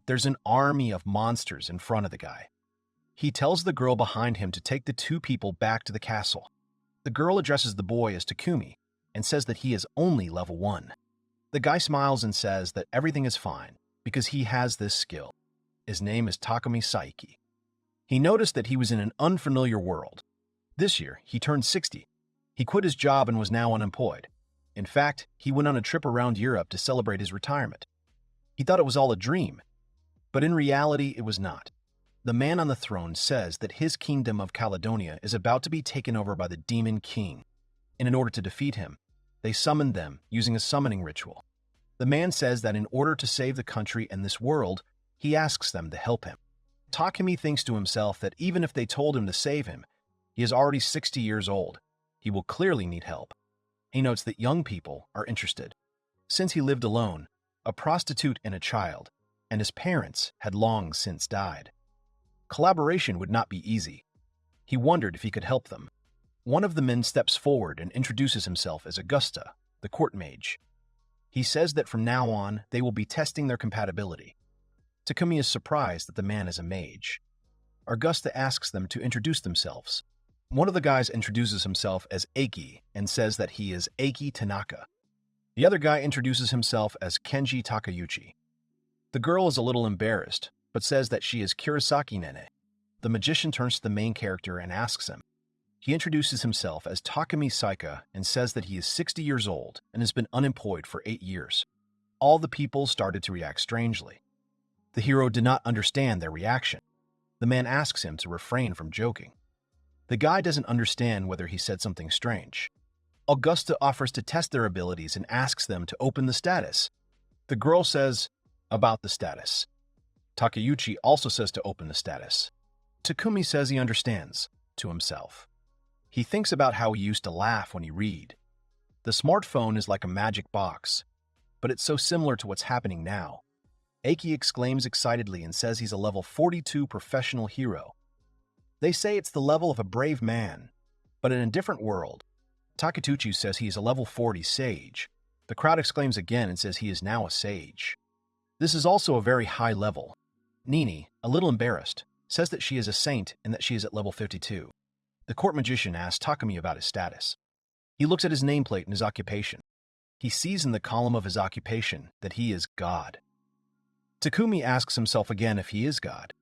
There's an army of monsters in front of the guy. He tells the girl behind him to take the two people back to the castle. The girl addresses the boy as Takumi and says that he is only level 1. The guy smiles and says that everything is fine because he has this skill. His name is Takumi Saiki. He noticed that he was in an unfamiliar world. This year, he turned 60. He quit his job and was now unemployed. In fact, he went on a trip around Europe to celebrate his retirement. He thought it was all a dream, but in reality, it was not. The man on the throne says that his kingdom of Caledonia is about to be taken over by the Demon King, and in order to defeat him, they summoned them using a summoning ritual. The man says that in order to save the country and this world, he asks them to help him. Takumi thinks to himself that even if they told him to save him, he is already 60 years old. He will clearly need help. He notes that young people are interested. Since he lived alone, a prostitute and a child, and his parents had long since died. Collaboration would not be easy. He wondered if he could help them. One of the men steps forward and introduces himself as Augusta, the court mage. He says that from now on, they will be testing their compatibility. Takumi is surprised that the man is a mage. Augusta asks them to introduce themselves. One of the guys introduces himself as Eiki and says that he is Eiki Tanaka. The other guy introduces himself as Kenji Takayuchi. The girl is a little embarrassed, but says that she is Kurosaki Nene. The magician turns to the main character and asks him. He introduces himself as Takumi Saika and says that he is 60 years old and has been unemployed for 8 years. All the people started to react strangely. The hero did not understand their reaction. The man asks him to refrain from joking. The guy doesn't understand whether he said something strange. Augusta offers to test their abilities and asks them to open the status. The girl says about the status. Takayuchi also says to open the status. Takumi says he understands, to himself. He thinks about how he used to laugh when he read. The smartphone is like a magic box, but it's so similar to what's happening now. Eiki exclaims excitedly and says he's a level 42 professional hero. They say it's the level of a brave man, but in a different world. Takatuchi says he is a level 40 sage. The crowd exclaims again and says he is now a sage. This is also a very high level. Nini, a little embarrassed, says that she is a saint and that she is at level 52. The court magician asks Takumi about his status. He looks at his nameplate and his occupation. He sees in the column of his occupation that he is God. Takumi asks himself again if he is God.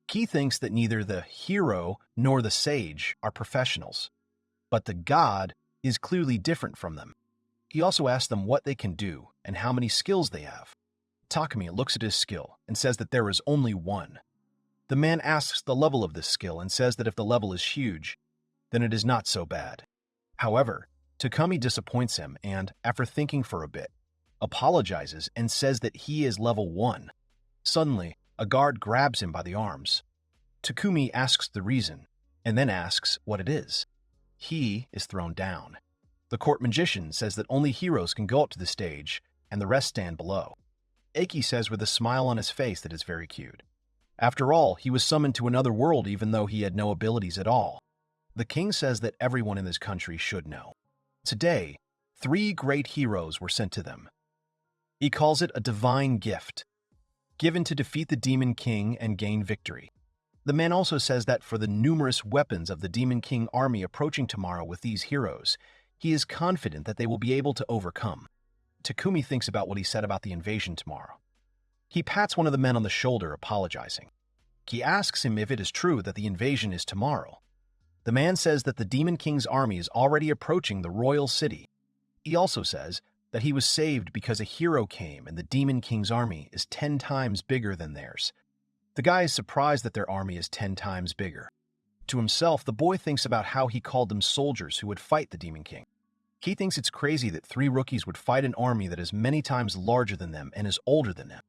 He thinks that neither the hero nor the sage are professionals, but the God is clearly different from them. He also asks them what they can do and how many skills they have. Takumi looks at his skill and says that there is only one. The man asks the level of this skill and says that if the level is huge, then it is not so bad. However, Takumi disappoints him and, after thinking for a bit, apologizes and says that he is level 1. Suddenly, a guard grabs him by the arms. Takumi asks the reason, and then asks what it is. He is thrown down. The court magician says that only heroes can go up to the stage, and the rest stand below. Eiki says with a smile on his face that is very cute. After all, he was summoned to another world even though he had no abilities at all. The king says that everyone in this country should know. Today, 3 great heroes were sent to them. He calls it a divine gift, given to defeat the Demon King and gain victory. The man also says that for the numerous weapons of the Demon King army approaching tomorrow with these heroes, he is confident that they will be able to overcome. Takumi thinks about what he said about the invasion tomorrow. He pats one of the men on the shoulder, apologizing. He asks him if it is true that the invasion is tomorrow. The man says that the Demon King's army is already approaching the royal city. He also says that he was saved because a hero came and the Demon King's army is 10 times bigger than theirs. The guy is surprised that their army is 10 times bigger. To himself, the boy thinks about how he called them soldiers who would fight the Demon King. He thinks it's crazy that 3 rookies would fight an army that is many times larger than them and is older than them.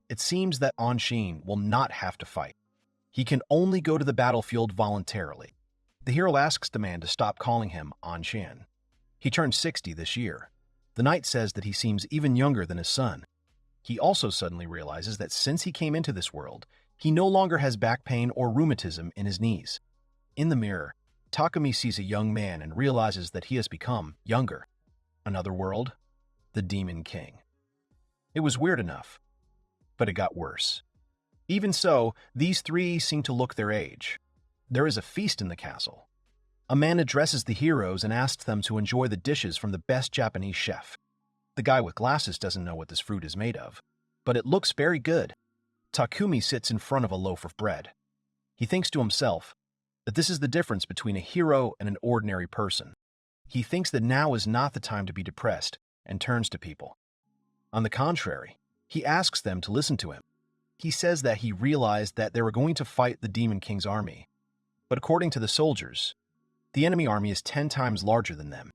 It seems that Anshin will not have to fight. He can only go to the battlefield voluntarily. The hero asks the man to stop calling him Anshin. He turned 60 this year. The knight says that he seems even younger than his son. He also suddenly realizes that since he came into this world, he no longer has back pain or rheumatism in his knees. In the mirror, Takumi sees a young man and realizes that he has become younger. Another world, the Demon King. It was weird enough, but it got worse. Even so, these three seem to look their age. There is a feast in the castle. A man addresses the heroes and asks them to enjoy the dishes from the best Japanese chef. The guy with glasses doesn't know what this fruit is made of, but it looks very good. Takumi sits in front of a loaf of bread. He thinks to himself that this is the difference between a hero and an ordinary person. He thinks that now is not the time to be depressed and turns to people. On the contrary, he asks them to listen to him. He says that he realized that they were going to fight the Demon King's army, but according to the soldiers, the enemy army is 10 times larger than them.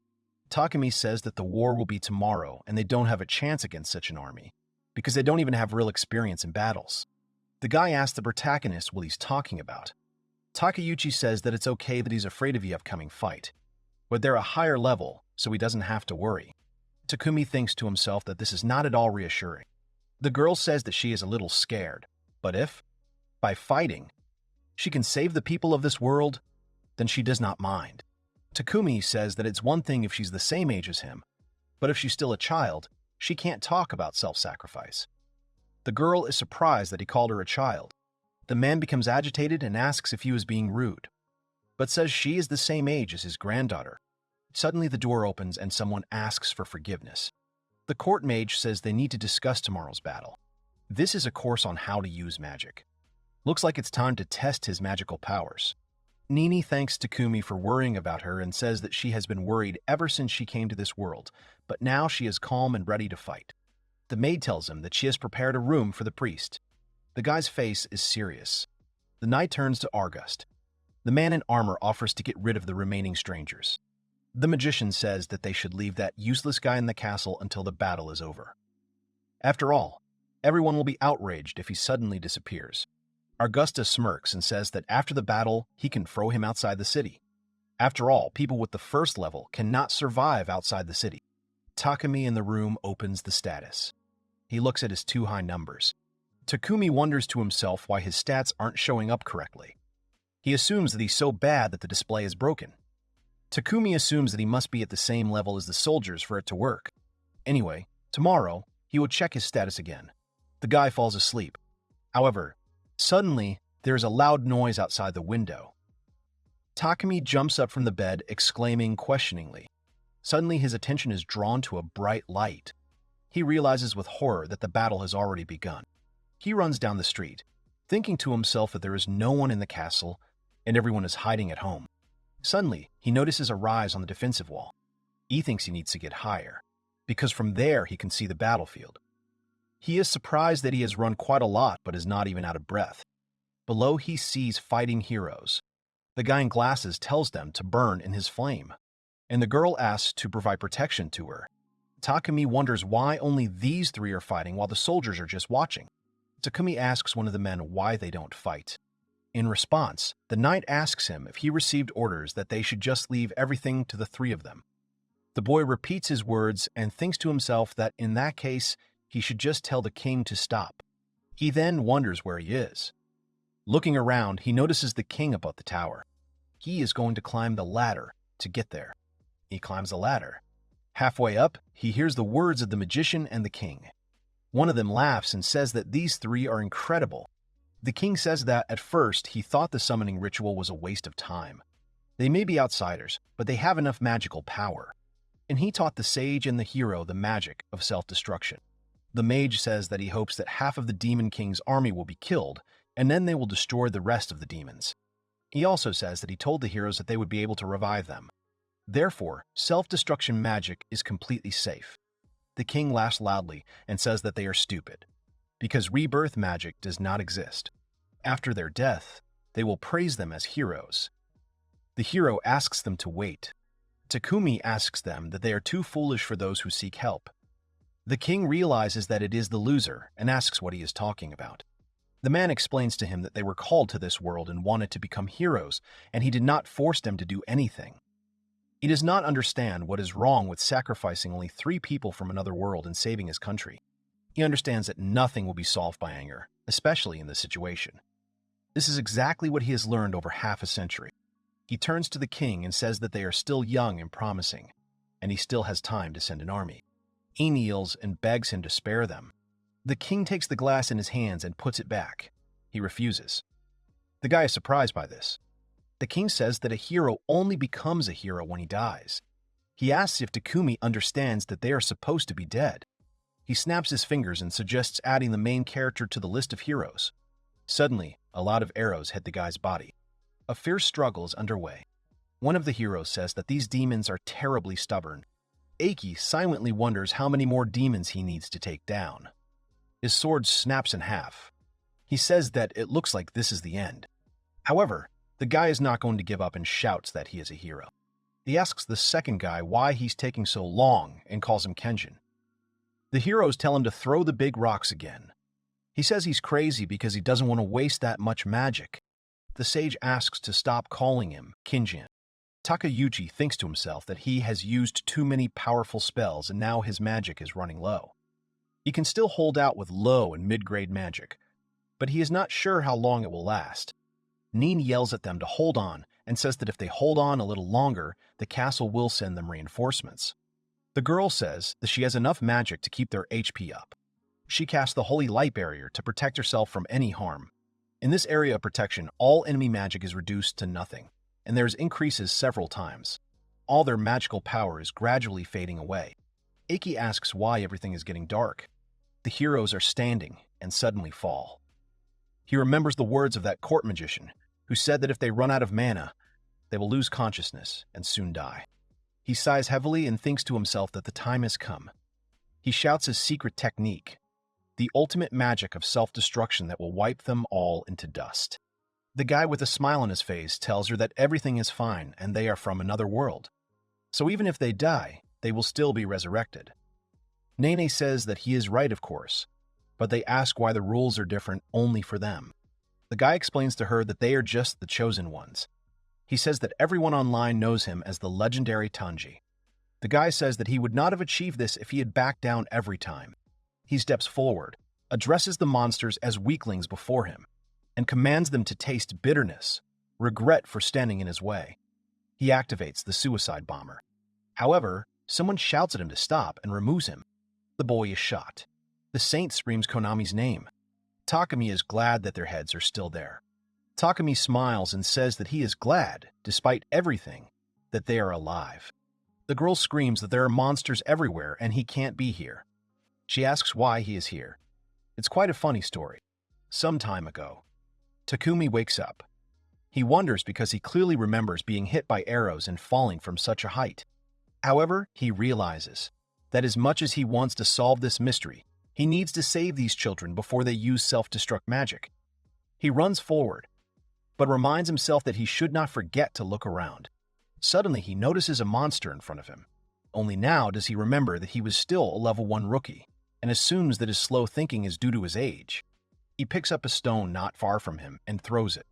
Takumi says that the war will be tomorrow and they don't have a chance against such an army because they don't even have real experience in battles. The guy asks the protagonist what he's talking about. Takeuchi says that it's okay that he's afraid of the upcoming fight, but they're a higher level, so he doesn't have to worry. Takumi thinks to himself that this is not at all reassuring. The girl says that she is a little scared, but if, by fighting, she can save the people of this world, then she does not mind. Takumi says that it's one thing if she's the same age as him, but if she's still a child, she can't talk about self-sacrifice. The girl is surprised that he called her a child. The man becomes agitated and asks if he was being rude, but says she is the same age as his granddaughter. Suddenly the door opens and someone asks for forgiveness. The court mage says they need to discuss tomorrow's battle. This is a course on how to use magic. Looks like it's time to test his magical powers. Nini thanks Takumi for worrying about her and says that she has been worried ever since she came to this world, but now she is calm and ready to fight. The maid tells him that she has prepared a room for the priest. The guy's face is serious. The night turns to August. The man in armor offers to get rid of the remaining strangers. The magician says that they should leave that useless guy in the castle until the battle is over. After all, everyone will be outraged if he suddenly disappears. Augusta smirks and says that after the battle, he can throw him outside the city. After all, people with the first level cannot survive outside the city. Takumi in the room opens the status. He looks at his 2 high numbers. Takumi wonders to himself why his stats aren't showing up correctly. He assumes that he's so bad that the display is broken. Takumi assumes that he must be at the same level as the soldiers for it to work. Anyway, tomorrow, he will check his status again. The guy falls asleep. However, suddenly, there is a loud noise outside the window. Takumi jumps up from the bed, exclaiming questioningly. Suddenly, his attention is drawn to a bright light. He realizes with horror that the battle has already begun. He runs down the street, thinking to himself that there is no one in the castle and everyone is hiding at home. Suddenly, he notices a rise on the defensive wall. He thinks he needs to get higher, because from there he can see the battlefield. He is surprised that he has run quite a lot but is not even out of breath. Below he sees fighting heroes. The guy in glasses tells them to burn in his flame, and the girl asks to provide protection to her. Takumi wonders why only these 3 are fighting while the soldiers are just watching. Takumi asks one of the men why they don't fight. In response, the knight asks him if he received orders that they should just leave everything to the 3 of them. The boy repeats his words and thinks to himself that in that case, he should just tell the king to stop. He then wonders where he is. Looking around, he notices the king above the tower. He is going to climb the ladder to get there. He climbs the ladder. Halfway up, he hears the words of the magician and the king. One of them laughs and says that these 3 are incredible. The king says that at first he thought the summoning ritual was a waste of time. They may be outsiders, but they have enough magical power. And he taught the sage and the hero the magic of self-destruction. The mage says that he hopes that half of the Demon King's army will be killed, and then they will destroy the rest of the demons. He also says that he told the heroes that they would be able to revive them. Therefore, self-destruction magic is completely safe. The king laughs loudly and says that they are stupid, because rebirth magic does not exist. After their death, they will praise them as heroes. The hero asks them to wait. Takumi asks them that they are too foolish for those who seek help. The king realizes that it is the loser and asks what he is talking about. The man explains to him that they were called to this world and wanted to become heroes, and he did not force them to do anything. He does not understand what is wrong with sacrificing only 3 people from another world and saving his country. He understands that nothing will be solved by anger, especially in this situation. This is exactly what he has learned over half a century. He turns to the king and says that they are still young and promising, and he still has time to send an army. He kneels and begs him to spare them. The king takes the glass in his hands and puts it back. He refuses. The guy is surprised by this. The king says that a hero only becomes a hero when he dies. He asks if Takumi understands that they are supposed to be dead. He snaps his fingers and suggests adding the main character to the list of heroes. Suddenly, a lot of arrows hit the guy's body. A fierce struggle is underway. One of the heroes says that these demons are terribly stubborn. Eiki silently wonders how many more demons he needs to take down. His sword snaps in half. He says that it looks like this is the end. However, the guy is not going to give up and shouts that he is a hero. He asks the second guy why he's taking so long and calls him Kenjin. The heroes tell him to throw the big rocks again. He says he's crazy because he doesn't want to waste that much magic. The sage asks to stop calling him Kenjin. Takayuchi thinks to himself that he has used too many powerful spells and now his magic is running low. He can still hold out with low and mid-grade magic, but he is not sure how long it will last. Nin yells at them to hold on and says that if they hold on a little longer, the castle will send them reinforcements. The girl says that she has enough magic to keep their HP up. She casts the Holy Light Barrier to protect herself from any harm. In this area of protection, all enemy magic is reduced to nothing, and theirs increases several times. All their magical power is gradually fading away. Eiki asks why everything is getting dark. The heroes are standing and suddenly fall. He remembers the words of that court magician, who said that if they run out of mana, they will lose consciousness and soon die. He sighs heavily and thinks to himself that the time has come. He shouts his secret technique, the ultimate magic of self-destruction that will wipe them all into dust. The guy with a smile on his face tells her that everything is fine and they are from another world. So even if they die, they will still be resurrected. Nene says that he is right, of course, but they ask why the rules are different only for them. The guy explains to her that they are just the chosen ones. He says that everyone online knows him as the legendary Tanji. The guy says that he would not have achieved this if he had backed down every time. He steps forward, addresses the monsters as weaklings before him, and commands them to taste bitterness, regret for standing in his way. He activates the suicide bomber. However, someone shouts at him to stop and removes him. The boy is shot. The saint screams Konami's name. Takumi is glad that their heads are still there. Takumi smiles and says that he is glad, despite everything, that they are alive. The girl screams that there are monsters everywhere and he can't be here. She asks why he is here. It's quite a funny story. Some time ago, Takumi wakes up. He wonders because he clearly remembers being hit by arrows and falling from such a height. However, he realizes that as much as he wants to solve this mystery, he needs to save these children before they use self-destruct magic. He runs forward, but reminds himself that he should not forget to look around. Suddenly, he notices a monster in front of him. Only now does he remember that he was still a level 1 rookie, and assumes that his slow thinking is due to his age. He picks up a stone not far from him and throws it.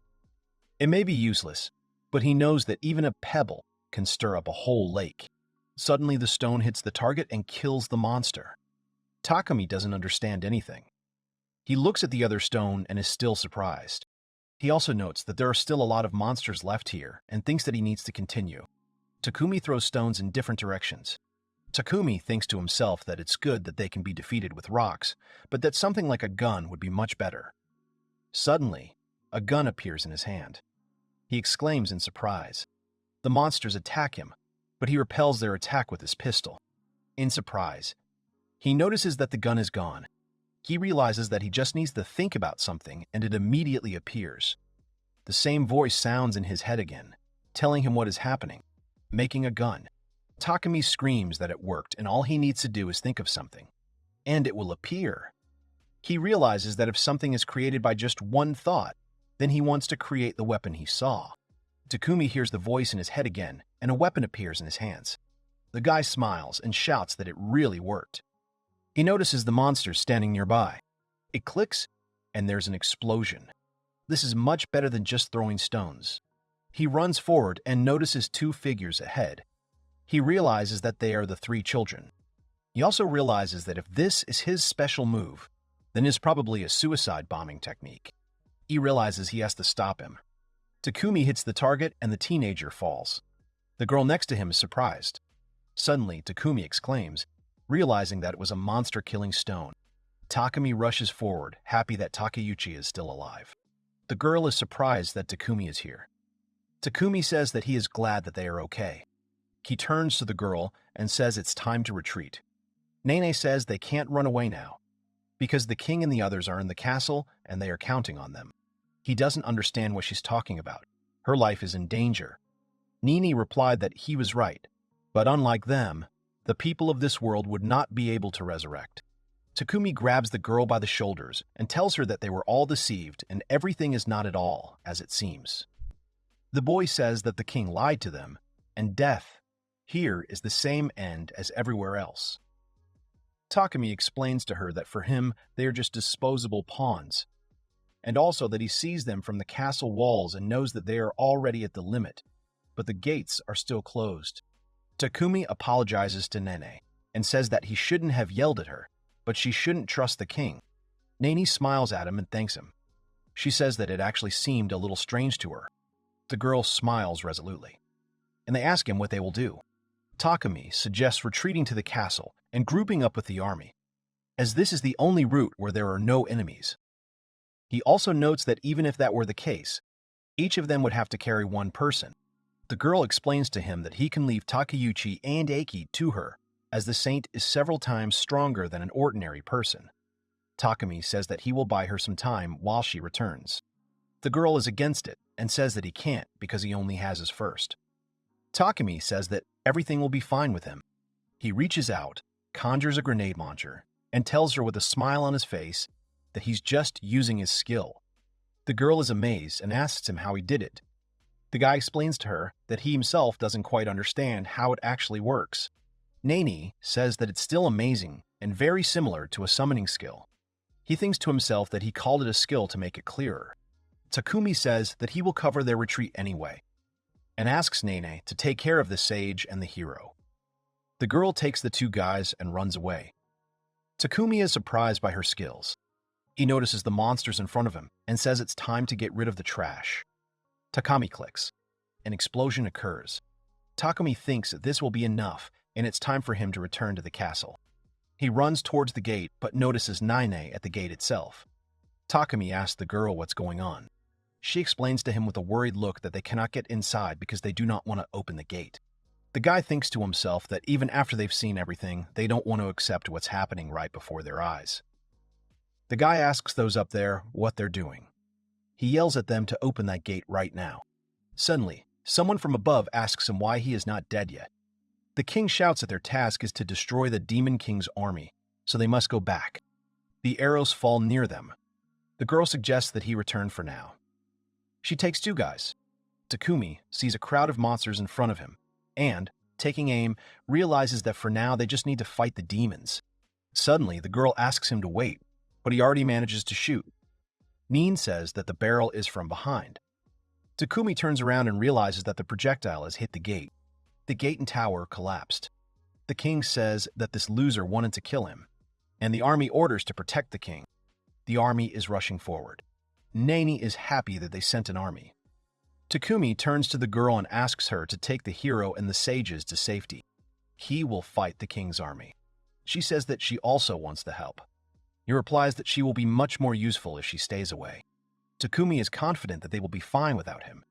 It may be useless, but he knows that even a pebble can stir up a whole lake. Suddenly, the stone hits the target and kills the monster. Takumi doesn't understand anything. He looks at the other stone and is still surprised. He also notes that there are still a lot of monsters left here and thinks that he needs to continue. Takumi throws stones in different directions. Takumi thinks to himself that it's good that they can be defeated with rocks, but that something like a gun would be much better. Suddenly, a gun appears in his hand. He exclaims in surprise. The monsters attack him, but he repels their attack with his pistol. In surprise, he notices that the gun is gone. He realizes that he just needs to think about something and it immediately appears. The same voice sounds in his head again, telling him what is happening, making a gun. Takumi screams that it worked and all he needs to do is think of something, and it will appear. He realizes that if something is created by just one thought, then he wants to create the weapon he saw. Takumi hears the voice in his head again, and a weapon appears in his hands. The guy smiles and shouts that it really worked. He notices the monsters standing nearby. It clicks, and there's an explosion. This is much better than just throwing stones. He runs forward and notices 2 figures ahead. He realizes that they are the 3 children. He also realizes that if this is his special move, then it's probably a suicide bombing technique. He realizes he has to stop him. Takumi hits the target and the teenager falls. The girl next to him is surprised. Suddenly, Takumi exclaims, realizing that it was a monster-killing stone. Takumi rushes forward, happy that Takeuchi is still alive. The girl is surprised that Takumi is here. Takumi says that he is glad that they are okay. He turns to the girl and says it's time to retreat. Nene says they can't run away now, because the king and the others are in the castle and they are counting on them. He doesn't understand what she's talking about. Her life is in danger. Nini replied that he was right, but unlike them, the people of this world would not be able to resurrect. Takumi grabs the girl by the shoulders and tells her that they were all deceived and everything is not at all as it seems. The boy says that the king lied to them, and death here is the same end as everywhere else. Takumi explains to her that for him, they are just disposable pawns, and also that he sees them from the castle walls and knows that they are already at the limit, but the gates are still closed. Takumi apologizes to Nene and says that he shouldn't have yelled at her, but she shouldn't trust the king. Nene smiles at him and thanks him. She says that it actually seemed a little strange to her. The girl smiles resolutely, and they ask him what they will do. Takumi suggests retreating to the castle and grouping up with the army, as this is the only route where there are no enemies. He also notes that even if that were the case, each of them would have to carry one person. The girl explains to him that he can leave Takeuchi and Eiki to her, as the saint is several times stronger than an ordinary person. Takumi says that he will buy her some time while she returns. The girl is against it and says that he can't because he only has his first. Takumi says that everything will be fine with him. He reaches out, conjures a grenade launcher, and tells her with a smile on his face that he's just using his skill. The girl is amazed and asks him how he did it. The guy explains to her that he himself doesn't quite understand how it actually works. Nene says that it's still amazing and very similar to a summoning skill. He thinks to himself that he called it a skill to make it clearer. Takumi says that he will cover their retreat anyway, and asks Nene to take care of the sage and the hero. The girl takes the two guys and runs away. Takumi is surprised by her skills. He notices the monsters in front of him and says it's time to get rid of the trash. Takami clicks. An explosion occurs. Takumi thinks that this will be enough and it's time for him to return to the castle. He runs towards the gate but notices Nine at the gate itself. Takumi asks the girl what's going on. She explains to him with a worried look that they cannot get inside because they do not want to open the gate. The guy thinks to himself that even after they've seen everything, they don't want to accept what's happening right before their eyes. The guy asks those up there what they're doing. He yells at them to open that gate right now. Suddenly, someone from above asks him why he is not dead yet. The king shouts that their task is to destroy the Demon King's army, so they must go back. The arrows fall near them. The girl suggests that he return for now. She takes two guys. Takumi sees a crowd of monsters in front of him, and, taking aim, realizes that for now they just need to fight the demons. Suddenly, the girl asks him to wait, but he already manages to shoot. Neen says that the barrel is from behind. Takumi turns around and realizes that the projectile has hit the gate. The gate and tower collapsed. The king says that this loser wanted to kill him, and the army orders to protect the king. The army is rushing forward. Nani is happy that they sent an army. Takumi turns to the girl and asks her to take the hero and the sages to safety. He will fight the king's army. She says that she also wants the help. He replies that she will be much more useful if she stays away. Takumi is confident that they will be fine without him.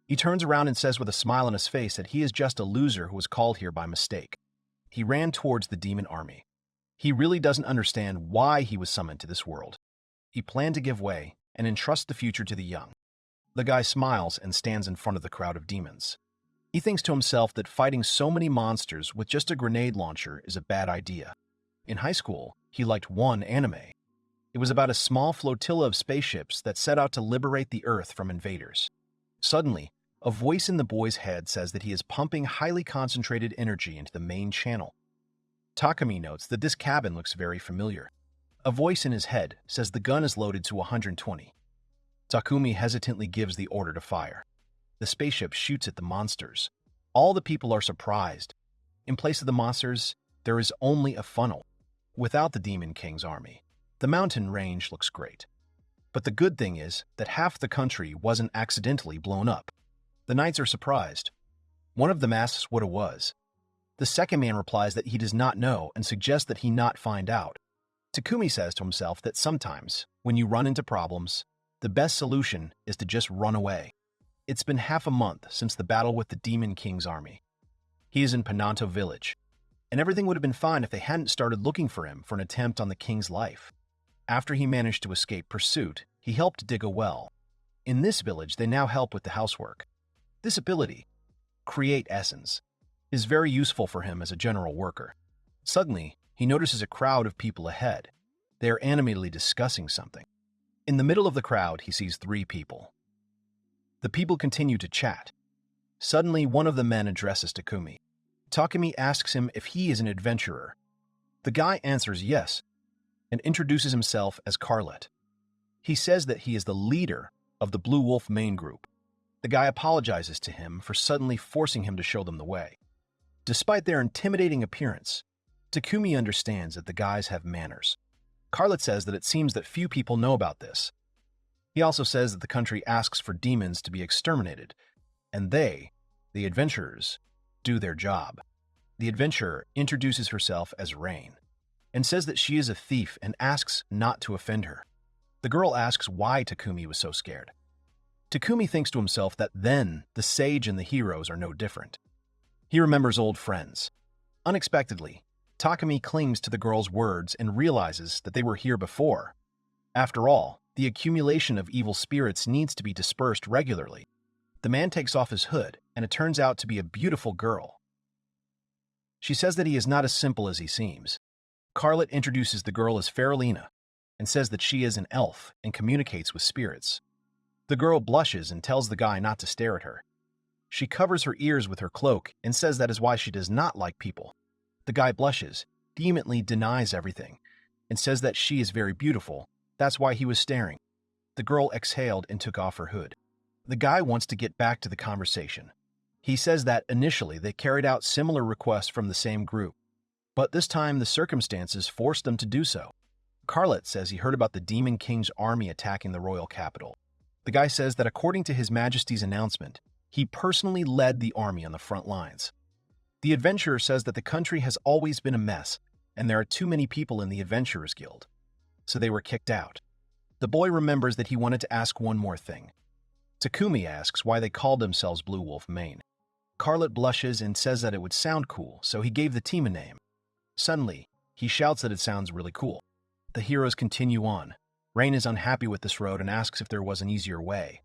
He turns around and says with a smile on his face that he is just a loser who was called here by mistake. He ran towards the demon army. He really doesn't understand why he was summoned to this world. He planned to give way and entrust the future to the young. The guy smiles and stands in front of the crowd of demons. He thinks to himself that fighting so many monsters with just a grenade launcher is a bad idea. In high school, he liked one anime. It was about a small flotilla of spaceships that set out to liberate the Earth from invaders. Suddenly, a voice in the boy's head says that he is pumping highly concentrated energy into the main channel. Takumi notes that this cabin looks very familiar. A voice in his head says the gun is loaded to 120. Takumi hesitantly gives the order to fire. The spaceship shoots at the monsters. All the people are surprised. In place of the monsters, there is only a funnel. Without the Demon King's army, the mountain range looks great. But the good thing is that half the country wasn't accidentally blown up. The knights are surprised. One of them asks what it was. The second man replies that he does not know and suggests that he not find out. Takumi says to himself that sometimes, when you run into problems, The best solution is to just run away. It's been half a month since the battle with the Demon King's army. He is in Pananto village, and everything would have been fine if they hadn't started looking for him for an attempt on the king's life. After he managed to escape pursuit, he helped dig a well. In this village, they now help with the housework. This ability, Create Essence, is very useful for him as a general worker. Suddenly, he notices a crowd of people ahead. They are animatedly discussing something. In the middle of the crowd, he sees 3 people. The people continue to chat. Suddenly, one of the men addresses Takumi. Takumi asks him if he is an adventurer. The guy answers yes, and introduces himself as Carlet. He says that he is the leader of the Blue Wolf main group. The guy apologizes to him for suddenly forcing him to show them the way. Despite their intimidating appearance, Takumi understands that the guys have manners. Carlet says that it seems that few people know about this. He also says that the country asks for demons to be exterminated, and they, the adventurers, do their job. The adventurer introduces herself as Rain, and says that she is a thief and asks not to offend her. The girl asks why Takumi was so scared. Takumi thinks to himself that then the sage and the heroes are no different. He remembers old friends. Unexpectedly, Takumi clings to the girl's words and realizes that they were here before. After all, the accumulation of evil spirits needs to be dispersed regularly. The man takes off his hood, and it turns out to be a beautiful girl. She says that he is not as simple as he seems. Carlet introduces the girl as Faralina, and says that she is an elf and communicates with spirits. The girl blushes and tells the guy not to stare at her. She covers her ears with her cloak and says that is why she does not like people. The guy blushes, vehemently denies everything, and says that she is very beautiful. That's why he was staring. The girl exhaled and took off her hood. The guy wants to get back to the conversation. He says that initially they carried out similar requests from the same group, but this time the circumstances forced them to do so. Carlet says he heard about the Demon King's army attacking the royal capital. The guy says that according to His Majesty's announcement, he personally led the army on the front lines. The adventurer says that the country has always been a mess, and there are too many people in the Adventurers Guild, so they were kicked out. The boy remembers that he wanted to ask one more thing. Takumi asks why they called themselves Blue Wolf Main. Carlet blushes and says that it would sound cool, so he gave the team a name. Suddenly, he shouts that it sounds really cool. The heroes continue on. Rain is unhappy with this road and asks if there was an easier way.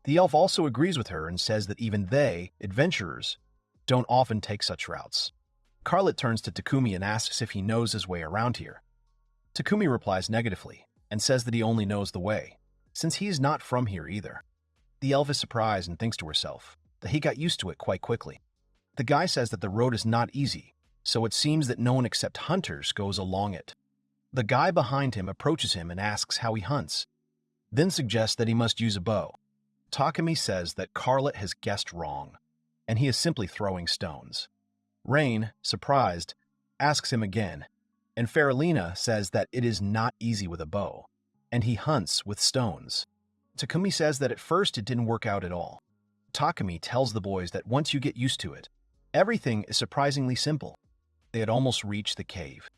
The elf also agrees with her and says that even they, adventurers, don't often take such routes. Carlet turns to Takumi and asks if he knows his way around here. Takumi replies negatively and says that he only knows the way, since he is not from here either. The elf is surprised and thinks to herself that he got used to it quite quickly. The guy says that the road is not easy, so it seems that no one except hunters goes along it. The guy behind him approaches him and asks how he hunts, then suggests that he must use a bow. Takumi says that Carlet has guessed wrong, and he is simply throwing stones. Rain, surprised, asks him again, and Faralina says that it is not easy with a bow, and he hunts with stones. Takumi says that at first it didn't work out at all. Takumi tells the boys that once you get used to it, everything is surprisingly simple. They had almost reached the cave.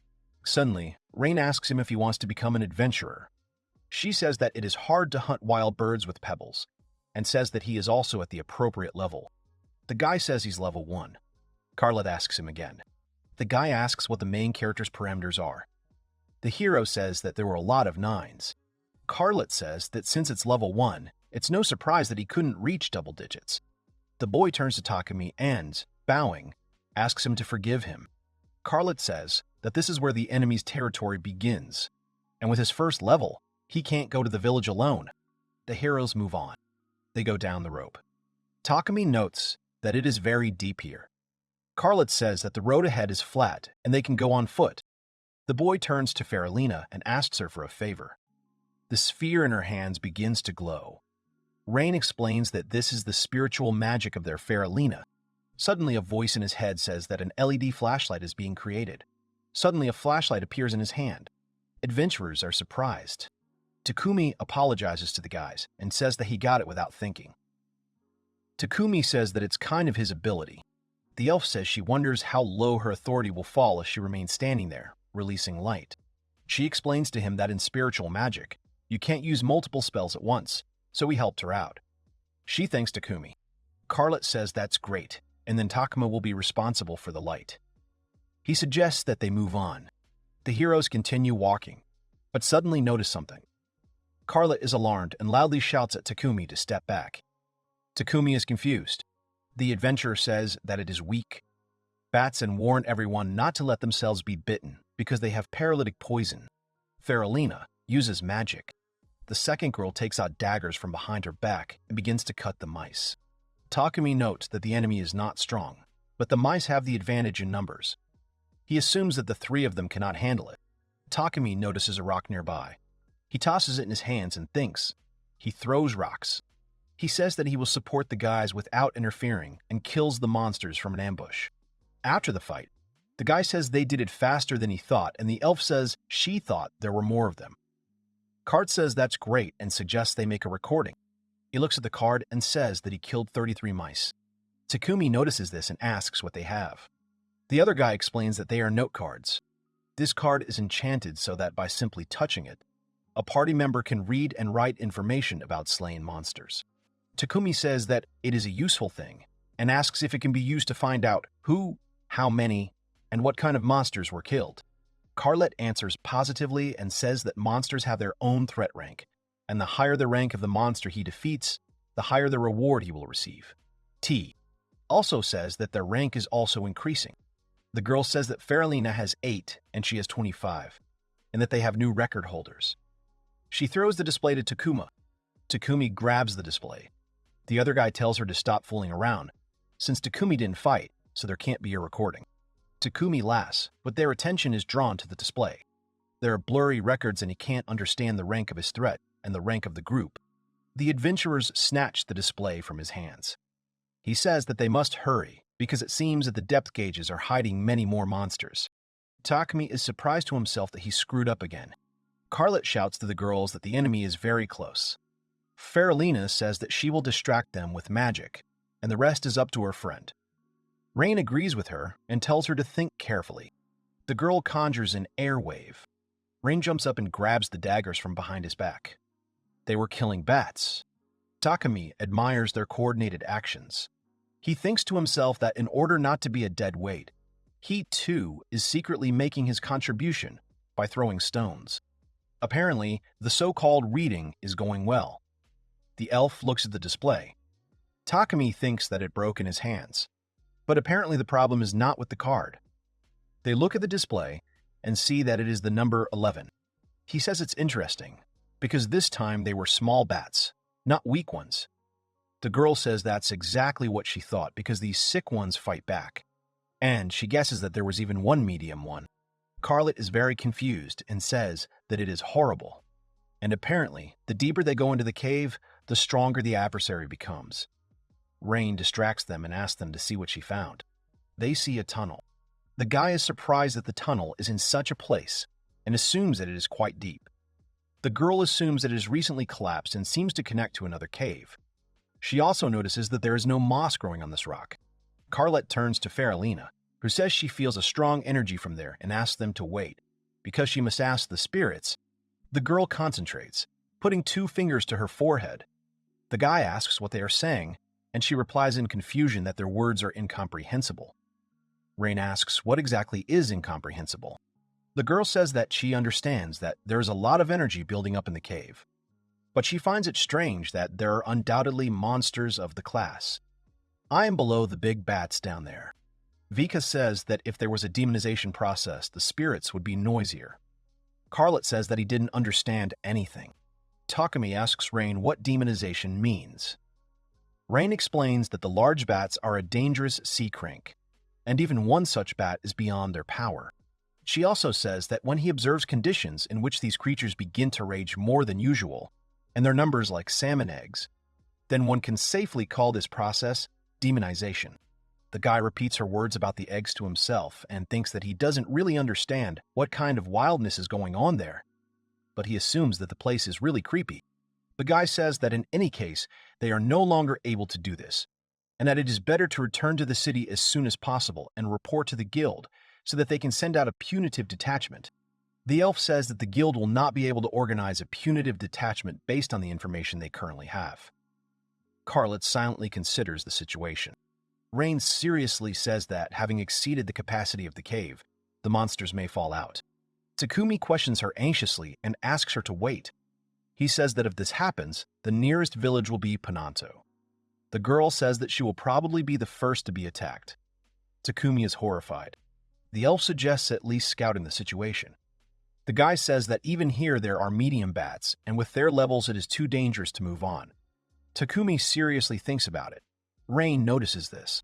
Suddenly, Rain asks him if he wants to become an adventurer. She says that it is hard to hunt wild birds with pebbles, and says that he is also at the appropriate level. The guy says he's level 1. Carlet asks him again. The guy asks what the main character's parameters are. The hero says that there were a lot of 9s. Carlet says that since it's level 1, it's no surprise that he couldn't reach double digits. The boy turns to Takumi and, bowing, asks him to forgive him. Carlet says that this is where the enemy's territory begins, and with his first level, he can't go to the village alone. The heroes move on. They go down the rope. Takumi notes that it is very deep here. Carlet says that the road ahead is flat and they can go on foot. The boy turns to Faralina and asks her for a favor. The sphere in her hands begins to glow. Rain explains that this is the spiritual magic of their Faralina. Suddenly, a voice in his head says that an LED flashlight is being created. Suddenly, a flashlight appears in his hand. Adventurers are surprised. Takumi apologizes to the guys and says that he got it without thinking. Takumi says that it's kind of his ability. The elf says she wonders how low her authority will fall if she remains standing there, releasing light. She explains to him that in spiritual magic, You can't use multiple spells at once, so we helped her out. She thanks Takumi. Carlet says that's great, and then Takuma will be responsible for the light. He suggests that they move on. The heroes continue walking, but suddenly notice something. Carlet is alarmed and loudly shouts at Takumi to step back. Takumi is confused. The adventurer says that it is weak. Bats and warn everyone not to let themselves be bitten because they have paralytic poison. Faralina uses magic. The second girl takes out daggers from behind her back and begins to cut the mice. Takumi notes that the enemy is not strong, but the mice have the advantage in numbers. He assumes that the three of them cannot handle it. Takumi notices a rock nearby. He tosses it in his hands and thinks. He throws rocks. He says that he will support the guys without interfering and kills the monsters from an ambush. After the fight, the guy says they did it faster than he thought, and the elf says she thought there were more of them. Cart says that's great and suggests they make a recording. He looks at the card and says that he killed 33 mice. Takumi notices this and asks what they have. The other guy explains that they are note cards. This card is enchanted so that by simply touching it, a party member can read and write information about slain monsters. Takumi says that it is a useful thing and asks if it can be used to find out who, how many, and what kind of monsters were killed. Carlet answers positively and says that monsters have their own threat rank, and the higher the rank of the monster he defeats, the higher the reward he will receive. T also says that their rank is also increasing. The girl says that Faralina has 8 and she has 25, and that they have new record holders. She throws the display to Takuma. Takumi grabs the display. The other guy tells her to stop fooling around, since Takumi didn't fight, so there can't be a recording. Takumi laughs, but their attention is drawn to the display. There are blurry records and he can't understand the rank of his threat and the rank of the group. The adventurers snatch the display from his hands. He says that they must hurry, because it seems that the depth gauges are hiding many more monsters. Takumi is surprised to himself that he screwed up again. Carlet shouts to the girls that the enemy is very close. Faralina says that she will distract them with magic, and the rest is up to her friend. Rain agrees with her and tells her to think carefully. The girl conjures an air wave. Rain jumps up and grabs the daggers from behind his back. They were killing bats. Takumi admires their coordinated actions. He thinks to himself that in order not to be a dead weight, he too is secretly making his contribution by throwing stones. Apparently, the so-called reading is going well. The elf looks at the display. Takumi thinks that it broke in his hands, but apparently the problem is not with the card. They look at the display and see that it is the number 11. He says it's interesting, because this time they were small bats, not weak ones. The girl says that's exactly what she thought, because these sick ones fight back. And she guesses that there was even one medium one. Carlet is very confused and says that it is horrible. And apparently, the deeper they go into the cave, the stronger the adversary becomes. Rain distracts them and asks them to see what she found. They see a tunnel. The guy is surprised that the tunnel is in such a place and assumes that it is quite deep. The girl assumes that it has recently collapsed and seems to connect to another cave. She also notices that there is no moss growing on this rock. Carlet turns to Faralina, who says she feels a strong energy from there and asks them to wait, because she must ask the spirits. The girl concentrates, putting 2 fingers to her forehead. The guy asks what they are saying, and she replies in confusion that their words are incomprehensible. Rain asks what exactly is incomprehensible. The girl says that she understands that there is a lot of energy building up in the cave, but she finds it strange that there are undoubtedly monsters of the class. I am below the big bats down there. Vika says that if there was a demonization process, the spirits would be noisier. Carlet says that he didn't understand anything. Takumi asks Rain what demonization means. Rain explains that the large bats are a dangerous sea crank, and even one such bat is beyond their power. She also says that when he observes conditions in which these creatures begin to rage more than usual, and their numbers like salmon eggs, then one can safely call this process demonization. The guy repeats her words about the eggs to himself and thinks that he doesn't really understand what kind of wildness is going on there, but he assumes that the place is really creepy. The guy says that in any case, they are no longer able to do this, and that it is better to return to the city as soon as possible and report to the guild so that they can send out a punitive detachment. The elf says that the guild will not be able to organize a punitive detachment based on the information they currently have. Carlet silently considers the situation. Rain seriously says that, having exceeded the capacity of the cave, the monsters may fall out. Takumi questions her anxiously and asks her to wait. He says that if this happens, the nearest village will be Pananto. The girl says that she will probably be the first to be attacked. Takumi is horrified. The elf suggests at least scouting the situation. The guy says that even here there are medium bats, and with their levels it is too dangerous to move on. Takumi seriously thinks about it. Rain notices this.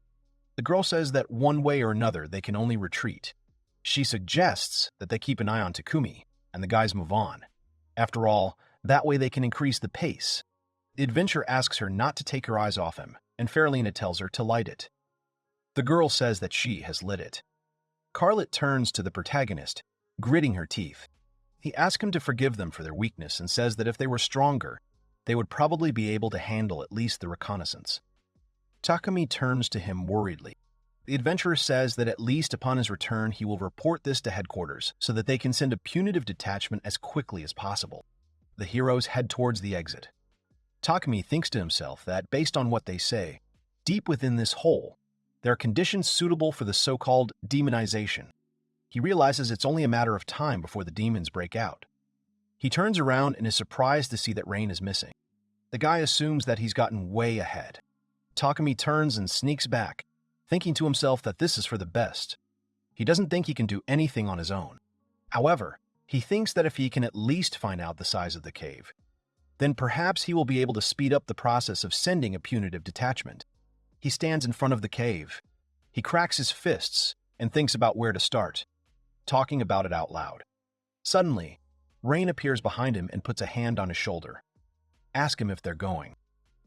The girl says that one way or another they can only retreat. She suggests that they keep an eye on Takumi, and the guys move on. After all, that way they can increase the pace. The adventurer asks her not to take her eyes off him, and Faralina tells her to light it. The girl says that she has lit it. Carlet turns to the protagonist, gritting her teeth. He asks him to forgive them for their weakness and says that if they were stronger, they would probably be able to handle at least the reconnaissance. Takumi turns to him worriedly. The adventurer says that at least upon his return he will report this to headquarters so that they can send a punitive detachment as quickly as possible. The heroes head towards the exit. Takumi thinks to himself that, based on what they say, deep within this hole, there are conditions suitable for the so-called demonization. He realizes it's only a matter of time before the demons break out. He turns around and is surprised to see that Rain is missing. The guy assumes that he's gotten way ahead. Takumi turns and sneaks back, thinking to himself that this is for the best. He doesn't think he can do anything on his own. However, he thinks that if he can at least find out the size of the cave, then perhaps he will be able to speed up the process of sending a punitive detachment. He stands in front of the cave. He cracks his fists and thinks about where to start, talking about it out loud. Suddenly, Rain appears behind him and puts a hand on his shoulder. Ask him if they're going.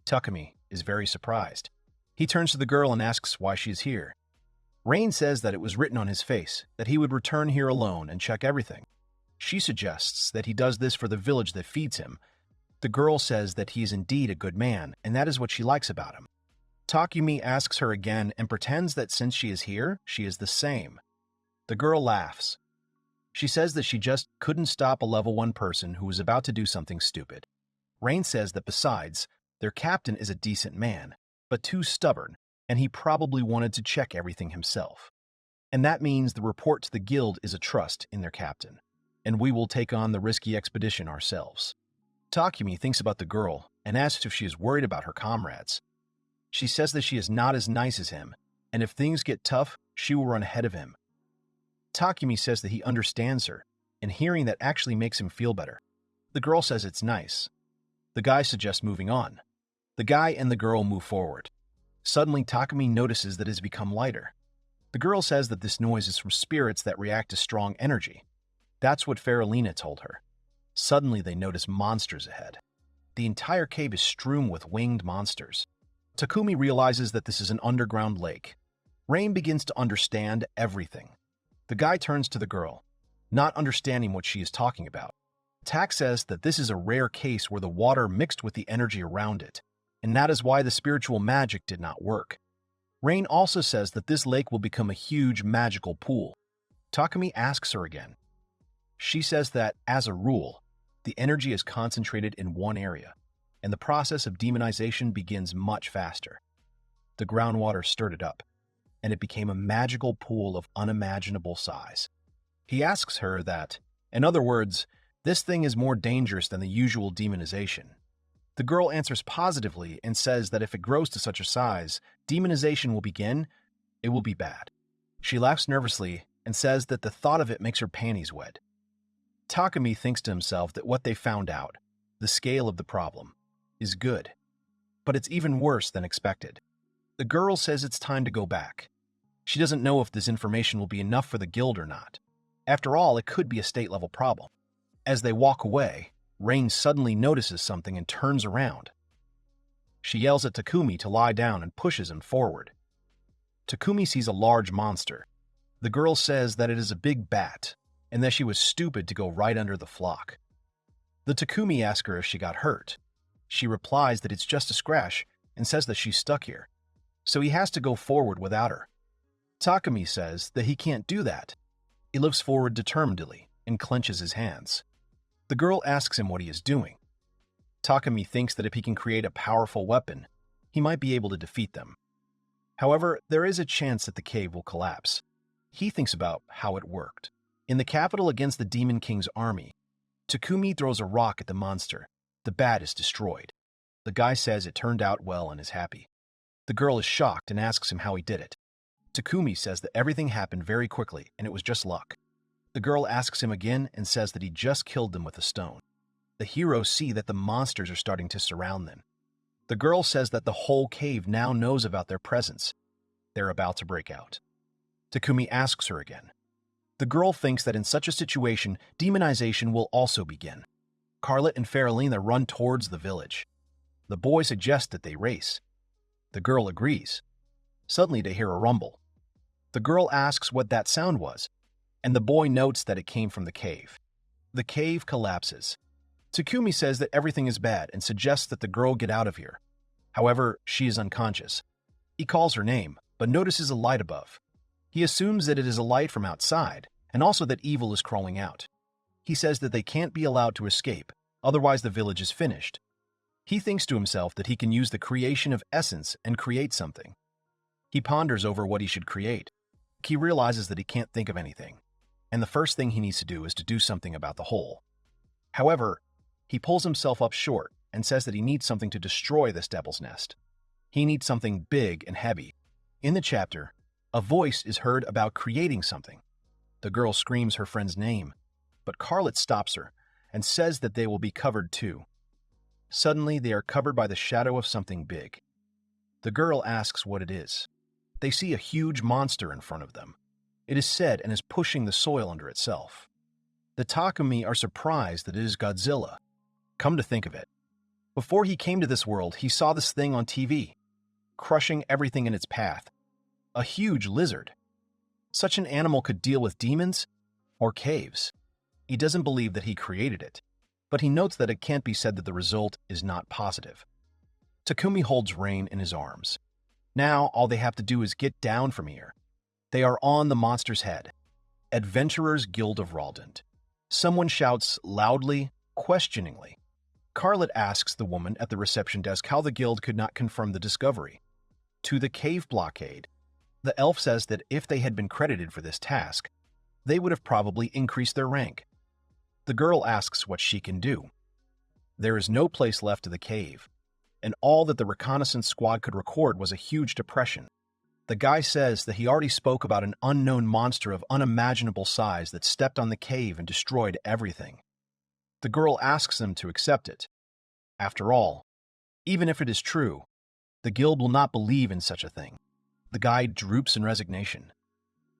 Takumi is very surprised. He turns to the girl and asks why she is here. Rain says that it was written on his face that he would return here alone and check everything. She suggests that he does this for the village that feeds him. The girl says that he is indeed a good man, and that is what she likes about him. Takumi asks her again and pretends that since she is here, she is the same. The girl laughs. She says that she just couldn't stop a level 1 person who was about to do something stupid. Rain says that besides, their captain is a decent man, but too stubborn, and he probably wanted to check everything himself. And that means the report to the guild is a trust in their captain, and we will take on the risky expedition ourselves. Takumi thinks about the girl and asks if she is worried about her comrades. She says that she is not as nice as him, and if things get tough, she will run ahead of him. Takumi says that he understands her, and hearing that actually makes him feel better. The girl says it's nice. The guy suggests moving on. The guy and the girl move forward. Suddenly, Takumi notices that it has become lighter. The girl says that this noise is from spirits that react to strong energy. That's what Faralina told her. Suddenly, they notice monsters ahead. The entire cave is strewn with winged monsters. Takumi realizes that this is an underground lake. Rain begins to understand everything. The guy turns to the girl, not understanding what she is talking about. Tak says that this is a rare case where the water mixed with the energy around it, and that is why the spiritual magic did not work. Rain also says that this lake will become a huge magical pool. Takumi asks her again. She says that, as a rule, the energy is concentrated in one area, and the process of demonization begins much faster. The groundwater stirred it up, and it became a magical pool of unimaginable size. He asks her that, in other words, this thing is more dangerous than the usual demonization. The girl answers positively and says that if it grows to such a size, demonization will begin, it will be bad. She laughs nervously and says that the thought of it makes her panties wet. Takumi thinks to himself that what they found out, the scale of the problem, is good. But it's even worse than expected. The girl says it's time to go back. She doesn't know if this information will be enough for the guild or not. After all, it could be a state-level problem. As they walk away, Rain suddenly notices something and turns around. She yells at Takumi to lie down and pushes him forward. Takumi sees a large monster. The girl says that it is a big bat, and that she was stupid to go right under the flock. The Takumi asks her if she got hurt. She replies that it's just a scratch and says that she's stuck here, so he has to go forward without her. Takumi says that he can't do that. He looks forward determinedly. and clenches his hands. The girl asks him what he is doing. Takumi thinks that if he can create a powerful weapon, he might be able to defeat them. However, there is a chance that the cave will collapse. He thinks about how it worked. In the capital against the Demon King's army, Takumi throws a rock at the monster. The bat is destroyed. The guy says it turned out well and is happy. The girl is shocked and asks him how he did it. Takumi says that everything happened very quickly and it was just luck. The girl asks him again and says that he just killed them with a stone. The heroes see that the monsters are starting to surround them. The girl says that the whole cave now knows about their presence. They're about to break out. Takumi asks her again. The girl thinks that in such a situation, demonization will also begin. Carlet and Faralina run towards the village. The boy suggests that they race. The girl agrees. Suddenly they hear a rumble. The girl asks what that sound was, and the boy notes that it came from the cave. The cave collapses. Takumi says that everything is bad and suggests that the girl get out of here. However, she is unconscious. He calls her name, but notices a light above. He assumes that it is a light from outside, and also that evil is crawling out. He says that they can't be allowed to escape, otherwise the village is finished. He thinks to himself that he can use the creation of essence and create something. He ponders over what he should create. He realizes that he can't think of anything, and the first thing he needs to do is to do something about the hole. However, he pulls himself up short and says that he needs something to destroy this devil's nest. He needs something big and heavy. In the chapter, a voice is heard about creating something. The girl screams her friend's name, but Carlet stops her and says that they will be covered too. Suddenly, they are covered by the shadow of something big. The girl asks what it is. They see a huge monster in front of them. It is said and is pushing the soil under itself. The Takumi are surprised that it is Godzilla. Come to think of it, before he came to this world, he saw this thing on TV, crushing everything in its path. A huge lizard. Such an animal could deal with demons or caves. He doesn't believe that he created it, but he notes that it can't be said that the result is not positive. Takumi holds Rain in his arms. Now, all they have to do is get down from here. They are on the monster's head. Adventurers Guild of Raldant. Someone shouts loudly, questioningly. Carlet asks the woman at the reception desk how the guild could not confirm the discovery. To the cave blockade, the elf says that if they had been credited for this task, they would have probably increased their rank. The girl asks what she can do. There is no place left to the cave, and all that the reconnaissance squad could record was a huge depression. The guy says that he already spoke about an unknown monster of unimaginable size that stepped on the cave and destroyed everything. The girl asks him to accept it. After all, even if it is true, the guild will not believe in such a thing. The guy droops in resignation.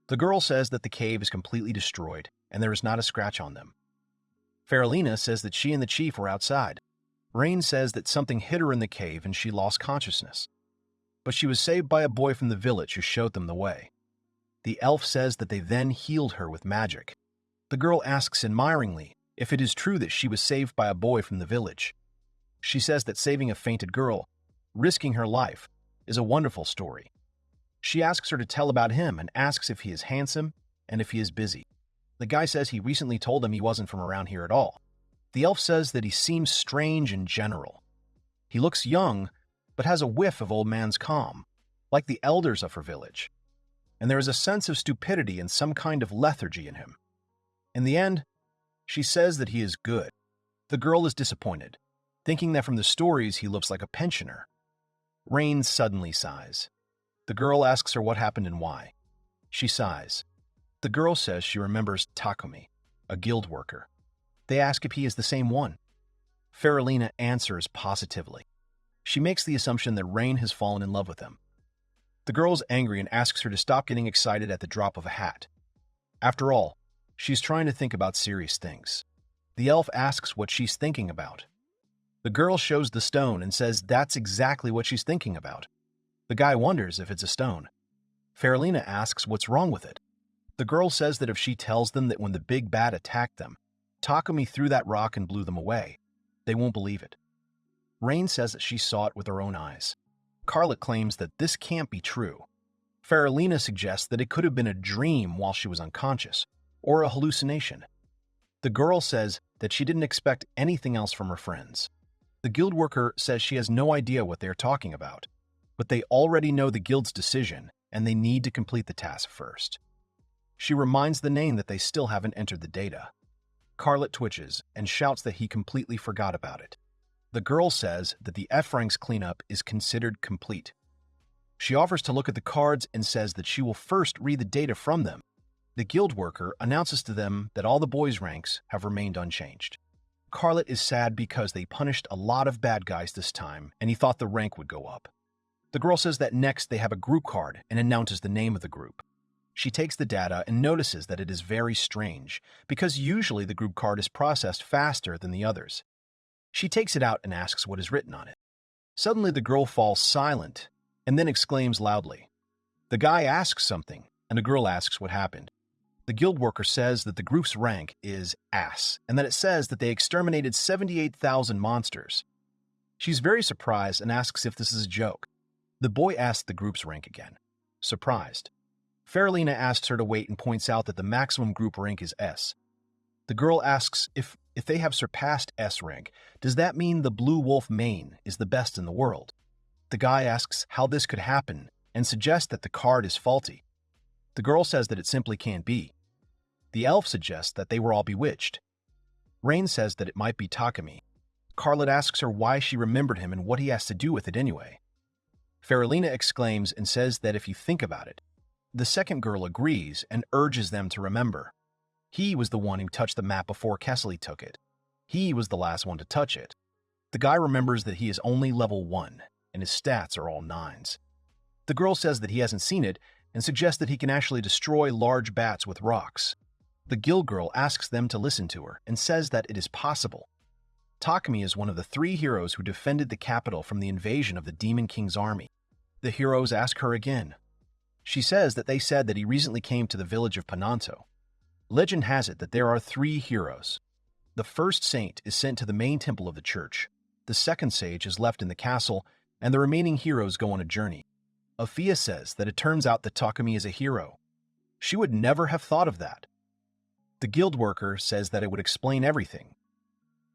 The girl says that the cave is completely destroyed and there is not a scratch on them. Faralina says that she and the chief were outside. Rain says that something hit her in the cave and she lost consciousness. But she was saved by a boy from the village who showed them the way. The elf says that they then healed her with magic. The girl asks admiringly if it is true that she was saved by a boy from the village. She says that saving a fainted girl, risking her life, is a wonderful story. She asks her to tell about him and asks if he is handsome and if he is busy. The guy says he recently told him he wasn't from around here at all. The elf says that he seems strange in general. He looks young, but has a whiff of old man's calm, like the elders of her village. And there is a sense of stupidity and some kind of lethargy in him. In the end, she says that he is good. The girl is disappointed, thinking that from the stories he looks like a pensioner. Rain suddenly sighs. The girl asks her what happened and why. She sighs. The girl says she remembers Takumi, a guild worker. They ask if he is the same one. Faralina answers positively. She makes the assumption that Rain has fallen in love with him. The girl is angry and asks her to stop getting excited at the drop of a hat. After all, she's trying to think about serious things. The elf asks what she's thinking about. The girl shows the stone and says that's exactly what she's thinking about. The guy wonders if it's a stone. Faralina asks what's wrong with it. The girl says that if she tells them that when the big bat attacked them, Takumi threw that rock and blew them away, they won't believe it. Rain says that she saw it with her own eyes. Carlet claims that this can't be true. Faralina suggests that it could have been a dream while she was unconscious, or a hallucination. The girl says that she didn't expect anything else from her friends. The guild worker says she has no idea what they're talking about, but they already know the guild's decision and they need to complete the task first. She reminds the name that they still haven't entered the data. Carlet twitches and shouts that he completely forgot about it. The girl says that the F-Ranks cleanup is considered complete. She offers to look at the cards and says that she will first read the data from them. The guild worker announces to them that all the boys' ranks have remained unchanged. Carlet is sad because they punished a lot of bad guys this time and he thought the rank would go up. The girl says that next they have a group card and announces the name of the group. She takes the data and notices that it is very strange because usually the group card is processed faster than the others. She takes it out and asks what is written on it. Suddenly the girl falls silent and then exclaims loudly. The guy asks something and the girl asks what happened. The guild worker says that the group's rank is ass and that it says that they exterminated 78,000 monsters. She's very surprised and asks if this is a joke. The boy asks the group's rank again, surprised. Faralina asks her to wait and points out that the maximum group rank is S. The girl asks if they have surpassed S rank, does that mean the Blue Wolf main is the best in the world? The guy asks how this could happen and suggests that the card is faulty. The girl says that it simply can't be. The elf suggests that they were all bewitched. Rain says that it might be Takumi. Carlet asks her why she remembered him and what he has to do with it anyway. Faralina exclaims and says that if you think about it, the second girl agrees and urges them to remember. He was the one who touched the map before Kessely took it. He was the last one to touch it. The guy remembers that he is only level 1, and his stats are all 9s. The girl says that he hasn't seen it and suggests that he can actually destroy large bats with rocks. The guild girl asks them to listen to her and says that it is possible. Takumi is one of the 3 heroes who defended the capital from the invasion of the Demon King's army. The heroes ask her again. She says that they said that he recently came to the village of Pananto. Legend has it that there are 3 heroes. The first saint is sent to the main temple of the church, the second sage is left in the castle, and the remaining heroes go on a journey. Afia says that it turns out that Takumi is a hero. She would never have thought of that. The guild worker says that it would explain everything.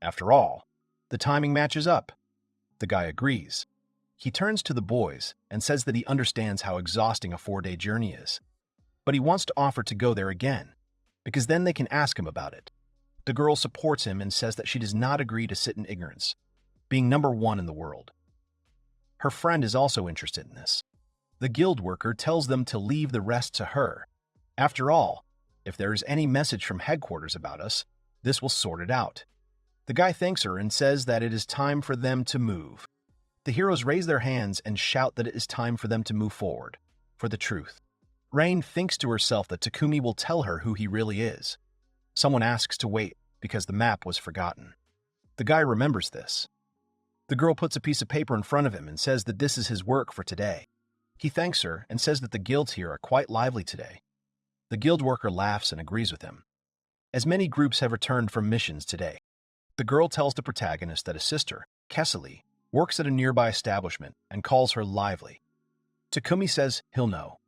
After all, the timing matches up. The guy agrees. He turns to the boys and says that he understands how exhausting a 4-day journey is. But he wants to offer to go there again, because then they can ask him about it. The girl supports him and says that she does not agree to sit in ignorance, being number 1 in the world. Her friend is also interested in this. The guild worker tells them to leave the rest to her. After all, if there is any message from headquarters about us, this will sort it out. The guy thanks her and says that it is time for them to move. The heroes raise their hands and shout that it is time for them to move forward, for the truth. Rain thinks to herself that Takumi will tell her who he really is. Someone asks to wait because the map was forgotten. The guy remembers this. The girl puts a piece of paper in front of him and says that this is his work for today. He thanks her and says that the guilds here are quite lively today. The guild worker laughs and agrees with him. As many groups have returned from missions today, the girl tells the protagonist that his sister, Kessely, works at a nearby establishment and calls her lively. Takumi says he'll know.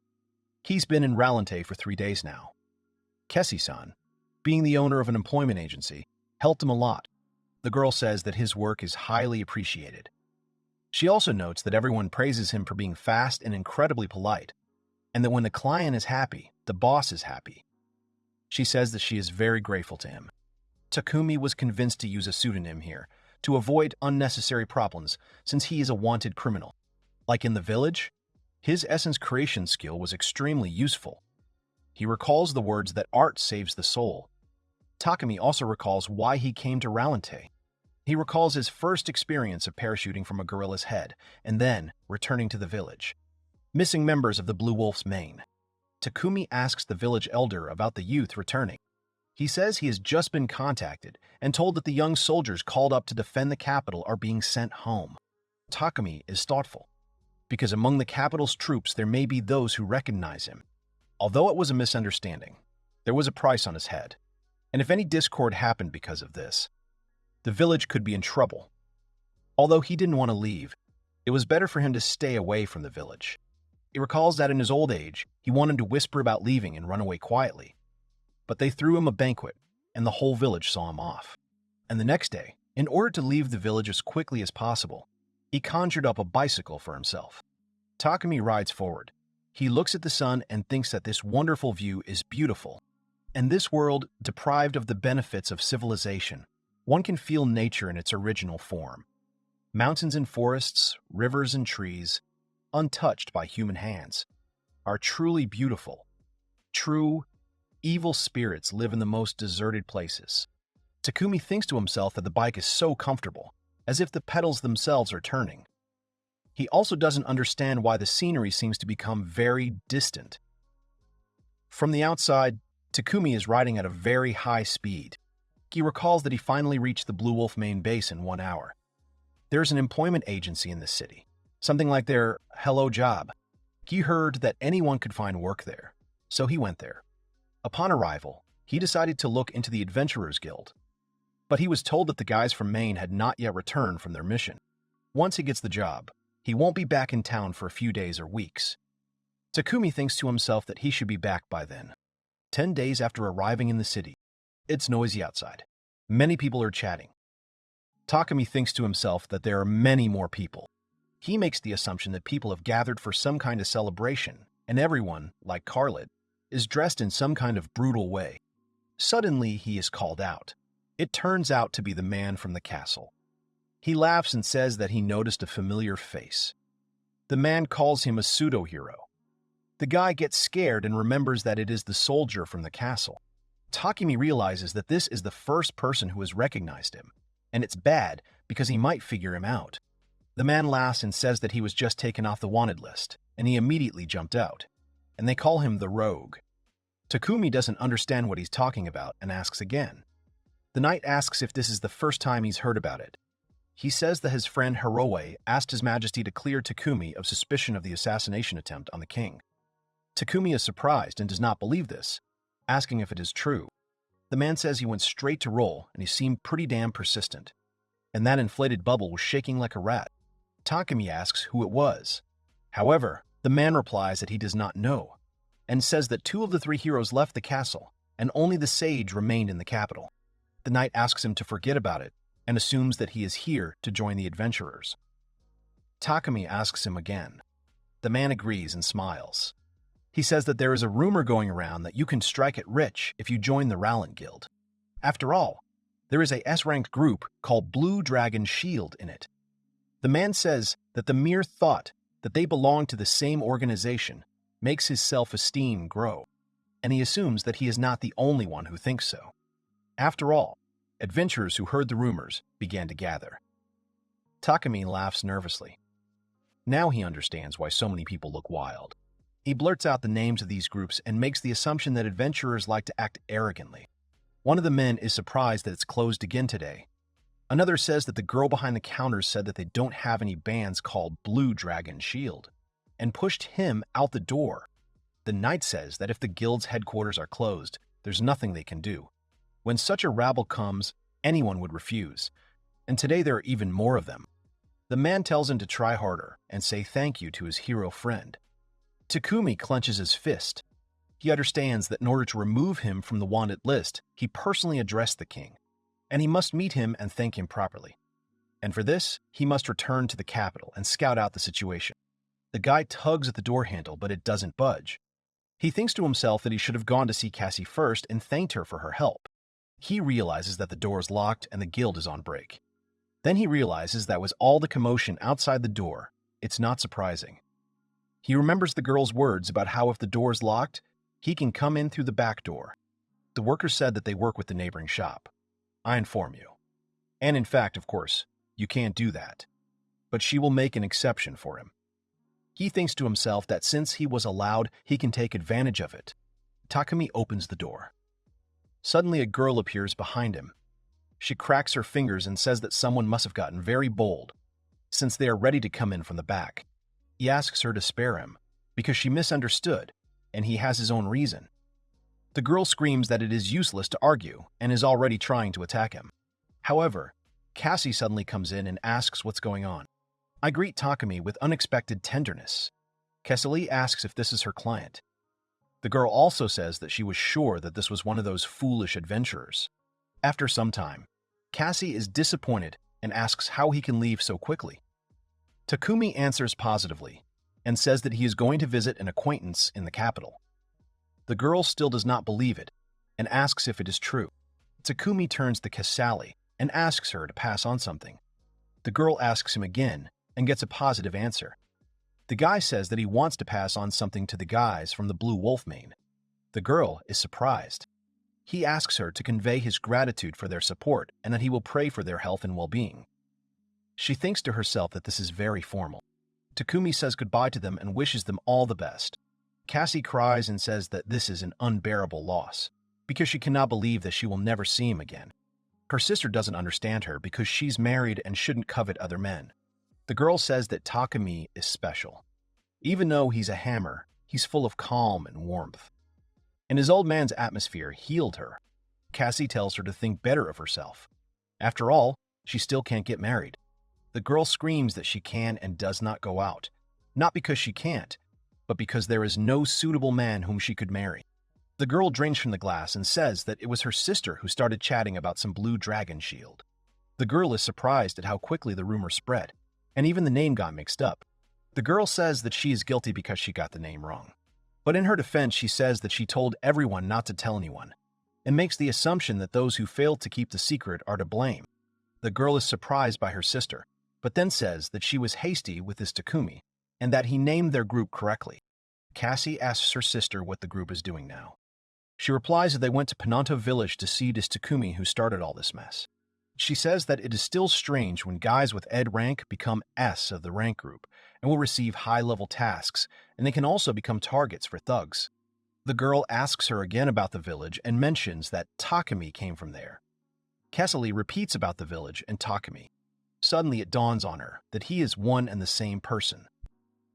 He's been in Ralente for 3 days now. Kessie-san, being the owner of an employment agency, helped him a lot. The girl says that his work is highly appreciated. She also notes that everyone praises him for being fast and incredibly polite, and that when the client is happy, the boss is happy. She says that she is very grateful to him. Takumi was convinced to use a pseudonym here, to avoid unnecessary problems, since he is a wanted criminal. Like in the village, his essence creation skill was extremely useful. He recalls the words that art saves the soul. Takumi also recalls why he came to Ralente. He recalls his first experience of parachuting from a gorilla's head, and then returning to the village. Missing members of the Blue Wolf's main. Takumi asks the village elder about the youth returning. He says he has just been contacted and told that the young soldiers called up to defend the capital are being sent home. Takumi is thoughtful, because among the capital's troops there may be those who recognize him. Although it was a misunderstanding, there was a price on his head, and if any discord happened because of this, the village could be in trouble. Although he didn't want to leave, it was better for him to stay away from the village. He recalls that in his old age, he wanted to whisper about leaving and run away quietly. But they threw him a banquet, and the whole village saw him off. And the next day, in order to leave the village as quickly as possible, he conjured up a bicycle for himself. Takumi rides forward. He looks at the sun and thinks that this wonderful view is beautiful. In this world, deprived of the benefits of civilization, one can feel nature in its original form. Mountains and forests, rivers and trees, untouched by human hands, are truly beautiful. True, evil spirits live in the most deserted places. Takumi thinks to himself that the bike is so comfortable, as if the pedals themselves are turning. He also doesn't understand why the scenery seems to become very distant. From the outside, Takumi is riding at a very high speed. He recalls that he finally reached the Blue Wolf main base in 1 hour. There's an employment agency in this city, something like their Hello Job. He heard that anyone could find work there, so he went there. Upon arrival, he decided to look into the Adventurers Guild, but he was told that the guys from Maine had not yet returned from their mission. Once he gets the job, he won't be back in town for a few days or weeks. Takumi thinks to himself that he should be back by then. 10 days after arriving in the city, it's noisy outside. Many people are chatting. Takumi thinks to himself that there are many more people. He makes the assumption that people have gathered for some kind of celebration, and everyone, like Carlet, is dressed in some kind of brutal way. Suddenly, he is called out. It turns out to be the man from the castle. He laughs and says that he noticed a familiar face. The man calls him a pseudo-hero. The guy gets scared and remembers that it is the soldier from the castle. Takumi realizes that this is the first person who has recognized him, and it's bad because he might figure him out. The man laughs and says that he was just taken off the wanted list, and he immediately jumped out, and they call him the Rogue. Takumi doesn't understand what he's talking about and asks again. The knight asks if this is the first time he's heard about it. He says that his friend Hiroe asked His Majesty to clear Takumi of suspicion of the assassination attempt on the king. Takumi is surprised and does not believe this, asking if it is true. The man says he went straight to roll and he seemed pretty damn persistent, and that inflated bubble was shaking like a rat. Takumi asks who it was. However, the man replies that he does not know, and says that 2 of the 3 heroes left the castle, and only the sage remained in the capital. The knight asks him to forget about it, and assumes that he is here to join the adventurers. Takumi asks him again. The man agrees and smiles. He says that there is a rumor going around that you can strike it rich if you join the Rowland Guild. After all, there is a S-ranked group called Blue Dragon Shield in it. The man says that the mere thought that they belong to the same organization makes his self-esteem grow, and he assumes that he is not the only one who thinks so. After all, adventurers who heard the rumors began to gather. Takumi laughs nervously. Now he understands why so many people look wild. He blurts out the names of these groups and makes the assumption that adventurers like to act arrogantly. One of the men is surprised that it's closed again today. Another says that the girl behind the counter said that they don't have any bands called Blue Dragon Shield, and pushed him out the door. The knight says that if the guild's headquarters are closed, there's nothing they can do. When such a rabble comes, anyone would refuse, and today there are even more of them. The man tells him to try harder and say thank you to his hero friend. Takumi clenches his fist. He understands that in order to remove him from the wanted list, he personally addressed the king, and he must meet him and thank him properly. And for this, he must return to the capital and scout out the situation. The guy tugs at the door handle, but it doesn't budge. He thinks to himself that he should have gone to see Cassie first and thanked her for her help. He realizes that the door is locked and the guild is on break. Then he realizes that was all the commotion outside the door. It's not surprising. He remembers the girl's words about how if the door is locked, he can come in through the back door. The worker said that they work with the neighboring shop. I inform you. And in fact, of course, you can't do that. But she will make an exception for him. He thinks to himself that since he was allowed, he can take advantage of it. Takumi opens the door. Suddenly a girl appears behind him. She cracks her fingers and says that someone must have gotten very bold, since they are ready to come in from the back. He asks her to spare him, because she misunderstood, and he has his own reason. The girl screams that it is useless to argue and is already trying to attack him. However, Cassie suddenly comes in and asks what's going on. I greet Takumi with unexpected tenderness. Cassie asks if this is her client. The girl also says that she was sure that this was one of those foolish adventurers. After some time, Cassie is disappointed and asks how he can leave so quickly. Takumi answers positively and says that he is going to visit an acquaintance in the capital. The girl still does not believe it and asks if it is true. Takumi turns to Kasali and asks her to pass on something. The girl asks him again and gets a positive answer. The guy says that he wants to pass on something to the guys from the Blue Wolf Mane. The girl is surprised. He asks her to convey his gratitude for their support and that he will pray for their health and well-being. She thinks to herself that this is very formal. Takumi says goodbye to them and wishes them all the best. Cassie cries and says that this is an unbearable loss, because she cannot believe that she will never see him again. Her sister doesn't understand her because she's married and shouldn't covet other men. The girl says that Takumi is special. Even though he's a hammer, he's full of calm and warmth. And his old man's atmosphere healed her. Cassie tells her to think better of herself. After all, she still can't get married. The girl screams that she can and does not go out, not because she can't, but because there is no suitable man whom she could marry. The girl drinks from the glass and says that it was her sister who started chatting about some blue dragon shield. The girl is surprised at how quickly the rumor spread, and even the name got mixed up. The girl says that she is guilty because she got the name wrong. But in her defense, she says that she told everyone not to tell anyone, and makes the assumption that those who failed to keep the secret are to blame. The girl is surprised by her sister, but then says that she was hasty with this Takumi, and that he named their group correctly. Cassie asks her sister what the group is doing now. She replies that they went to Pananta village to see this Takumi who started all this mess. She says that it is still strange when guys with Ed rank become S of the rank group and will receive high-level tasks, and they can also become targets for thugs. The girl asks her again about the village and mentions that Takumi came from there. Cassie repeats about the village and Takumi. Suddenly it dawns on her that he is one and the same person.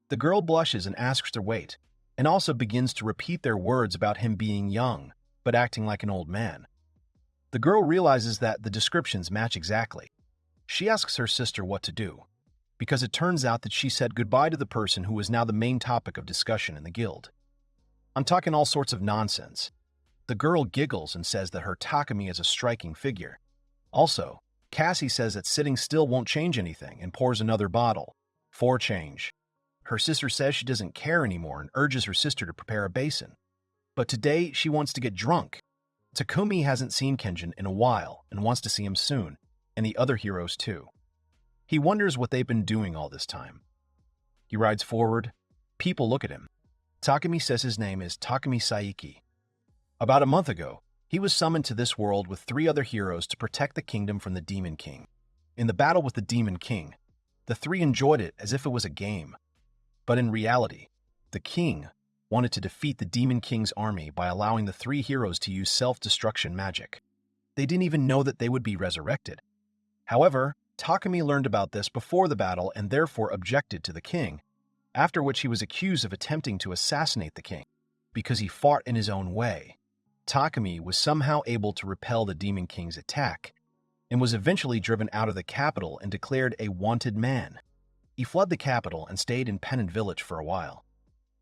The girl blushes and asks their weight, and also begins to repeat their words about him being young, but acting like an old man. The girl realizes that the descriptions match exactly. She asks her sister what to do, because it turns out that she said goodbye to the person who is now the main topic of discussion in the guild. I'm talking all sorts of nonsense. The girl giggles and says that her Takumi is a striking figure. Also, Cassie says that sitting still won't change anything and pours another bottle. For change. Her sister says she doesn't care anymore and urges her sister to prepare a basin. But today she wants to get drunk. Takumi hasn't seen Kenjin in a while and wants to see him soon, and the other heroes too. He wonders what they've been doing all this time. He rides forward. People look at him. Takumi says his name is Takumi Saiki. About a month ago, he was summoned to this world with 3 other heroes to protect the kingdom from the Demon King. In the battle with the Demon King, the 3 enjoyed it as if it was a game. But in reality, the king wanted to defeat the Demon King's army by allowing the 3 heroes to use self-destruction magic. They didn't even know that they would be resurrected. However, Takumi learned about this before the battle and therefore objected to the king, after which he was accused of attempting to assassinate the king, because he fought in his own way. Takumi was somehow able to repel the Demon King's attack, and was eventually driven out of the capital and declared a wanted man. He fled the capital and stayed in Pennant Village for a while.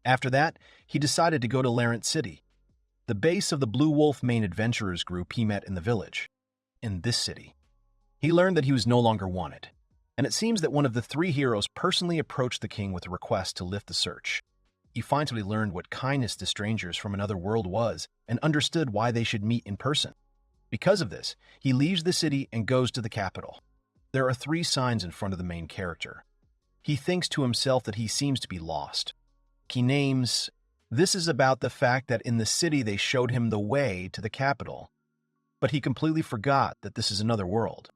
After that, he decided to go to Larent City, the base of the Blue Wolf Mane adventurers group he met in the village. In this city, he learned that he was no longer wanted, and it seems that one of the 3 heroes personally approached the king with a request to lift the search. He finally learned what kindness to strangers from another world was and understood why they should meet in person. Because of this, he leaves the city and goes to the capital. There are 3 signs in front of the main character. He thinks to himself that he seems to be lost. He names, this is about the fact that in the city they showed him the way to the capital. But he completely forgot that this is another world.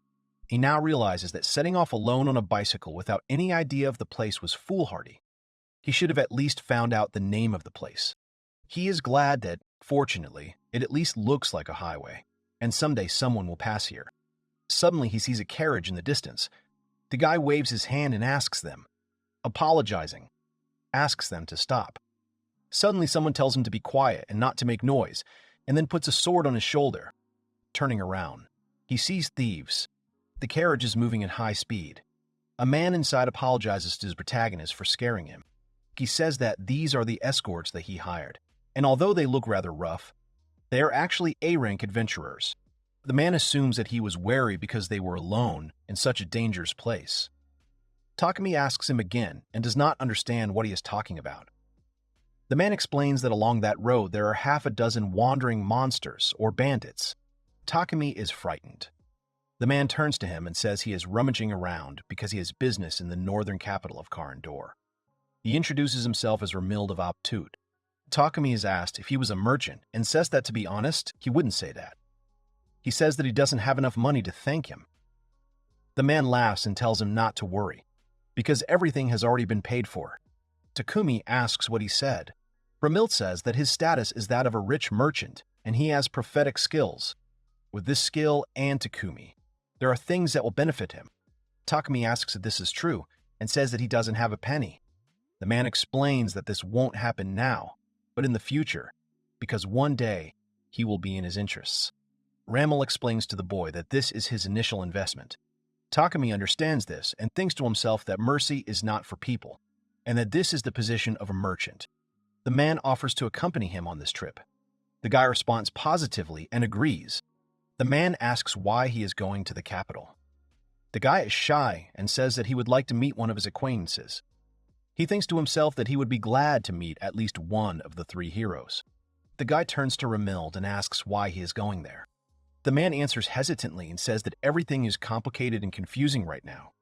He now realizes that setting off alone on a bicycle without any idea of the place was foolhardy. He should have at least found out the name of the place. He is glad that, fortunately, it at least looks like a highway, and someday someone will pass here. Suddenly he sees a carriage in the distance. The guy waves his hand and asks them, apologizing, asks them to stop. Suddenly someone tells him to be quiet and not to make noise, and then puts a sword on his shoulder. Turning around, he sees thieves. The carriage is moving at high speed. A man inside apologizes to his protagonist for scaring him. He says that these are the escorts that he hired, and although they look rather rough, they are actually A-rank adventurers. The man assumes that he was wary because they were alone in such a dangerous place. Takumi asks him again and does not understand what he is talking about. The man explains that along that road there are half a dozen wandering monsters or bandits. Takumi is frightened. The man turns to him and says he is rummaging around because he has business in the northern capital of Karandor. He introduces himself as Ramild of Aptut. Takumi is asked if he was a merchant and says that, to be honest, he wouldn't say that. He says that he doesn't have enough money to thank him. The man laughs and tells him not to worry, because everything has already been paid for. Takumi asks what he said. Ramild says that his status is that of a rich merchant and he has prophetic skills. With this skill and Takumi, there are things that will benefit him. Takumi asks if this is true and says that he doesn't have a penny. The man explains that this won't happen now, but in the future, because one day he will be in his interests. Ramel explains to the boy that this is his initial investment. Takumi understands this and thinks to himself that mercy is not for people, and that this is the position of a merchant. The man offers to accompany him on this trip. The guy responds positively and agrees. The man asks why he is going to the capital. The guy is shy and says that he would like to meet one of his acquaintances. He thinks to himself that he would be glad to meet at least one of the three heroes. The guy turns to Ramild and asks why he is going there. The man answers hesitantly and says that everything is complicated and confusing right now.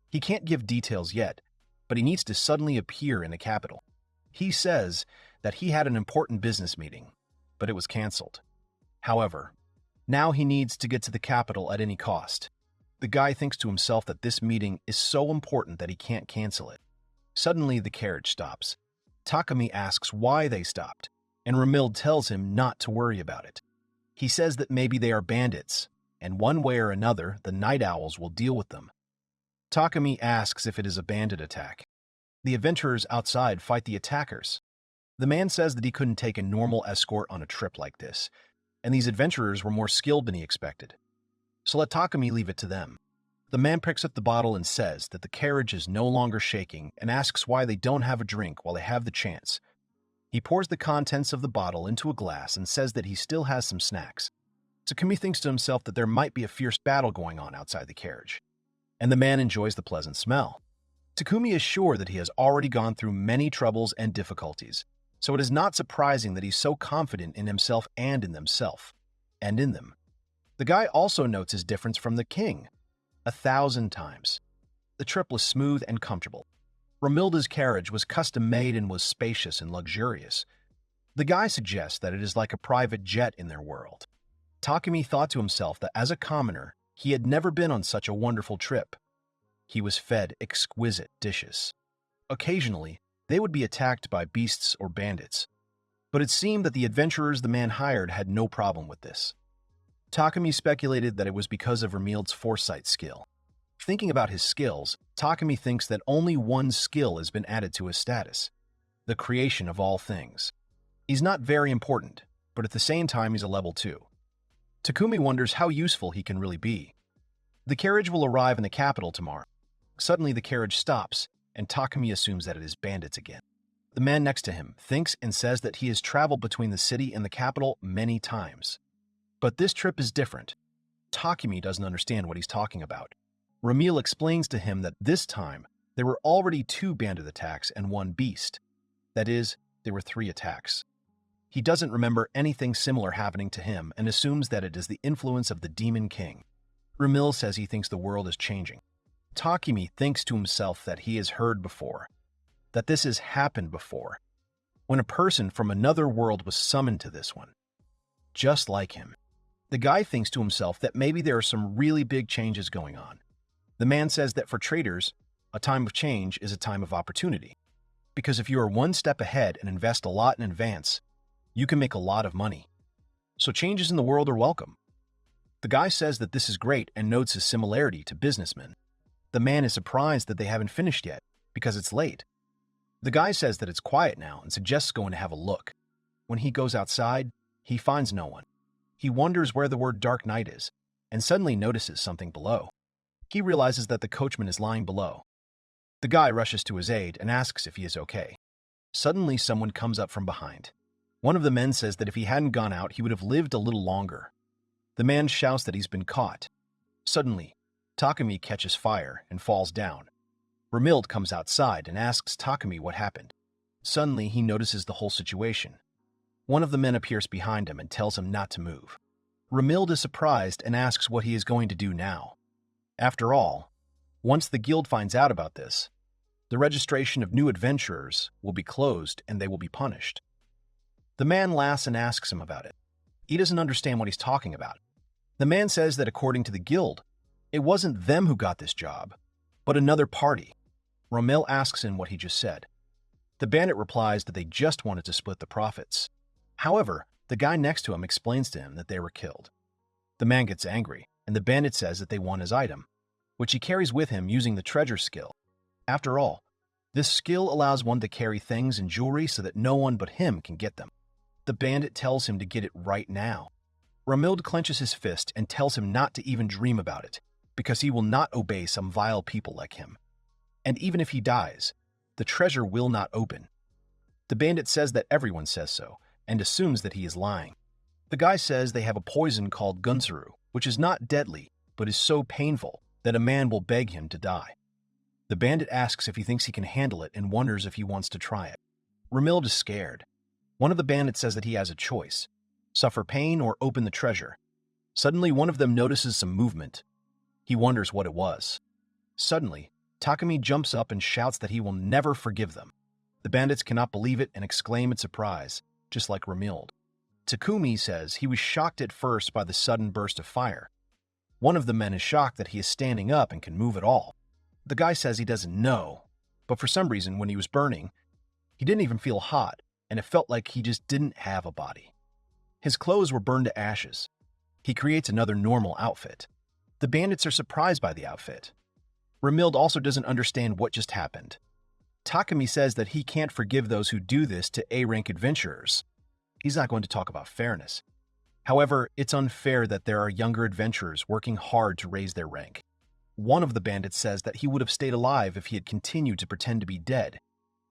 He can't give details yet, but he needs to suddenly appear in the capital. He says that he had an important business meeting, but it was canceled. However, now he needs to get to the capital at any cost. The guy thinks to himself that this meeting is so important that he can't cancel it. Suddenly, the carriage stops. Takumi asks why they stopped, and Ramild tells him not to worry about it. He says that maybe they are bandits, and one way or another, the night owls will deal with them. Takumi asks if it is a bandit attack. The adventurers outside fight the attackers. The man says that he couldn't take a normal escort on a trip like this, and these adventurers were more skilled than he expected. So let Takumi leave it to them. The man picks up the bottle and says that the carriage is no longer shaking and asks why they don't have a drink while they have the chance. He pours the contents of the bottle into a glass and says that he still has some snacks. Takumi thinks to himself that there might be a fierce battle going on outside the carriage, and the man enjoys the pleasant smell. Takumi is sure that he has already gone through many troubles and difficulties, so it is not surprising that he's so confident in himself and in themselves, and in them. The guy also notes his difference from the king 1,000 times. The trip was smooth and comfortable. Ramilda's carriage was custom-made and was spacious and luxurious. The guy suggests that it is like a private jet in their world. Takumi thought to himself that as a commoner, he had never been on such a wonderful trip. He was fed exquisite dishes. Occasionally, they would be attacked by beasts or bandits, but it seemed that the adventurers the man hired had no problem with this. Takumi speculated that it was because of Ramild's foresight skill. Thinking about his skills, Takumi thinks that only one skill has been added to his status: the creation of all things. He's not very important, but at the same time he's a level 2. Takumi wonders how useful he can really be. The carriage will arrive in the capital tomorrow. Suddenly the carriage stops, and Takumi assumes that it is bandits again. The man next to him thinks and says that he has traveled between the city and the capital many times. But this trip is different. Takumi doesn't understand what he's talking about. Ramil explains to him that this time there were already 2 bandit attacks and 1 beast. That is, there were 3 attacks. He doesn't remember anything similar happening to him and assumes that it is the influence of the Demon King. Ramil says he thinks the world is changing. Takumi thinks to himself that he has heard before, that this has happened before, when a person from another world was summoned to this one, just like him. The guy thinks to himself that maybe there are some really big changes going on. The man says that for traders, a time of change is a time of opportunity, because if you are one step ahead and invest a lot in advance, you can make a lot of money. So changes in the world are welcome. The guy says that this is great and notes his similarity to businessmen. The man is surprised that they haven't finished yet, because it's late. The guy says that it's quiet now and suggests going to have a look. When he goes outside, he finds no one. He wonders where the word dark night is, and suddenly notices something below. He realizes that the coachman is lying below. The guy rushes to his aid and asks if he is okay. Suddenly, someone comes up from behind. One of the men says that if he hadn't gone out, he would have lived a little longer. The man shouts that he's been caught. Suddenly, Takumi catches fire and falls down. Ramilde comes outside and asks Takumi what happened. Suddenly, he notices the whole situation. One of the men appears behind him and tells him not to move. Ramilde is surprised and asks what he is going to do now. After all, once the guild finds out about this, the registration of new adventurers will be closed and they will be punished. The man laughs and asks him about it. He doesn't understand what he's talking about. The man says that according to the guild, it wasn't them who got this job, but another party. Ramilde asks him what he just said. The bandit replies that they just wanted to split the profits. However, the guy next to him explains to him that they were killed. The man gets angry, and the bandit says that they want his item, which he carries with him using the treasure skill. After all, this skill allows one to carry things and jewelry so that no one but him can get them. The bandit tells him to get it right now. Ramilde clenches his fist and tells him not to even dream about it, because he will not obey some vile people like him. And even if he dies, the treasure will not open. The bandit says that everyone says so, and assumes that he is lying. The guy says they have a poison called gunsuru, which is not deadly, but is so painful that a man will beg him to die. The bandit asks if he thinks he can handle it and wonders if he wants to try it. Ramilde is scared. One of the bandits says that he has a choice: suffer pain or open the treasure. Suddenly, one of them notices some movement. He wonders what it was. Suddenly, Takumi jumps up and shouts that he will never forgive them. The bandits cannot believe it and exclaim in surprise, just like Ramilde. Takumi says he was shocked at first by the sudden burst of fire. One of the men is shocked that he is standing up and can move at all. The guy says he doesn't know, but for some reason when he was burning, he didn't even feel hot, and it felt like he just didn't have a body. His clothes were burned to ashes. He creates another normal outfit. The bandits are surprised by the outfit. Ramilde also doesn't understand what just happened. Takumi says that he can't forgive those who do this to A-rank adventurers. He's not going to talk about fairness. However, it's unfair that there are younger adventurers working hard to raise their rank. One of the bandits says that he would have stayed alive if he had continued to pretend to be dead,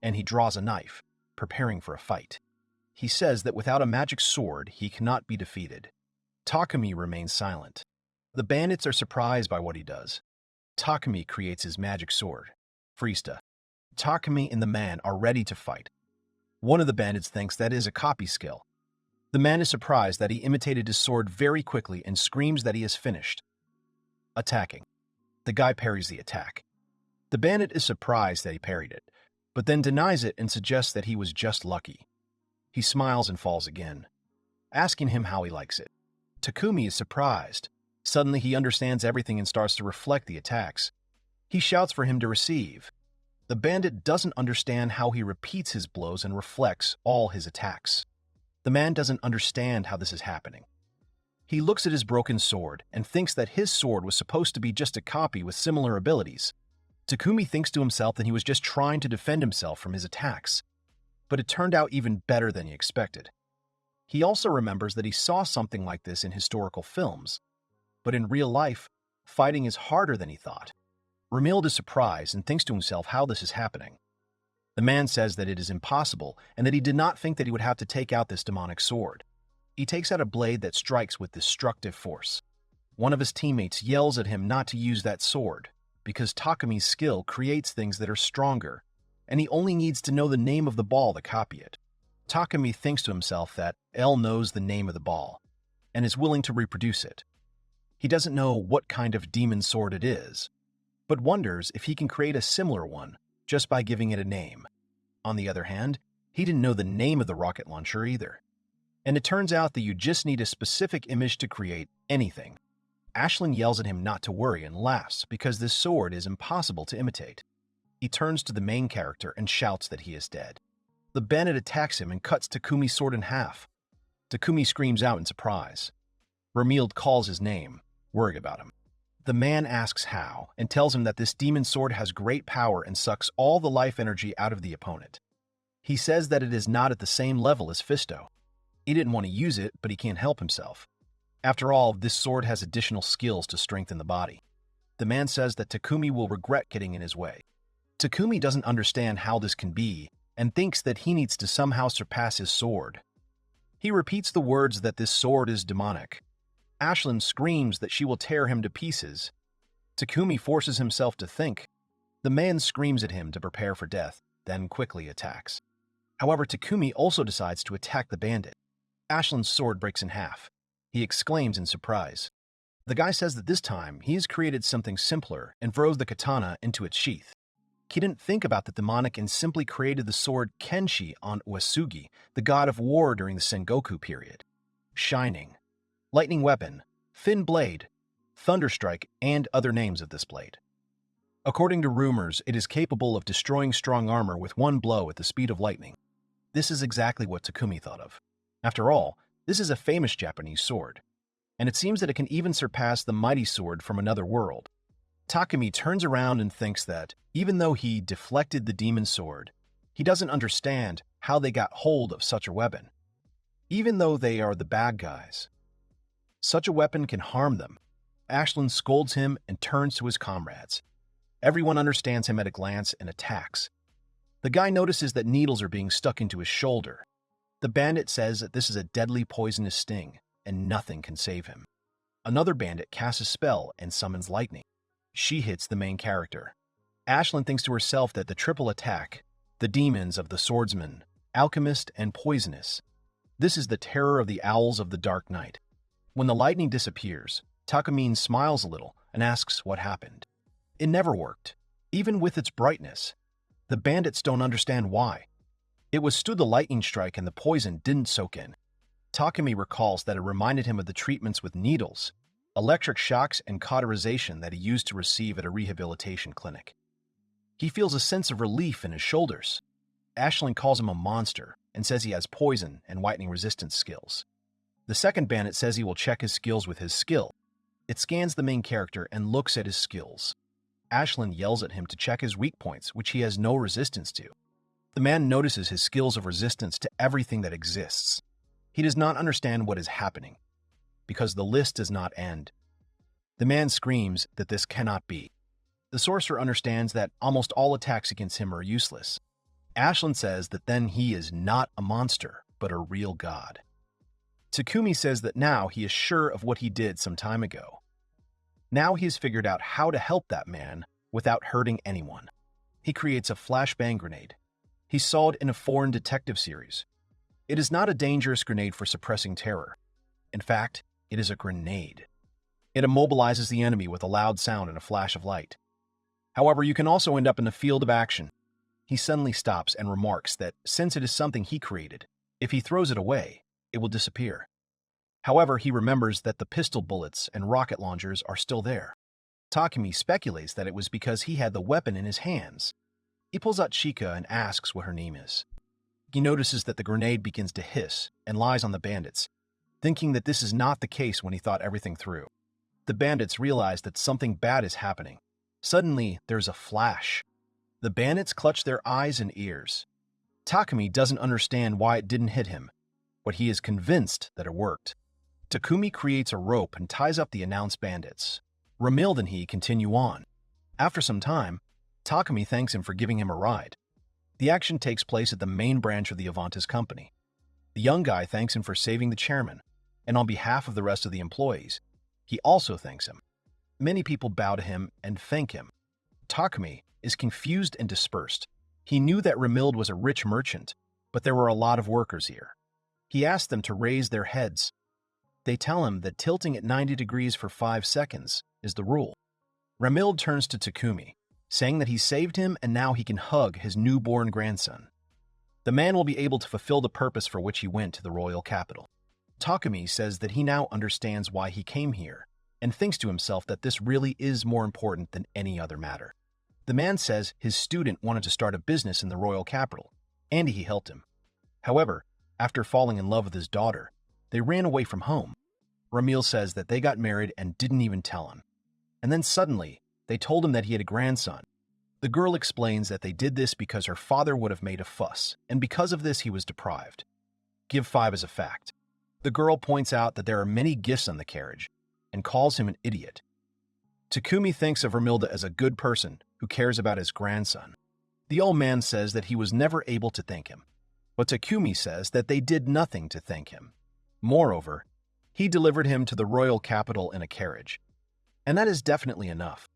and he draws a knife, preparing for a fight. He says that without a magic sword, he cannot be defeated. Takumi remains silent. The bandits are surprised by what he does. Takumi creates his magic sword, Freesta. Takumi and the man are ready to fight. One of the bandits thinks that is a copy skill. The man is surprised that he imitated his sword very quickly and screams that he is finished. Attacking. The guy parries the attack. The bandit is surprised that he parried it, but then denies it and suggests that he was just lucky. He smiles and falls again, asking him how he likes it. Takumi is surprised. Suddenly he understands everything and starts to reflect the attacks. He shouts for him to receive. The bandit doesn't understand how he repeats his blows and reflects all his attacks. The man doesn't understand how this is happening. He looks at his broken sword and thinks that his sword was supposed to be just a copy with similar abilities. Takumi thinks to himself that he was just trying to defend himself from his attacks, but it turned out even better than he expected. He also remembers that he saw something like this in historical films, but in real life, fighting is harder than he thought. Ramilde is surprised and thinks to himself how this is happening. The man says that it is impossible and that he did not think that he would have to take out this demonic sword. He takes out a blade that strikes with destructive force. One of his teammates yells at him not to use that sword, because Takumi's skill creates things that are stronger, and he only needs to know the name of the ball to copy it. Takumi thinks to himself that L knows the name of the ball, and is willing to reproduce it. He doesn't know what kind of demon sword it is, but wonders if he can create a similar one just by giving it a name. On the other hand, he didn't know the name of the rocket launcher either. And it turns out that you just need a specific image to create anything. Ashlyn yells at him not to worry and laughs because this sword is impossible to imitate. He turns to the main character and shouts that he is dead. The bandit attacks him and cuts Takumi's sword in half. Takumi screams out in surprise. Ramilde calls his name, worried about him. The man asks how and tells him that this demon sword has great power and sucks all the life energy out of the opponent. He says that it is not at the same level as Fisto. He didn't want to use it, but he can't help himself. After all, this sword has additional skills to strengthen the body. The man says that Takumi will regret getting in his way. Takumi doesn't understand how this can be and thinks that he needs to somehow surpass his sword. He repeats the words that this sword is demonic. Ashlyn screams that she will tear him to pieces. Takumi forces himself to think. The man screams at him to prepare for death, then quickly attacks. However, Takumi also decides to attack the bandit. Ashlyn's sword breaks in half. He exclaims in surprise. The guy says that this time he has created something simpler and throws the katana into its sheath. He didn't think about the demonic and simply created the sword Kenshi on Uesugi, the god of war during the Sengoku period. Shining, lightning weapon, thin blade, thunderstrike, and other names of this blade. According to rumors, it is capable of destroying strong armor with one blow at the speed of lightning. This is exactly what Takumi thought of. After all, this is a famous Japanese sword, and it seems that it can even surpass the mighty sword from another world. Takumi turns around and thinks that, even though he deflected the demon sword, he doesn't understand how they got hold of such a weapon. Even though they are the bad guys, such a weapon can harm them. Ashlyn scolds him and turns to his comrades. Everyone understands him at a glance and attacks. The guy notices that needles are being stuck into his shoulder. The bandit says that this is a deadly poisonous sting, and nothing can save him. Another bandit casts a spell and summons lightning. She hits the main character. Ashlyn thinks to herself that the triple attack, the demons of the swordsman, alchemist, and poisonous. This is the terror of the owls of the dark night. When the lightning disappears, Takumi smiles a little and asks what happened. It never worked, even with its brightness. The bandits don't understand why. It withstood the lightning strike and the poison didn't soak in. Takumi recalls that it reminded him of the treatments with needles, electric shocks, and cauterization that he used to receive at a rehabilitation clinic. He feels a sense of relief in his shoulders. Ashlyn calls him a monster and says he has poison and lightning resistance skills. The second bandit says he will check his skills with his skill. It scans the main character and looks at his skills. Ashlyn yells at him to check his weak points, which he has no resistance to. The man notices his skills of resistance to everything that exists. He does not understand what is happening, because the list does not end. The man screams that this cannot be. The sorcerer understands that almost all attacks against him are useless. Ashlyn says that then he is not a monster, but a real god. Takumi says that now he is sure of what he did some time ago. Now he has figured out how to help that man without hurting anyone. He creates a flashbang grenade. He saw it in a foreign detective series. It is not a dangerous grenade for suppressing terror. In fact, it is a grenade. It immobilizes the enemy with a loud sound and a flash of light. However, you can also end up in the field of action. He suddenly stops and remarks that since it is something he created, if he throws it away, it will disappear. However, he remembers that the pistol bullets and rocket launchers are still there. Takumi speculates that it was because he had the weapon in his hands. He pulls out Chika and asks what her name is. He notices that the grenade begins to hiss and lies on the bandits, thinking that this is not the case when he thought everything through. The bandits realize that something bad is happening. Suddenly, there's a flash. The bandits clutch their eyes and ears. Takumi doesn't understand why it didn't hit him, but he is convinced that it worked. Takumi creates a rope and ties up the announced bandits. Ramilde and he continue on. After some time, Takumi thanks him for giving him a ride. The action takes place at the main branch of the Avantis company. The young guy thanks him for saving the chairman, and on behalf of the rest of the employees, he also thanks him. Many people bow to him and thank him. Takumi is confused and dispersed. He knew that Ramilde was a rich merchant, but there were a lot of workers here. He asked them to raise their heads. They tell him that tilting at 90 degrees for 5 seconds is the rule. Ramilde turns to Takumi, saying that he saved him and now he can hug his newborn grandson. The man will be able to fulfill the purpose for which he went to the royal capital. Takumi says that he now understands why he came here and thinks to himself that this really is more important than any other matter. The man says his student wanted to start a business in the royal capital, and he helped him. However, after falling in love with his daughter, they ran away from home. Ramilde says that they got married and didn't even tell him. And then suddenly, they told him that he had a grandson. The girl explains that they did this because her father would have made a fuss, and because of this he was deprived. Give 5 as a fact. The girl points out that there are many gifts on the carriage, and calls him an idiot. Takumi thinks of Ramilde as a good person who cares about his grandson. The old man says that he was never able to thank him, but Takumi says that they did nothing to thank him. Moreover, He delivered him to the royal capital in a carriage. And that is definitely enough.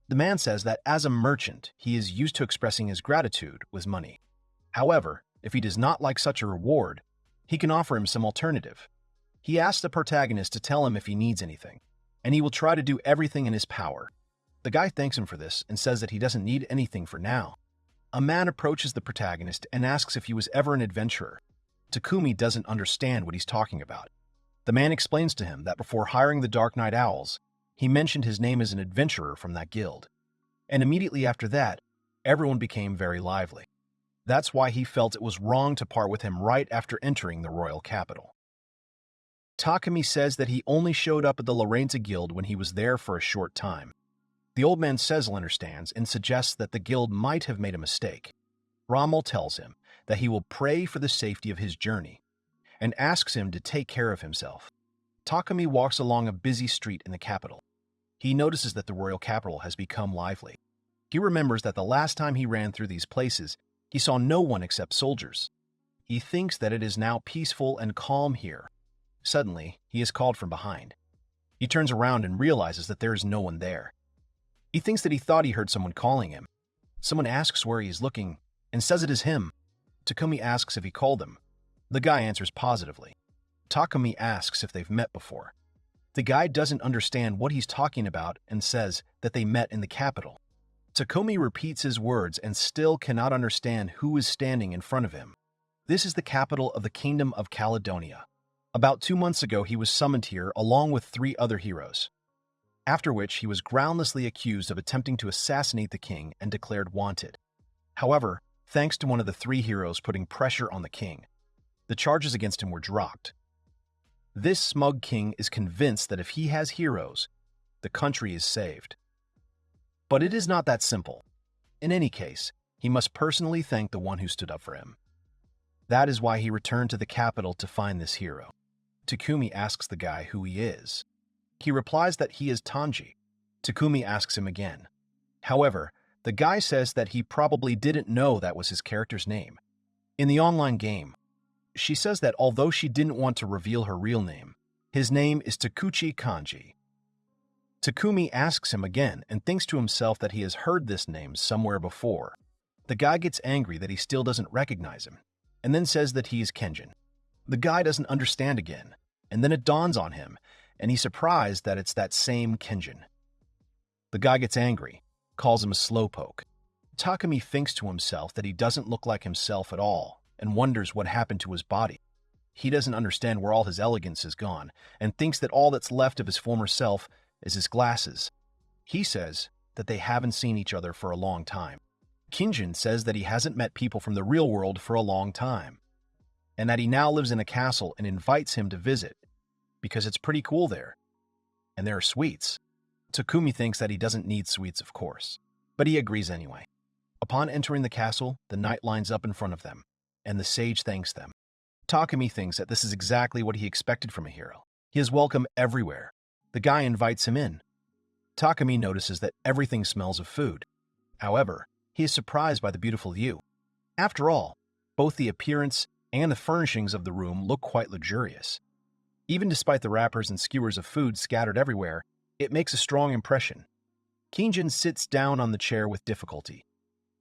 The man says that as a merchant, he is used to expressing his gratitude with money. However, if he does not like such a reward, he can offer him some alternative. He asks the protagonist to tell him if he needs anything, and he will try to do everything in his power. The guy thanks him for this and says that he doesn't need anything for now. A man approaches the protagonist and asks if he was ever an adventurer. Takumi doesn't understand what he's talking about. The man explains to him that before hiring the Dark Night Owls, he mentioned his name as an adventurer from that guild. And immediately after that, everyone became very lively. That's why he felt it was wrong to part with him right after entering the royal capital. Takumi says that he only showed up at the Lorenta Guild when he was there for a short time. The old man says he understands and suggests that the guild might have made a mistake. Rommel tells him that he will pray for the safety of his journey and asks him to take care of himself. Takumi walks along a busy street in the capital. He notices that the royal capital has become lively. He remembers that the last time he ran through these places, he saw no one except soldiers. He thinks that it is now peaceful and calm here. Suddenly, he is called from behind. He turns around and realizes that there is no one there. He thinks that he thought he heard someone calling him. Someone asks where he is looking and says it is him. Takumi asks if he called him. The guy answers positively. Takumi asks if they've met before. The guy doesn't understand what he's talking about and says that they met in the capital. Takumi repeats his words and still cannot understand who is standing in front of him. This is the capital of the Kingdom of Caledonia. About 2 months ago, he was summoned here along with 3 other heroes, after which he was groundlessly accused of attempting to assassinate the king and declared wanted. However, thanks to one of the 3 heroes putting pressure on the king, the charges against him were dropped. This smug king is convinced that if he has heroes, the country is saved. But it is not that simple. In any case, he must personally thank the one who stood up for him. That is why he returned to the capital to find this hero. Takumi asks the guy who he is. He replies that he is Tanji. Takumi asks him again. However, the guy says that he probably didn't know that was his character's name. In the online game, she says that although she didn't want to reveal her real name, his name is Takuchi Kanji. Takumi asks him again and thinks to himself that he has heard this name somewhere before. The guy gets angry that he still doesn't recognize him, and then says that he is Kenjin. The guy doesn't understand again, and then it dawns on him, and he's surprised that it's that same Kenjin. The guy gets angry, calls him a slowpoke. Takumi thinks to himself that he doesn't look like himself at all, and wonders what happened to his body. He doesn't understand where all his elegance is gone, and thinks that all that's left of his former self is his glasses. He says that they haven't seen each other for a long time. Kenjin says that he hasn't met people from the real world for a long time, and that he now lives in a castle and invites him to visit, because it's pretty cool there, and there are sweets. Takumi thinks that he doesn't need sweets, of course, but he agrees anyway. Upon entering the castle, the knight lines up in front of them, and the sage thanks them. Takumi thinks that this is exactly what he expected from a hero. He is welcome everywhere. The guy invites him in. Takumi notices that everything smells of food. However, he is surprised by the beautiful view. After all, both the appearance and the furnishings of the room look quite luxurious. Even despite the wrappers and skewers of food scattered everywhere, it makes a strong impression. Kenjin sits down on the chair with difficulty,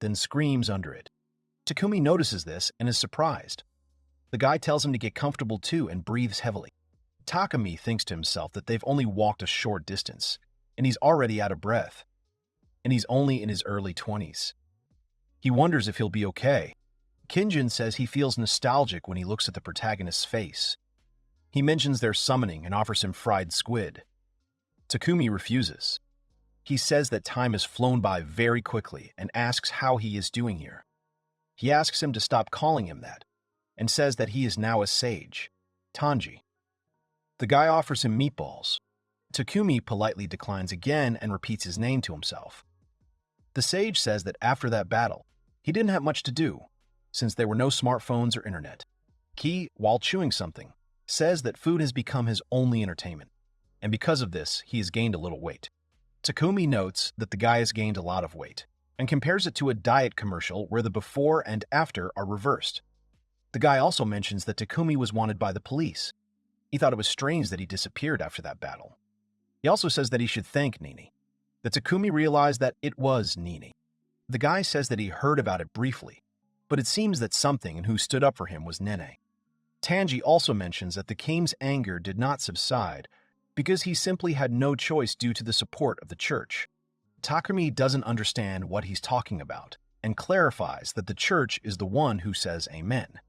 then screams under it. Takumi notices this and is surprised. The guy tells him to get comfortable too and breathes heavily. Takumi thinks to himself that they've only walked a short distance, and he's already out of breath. And he's only in his early 20s. He wonders if he'll be okay. Kenjin says he feels nostalgic when he looks at the protagonist's face. He mentions their summoning and offers him fried squid. Takumi refuses. He says that time has flown by very quickly and asks how he is doing here. He asks him to stop calling him that, and says that he is now a sage, Tanji. The guy offers him meatballs. Takumi politely declines again and repeats his name to himself. The sage says that after that battle, he didn't have much to do, since there were no smartphones or internet. He, while chewing something, says that food has become his only entertainment, and because of this, he has gained a little weight. Takumi notes that the guy has gained a lot of weight, and compares it to a diet commercial where the before and after are reversed. The guy also mentions that Takumi was wanted by the police. He thought it was strange that he disappeared after that battle. He also says that he should thank Nini. That Takumi realized that it was Nini. The guy says that he heard about it briefly, but it seems that something and who stood up for him was Nene. Tanji also mentions that the king's anger did not subside because he simply had no choice due to the support of the church. Takumi doesn't understand what he's talking about and clarifies that the church is the one who says amen.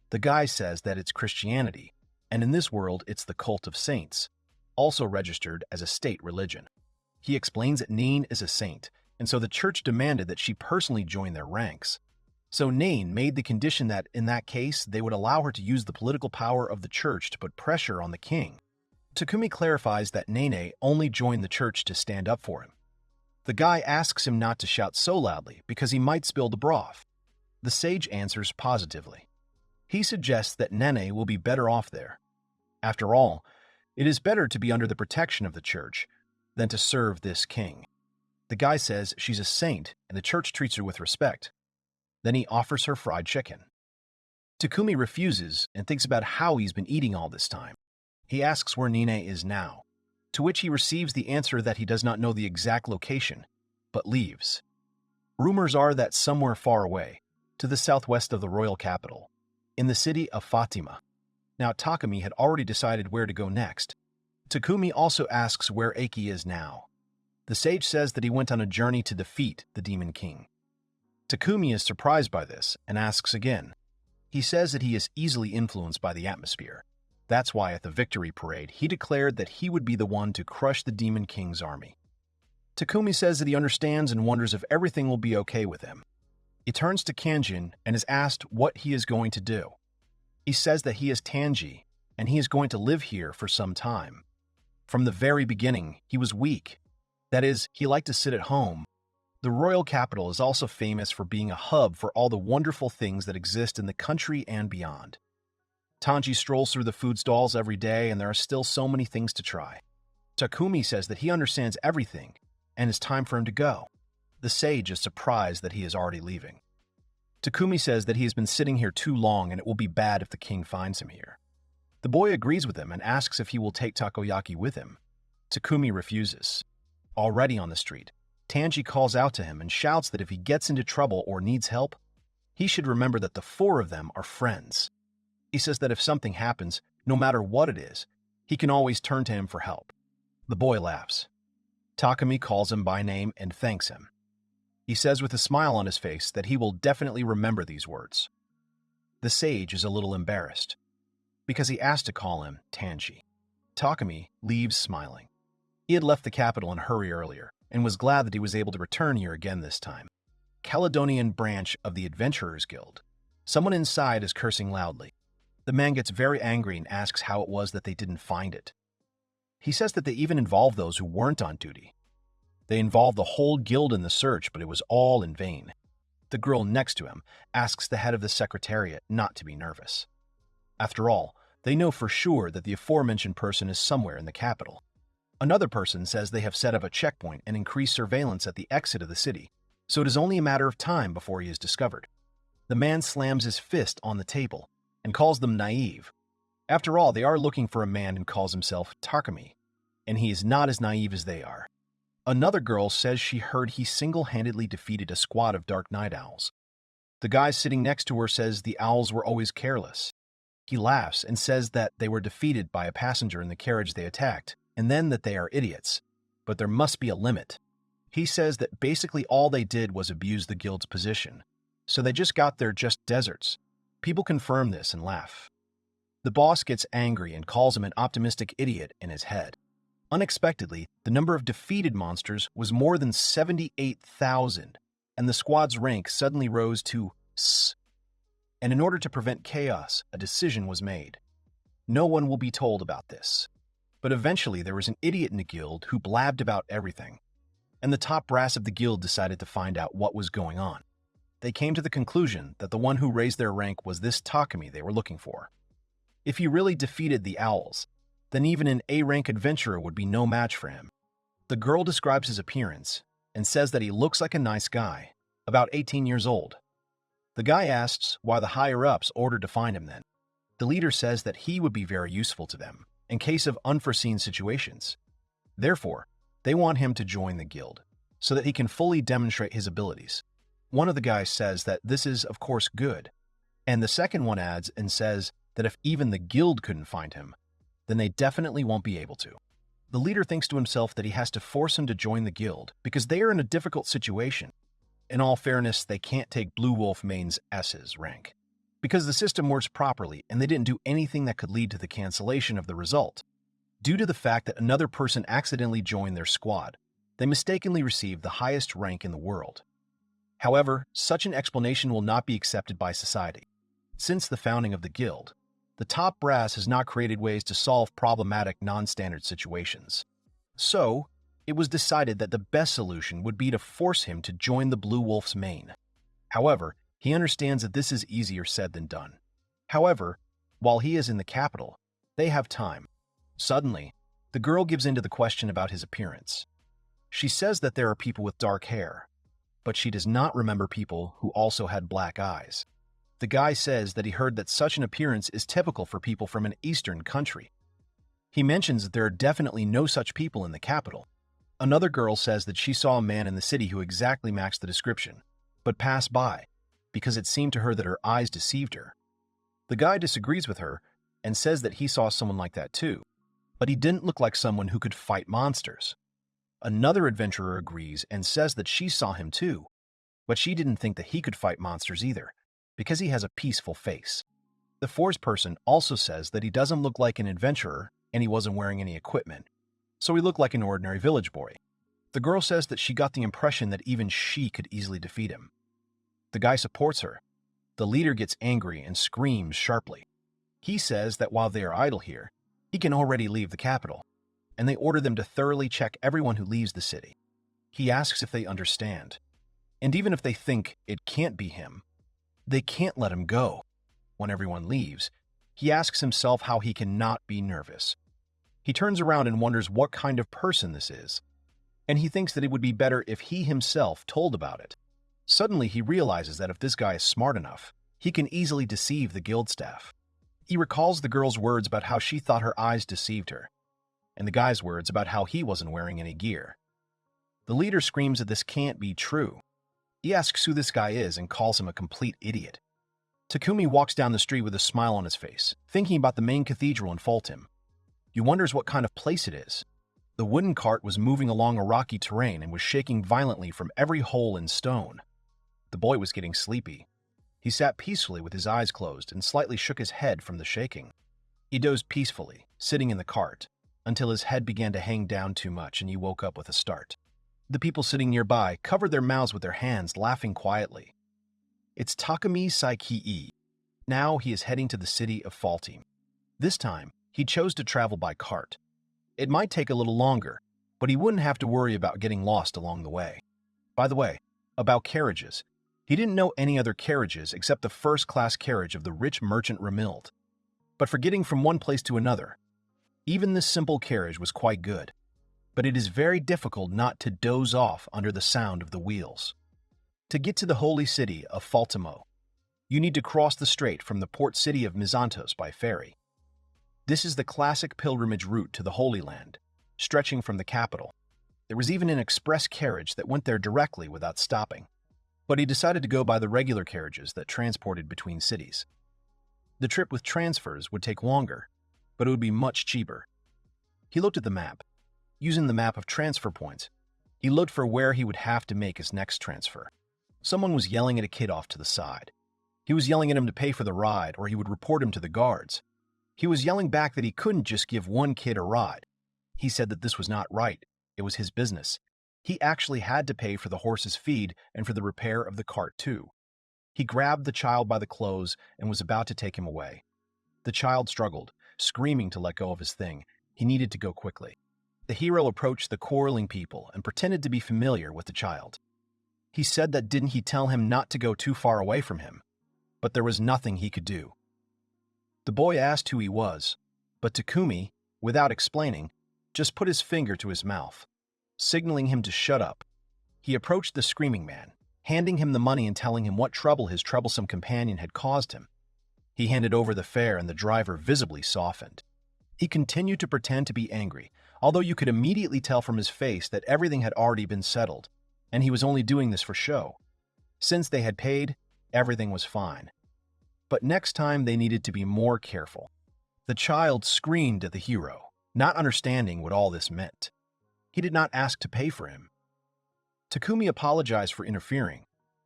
The guy says that it's Christianity, and in this world it's the cult of saints, also registered as a state religion. He explains that Nain is a saint, and so the church demanded that she personally join their ranks. So Nain made the condition that, in that case, they would allow her to use the political power of the church to put pressure on the king. Takumi clarifies that Nene only joined the church to stand up for him. The guy asks him not to shout so loudly because he might spill the broth. The sage answers positively. He suggests that Nene will be better off there. After all, it is better to be under the protection of the church than to serve this king. The guy says she's a saint and the church treats her with respect. Then he offers her fried chicken. Takumi refuses and thinks about how he's been eating all this time. He asks where Nine is now, to which he receives the answer that he does not know the exact location, but leaves. Rumors are that somewhere far away, to the southwest of the royal capital, in the city of Fatima. Now Takumi had already decided where to go next. Takumi also asks where Eiki is now. The sage says that he went on a journey to defeat the Demon King. Takumi is surprised by this and asks again. He says that he is easily influenced by the atmosphere. That's why at the victory parade he declared that he would be the one to crush the Demon King's army. Takumi says that he understands and wonders if everything will be okay with him. He turns to Kanjin and is asked what he is going to do. He says that he is Tanji and he is going to live here for some time. From the very beginning, he was weak. That is, he liked to sit at home. The royal capital is also famous for being a hub for all the wonderful things that exist in the country and beyond. Tanji strolls through the food stalls every day and there are still so many things to try. Takumi says that he understands everything and it's time for him to go. The sage is surprised that he is already leaving. Takumi says that he has been sitting here too long and it will be bad if the king finds him here. The boy agrees with him and asks if he will take takoyaki with him. Takumi refuses. Already on the street, Tanji calls out to him and shouts that if he gets into trouble or needs help, he should remember that the four of them are friends. He says that if something happens, no matter what it is, he can always turn to him for help. The boy laughs. Takumi calls him by name and thanks him. He says with a smile on his face that he will definitely remember these words. The sage is a little embarrassed, because he asked to call him Tanji. Takumi leaves smiling. He had left the capital in a hurry earlier, and was glad that he was able to return here again this time. Caledonian branch of the Adventurers Guild. Someone inside is cursing loudly. The man gets very angry and asks how it was that they didn't find it. He says that they even involved those who weren't on duty. They involved the whole guild in the search, but it was all in vain. The girl next to him asks the head of the secretariat not to be nervous. After all, they know for sure that the aforementioned person is somewhere in the capital. Another person says they have set up a checkpoint and increased surveillance at the exit of the city, so it is only a matter of time before he is discovered. The man slams his fist on the table and calls them naive. After all, they are looking for a man who calls himself Takumi, and he is not as naive as they are. Another girl says she heard he single-handedly defeated a squad of dark night owls. The guy sitting next to her says the owls were always careless. He laughs and says that they were defeated by a passenger in the carriage they attacked, and then that they are idiots, but there must be a limit. He says that basically all they did was abuse the guild's position, so they just got there just deserts. People confirm this and laugh. The boss gets angry and calls him an optimistic idiot in his head. Unexpectedly, the number of defeated monsters was more than 78,000, and the squad's rank suddenly rose to S. And in order to prevent chaos, a decision was made. No one will be told about this. But eventually there was an idiot in the guild who blabbed about everything, and the top brass of the guild decided to find out what was going on. They came to the conclusion that the one who raised their rank was this Takumi they were looking for. If he really defeated the owls, then even an A-rank adventurer would be no match for him. The girl describes his appearance and says that he looks like a nice guy, about 18 years old. The guy asks why the higher-ups ordered to find him then. The leader says that he would be very useful to them in case of unforeseen situations. Therefore, they want him to join the guild so that he can fully demonstrate his abilities. One of the guys says that this is, of course, good, and the second one adds and says that if even the guild couldn't find him, then they definitely won't be able to. The leader thinks to himself that he has to force him to join the guild because they are in a difficult situation. In all fairness, they can't take Blue Wolf Main's S's rank, because the system works properly and they didn't do anything that could lead to the cancellation of the result. Due to the fact that another person accidentally joined their squad, they mistakenly received the highest rank in the world. However, such an explanation will not be accepted by society. Since the founding of the guild, the top brass has not created ways to solve problematic non-standard situations. So, it was decided that the best solution would be to force him to join the Blue Wolf's main. However, he understands that this is easier said than done. However, while he is in the capital, they have time. Suddenly, the girl gives in to the question about his appearance. She says that there are people with dark hair, but she does not remember people who also had black eyes. The guy says that he heard that such an appearance is typical for people from an Eastern country. He mentions that there are definitely no such people in the capital. Another girl says that she saw a man in the city who exactly matched the description, but passed by because it seemed to her that her eyes deceived her. The guy disagrees with her and says that he saw someone like that too, but he didn't look like someone who could fight monsters. Another adventurer agrees and says that she saw him too, but she didn't think that he could fight monsters either, because he has a peaceful face. The fourth person also says that he doesn't look like an adventurer and he wasn't wearing any equipment, so he looked like an ordinary village boy. The girl says that she got the impression that even she could easily defeat him. The guy supports her. The leader gets angry and screams sharply. He says that while they are idle here, he can already leave the capital, and they order them to thoroughly check everyone who leaves the city. He asks if they understand, and even if they think it can't be him, they can't let him go. When everyone leaves, he asks himself how he cannot be nervous. He turns around and wonders what kind of person this is, and he thinks that it would be better if he himself told about it. Suddenly, he realizes that if this guy is smart enough, he can easily deceive the guild staff. He recalls the girl's words about how she thought her eyes deceived her, and the guy's words about how he wasn't wearing any gear. The leader screams that this can't be true. He asks who this guy is and calls him a complete idiot. Takumi walks down the street with a smile on his face, thinking about the main cathedral in Fulton. He wonders what kind of place it is. The wooden cart was moving along a rocky terrain and was shaking violently from every hole in stone. The boy was getting sleepy. He sat peacefully with his eyes closed and slightly shook his head from the shaking. He dozed peacefully, sitting in the cart, until his head began to hang down too much and he woke up with a start. The people sitting nearby covered their mouths with their hands, laughing quietly. It's Takumi Saikii. Now he is heading to the city of Fulton. This time, he chose to travel by cart. It might take a little longer, but he wouldn't have to worry about getting lost along the way. By the way, about carriages. He didn't know any other carriages except the first-class carriage of the rich merchant Ramild. But for getting from one place to another, even this simple carriage was quite good. But it is very difficult not to doze off under the sound of the wheels. To get to the holy city of Fultamo, you need to cross the strait from the port city of Mizantos by ferry. This is the classic pilgrimage route to the Holy Land, stretching from the capital. There was even an express carriage that went there directly without stopping. But he decided to go by the regular carriages that transported between cities. The trip with transfers would take longer, but it would be much cheaper. He looked at the map. Using the map of transfer points, he looked for where he would have to make his next transfer. Someone was yelling at a kid off to the side. He was yelling at him to pay for the ride or he would report him to the guards. He was yelling back that he couldn't just give one kid a ride. He said that this was not right. It was his business. He actually had to pay for the horse's feed and for the repair of the cart too. He grabbed the child by the clothes and was about to take him away. The child struggled, screaming to let go of his thing. He needed to go quickly. The hero approached the quarreling people and pretended to be familiar with the child. He said that didn't he tell him not to go too far away from him, but there was nothing he could do. The boy asked who he was, but Takumi, without explaining, just put his finger to his mouth, signaling him to shut up. He approached the screaming man, handing him the money and telling him what trouble his troublesome companion had caused him. He handed over the fare and the driver visibly softened. He continued to pretend to be angry, although you could immediately tell from his face that everything had already been settled, and he was only doing this for show. Since they had paid, everything was fine. But next time they needed to be more careful. The child screamed at the hero, not understanding what all this meant. He did not ask to pay for him. Takumi apologized for interfering,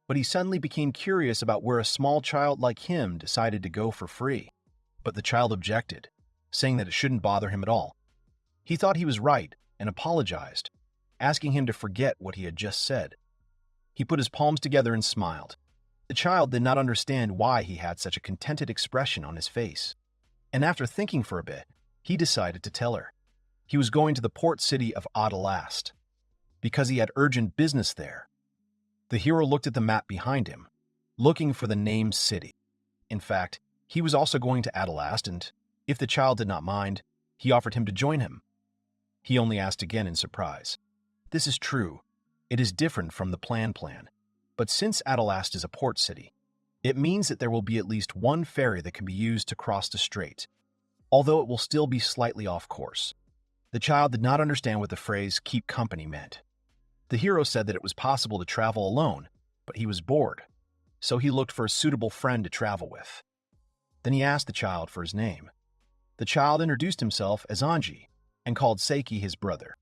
but he suddenly became curious about where a small child like him decided to go for free. But the child objected, saying that it shouldn't bother him at all. He thought he was right and apologized, asking him to forget what he had just said. He put his palms together and smiled. The child did not understand why he had such a contented expression on his face. And after thinking for a bit, he decided to tell her. He was going to the port city of Adalast, because he had urgent business there. The hero looked at the map behind him, looking for the named city. In fact, he was also going to Adalast, and if the child did not mind, he offered him to join him. He only asked again in surprise. This is true. It is different from the plan. But since Adalast is a port city, it means that there will be at least one ferry that can be used to cross the strait, although it will still be slightly off course. The child did not understand what the phrase keep company meant. The hero said that it was possible to travel alone, but he was bored, so he looked for a suitable friend to travel with. Then he asked the child for his name. The child introduced himself as Anji and called Seiki his brother.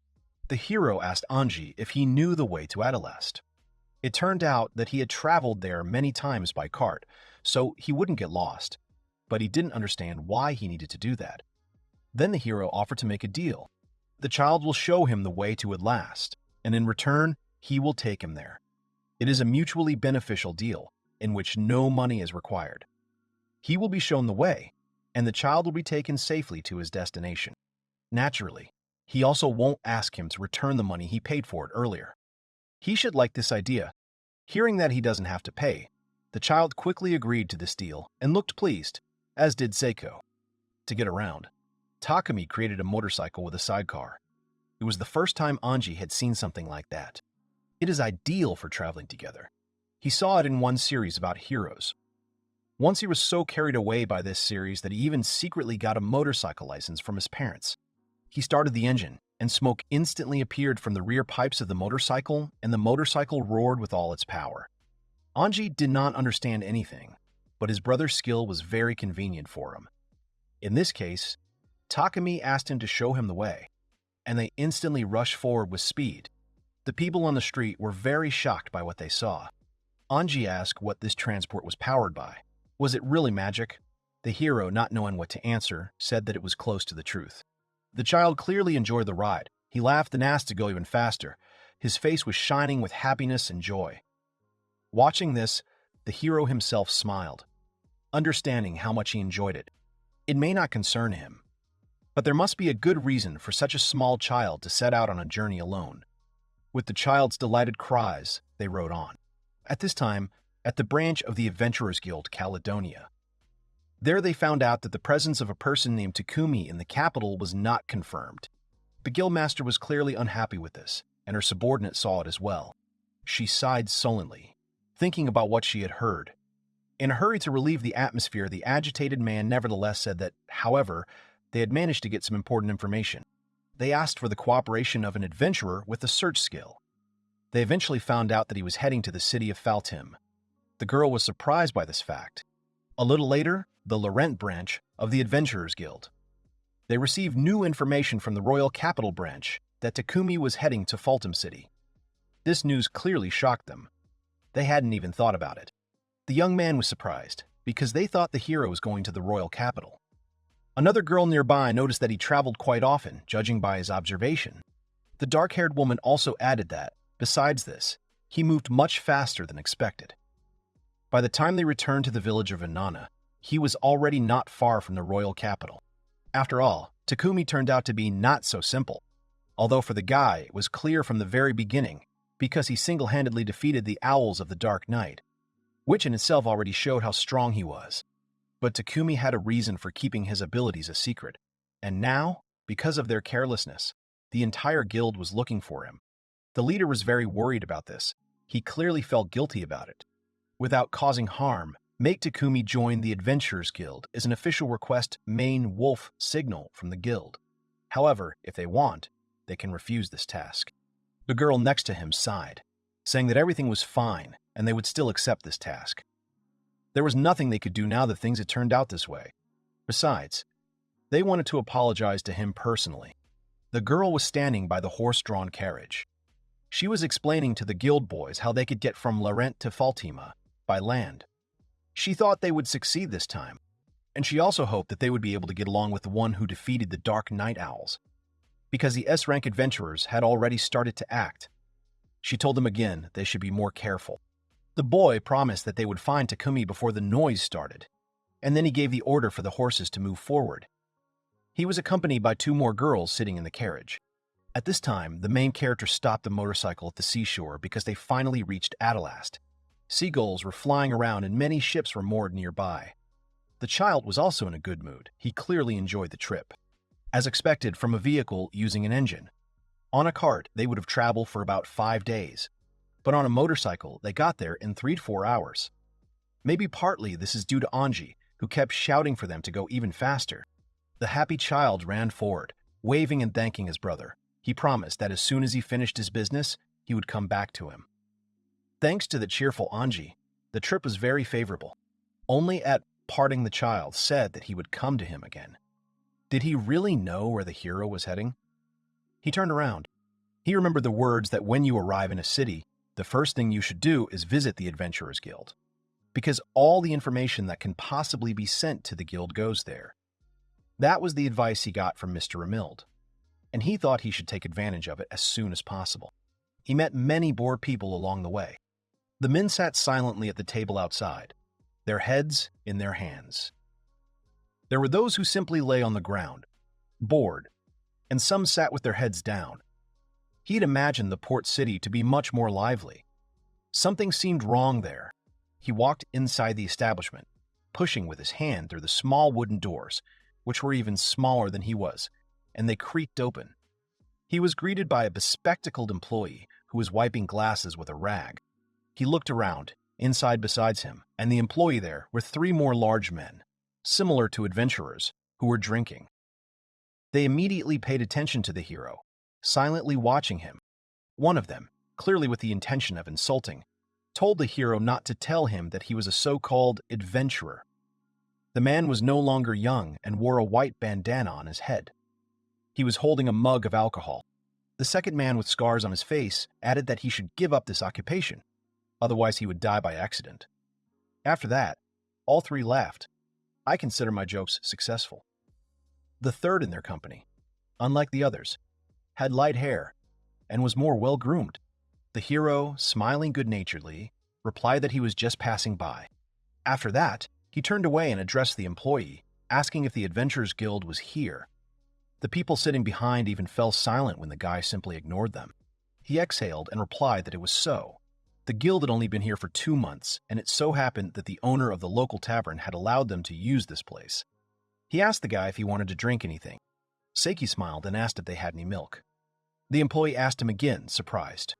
The hero asked Anji if he knew the way to Adalast. It turned out that he had traveled there many times by cart, so he wouldn't get lost, but he didn't understand why he needed to do that. Then the hero offered to make a deal. The child will show him the way to Adalast, and in return, he will take him there. It is a mutually beneficial deal, in which no money is required. He will be shown the way, and the child will be taken safely to his destination. Naturally, he also won't ask him to return the money he paid for it earlier. He should like this idea. Hearing that he doesn't have to pay, the child quickly agreed to this deal and looked pleased, as did Seiko. To get around, Takumi created a motorcycle with a sidecar. It was the first time Anji had seen something like that. It is ideal for traveling together. He saw it in one series about heroes. Once he was so carried away by this series that he even secretly got a motorcycle license from his parents. He started the engine, and smoke instantly appeared from the rear pipes of the motorcycle, and the motorcycle roared with all its power. Anji did not understand anything, but his brother's skill was very convenient for him. In this case, Takumi asked him to show him the way, and they instantly rushed forward with speed. The people on the street were very shocked by what they saw. Anji asked what this transport was powered by. Was it really magic? The hero, not knowing what to answer, said that it was close to the truth. The child clearly enjoyed the ride. He laughed and asked to go even faster. His face was shining with happiness and joy. Watching this, the hero himself smiled, understanding how much he enjoyed it. It may not concern him, but there must be a good reason for such a small child to set out on a journey alone. With the child's delighted cries, they rode on. At this time, at the branch of the Adventurers Guild, Caledonia. There they found out that the presence of a person named Takumi in the capital was not confirmed. The guildmaster was clearly unhappy with this, and her subordinate saw it as well. She sighed sullenly, thinking about what she had heard. In a hurry to relieve the atmosphere, the agitated man nevertheless said that, however, they had managed to get some important information. They asked for the cooperation of an adventurer with a search skill. They eventually found out that he was heading to the city of Faltim. The girl was surprised by this fact. A little later, the Laurent branch of the Adventurers Guild. They received new information from the Royal Capital branch that Takumi was heading to Faltim City. This news clearly shocked them. They hadn't even thought about it. The young man was surprised, because they thought the hero was going to the Royal Capital. Another girl nearby noticed that he traveled quite often, judging by his observation. The dark-haired woman also added that, besides this, he moved much faster than expected. By the time they returned to the village of Inanna, he was already not far from the royal capital. After all, Takumi turned out to be not so simple, although for the guy it was clear from the very beginning because he single-handedly defeated the Owls of the Dark Night, which in itself already showed how strong he was. But Takumi had a reason for keeping his abilities a secret, and now, because of their carelessness, the entire guild was looking for him. The leader was very worried about this. He clearly felt guilty about it. Without causing harm, Make Takumi join the Adventurers Guild is an official request main wolf signal from the guild. However, if they want, they can refuse this task. The girl next to him sighed, saying that everything was fine and they would still accept this task. There was nothing they could do now that things had turned out this way. Besides, they wanted to apologize to him personally. The girl was standing by the horse-drawn carriage. She was explaining to the guild boys how they could get from Laurent to Fatima by land. She thought they would succeed this time, and she also hoped that they would be able to get along with the one who defeated the Dark Night Owls, because the S-rank adventurers had already started to act. She told them again they should be more careful. The boy promised that they would find Takumi before the noise started, and then he gave the order for the horses to move forward. He was accompanied by 2 more girls sitting in the carriage. At this time, the main character stopped the motorcycle at the seashore because they finally reached Adelast. Seagulls were flying around and many ships were moored nearby. The child was also in a good mood. He clearly enjoyed the trip. As expected from a vehicle using an engine. On a cart, they would have traveled for about 5 days. But on a motorcycle, they got there in 3 to 4 hours. Maybe partly this is due to Anji, who kept shouting for them to go even faster. The happy child ran forward, waving and thanking his brother. He promised that as soon as he finished his business, he would come back to him. Thanks to the cheerful Anji, the trip was very favorable. Only at parting the child said that he would come to him again. Did he really know where the hero was heading? He turned around. He remembered the words that when you arrive in a city, the first thing you should do is visit the Adventurers Guild, because all the information that can possibly be sent to the guild goes there. That was the advice he got from Mr. Remild, and he thought he should take advantage of it as soon as possible. He met many bored people along the way. The men sat silently at the table outside, their heads in their hands. There were those who simply lay on the ground, bored, and some sat with their heads down. He'd imagined the port city to be much more lively. Something seemed wrong there. He walked inside the establishment, pushing with his hand through the small wooden doors, which were even smaller than he was, and they creaked open. He was greeted by a bespectacled employee who was wiping glasses with a rag. He looked around, inside besides him, and the employee there were 3 more large men, similar to adventurers, who were drinking. They immediately paid attention to the hero, silently watching him. One of them, clearly with the intention of insulting, told the hero not to tell him that he was a so-called adventurer. The man was no longer young and wore a white bandana on his head. He was holding a mug of alcohol. The second man with scars on his face added that he should give up this occupation, otherwise he would die by accident. After that, all 3 laughed. I consider my jokes successful. The third in their company, unlike the others, had light hair and was more well-groomed. The hero, smiling good-naturedly, replied that he was just passing by. After that, he turned away and addressed the employee, asking if the Adventurers Guild was here. The people sitting behind even fell silent when the guy simply ignored them. He exhaled and replied that it was so. The guild had only been here for 2 months, and it so happened that the owner of the local tavern had allowed them to use this place. He asked the guy if he wanted to drink anything. Seiki smiled and asked if they had any milk. The employee asked him again, surprised.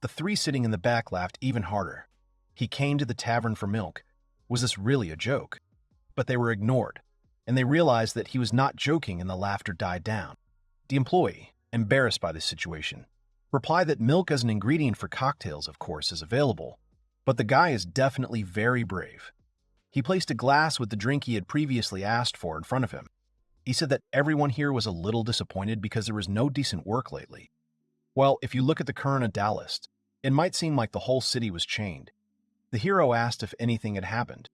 The 3 sitting in the back laughed even harder. He came to the tavern for milk. Was this really a joke? But they were ignored, and they realized that he was not joking, and the laughter died down. The employee, embarrassed by this situation, replied that milk as an ingredient for cocktails, of course, is available, but the guy is definitely very brave. He placed a glass with the drink he had previously asked for in front of him. He said that everyone here was a little disappointed because there was no decent work lately. Well, if you look at the current Adalist, it might seem like the whole city was chained. The hero asked if anything had happened.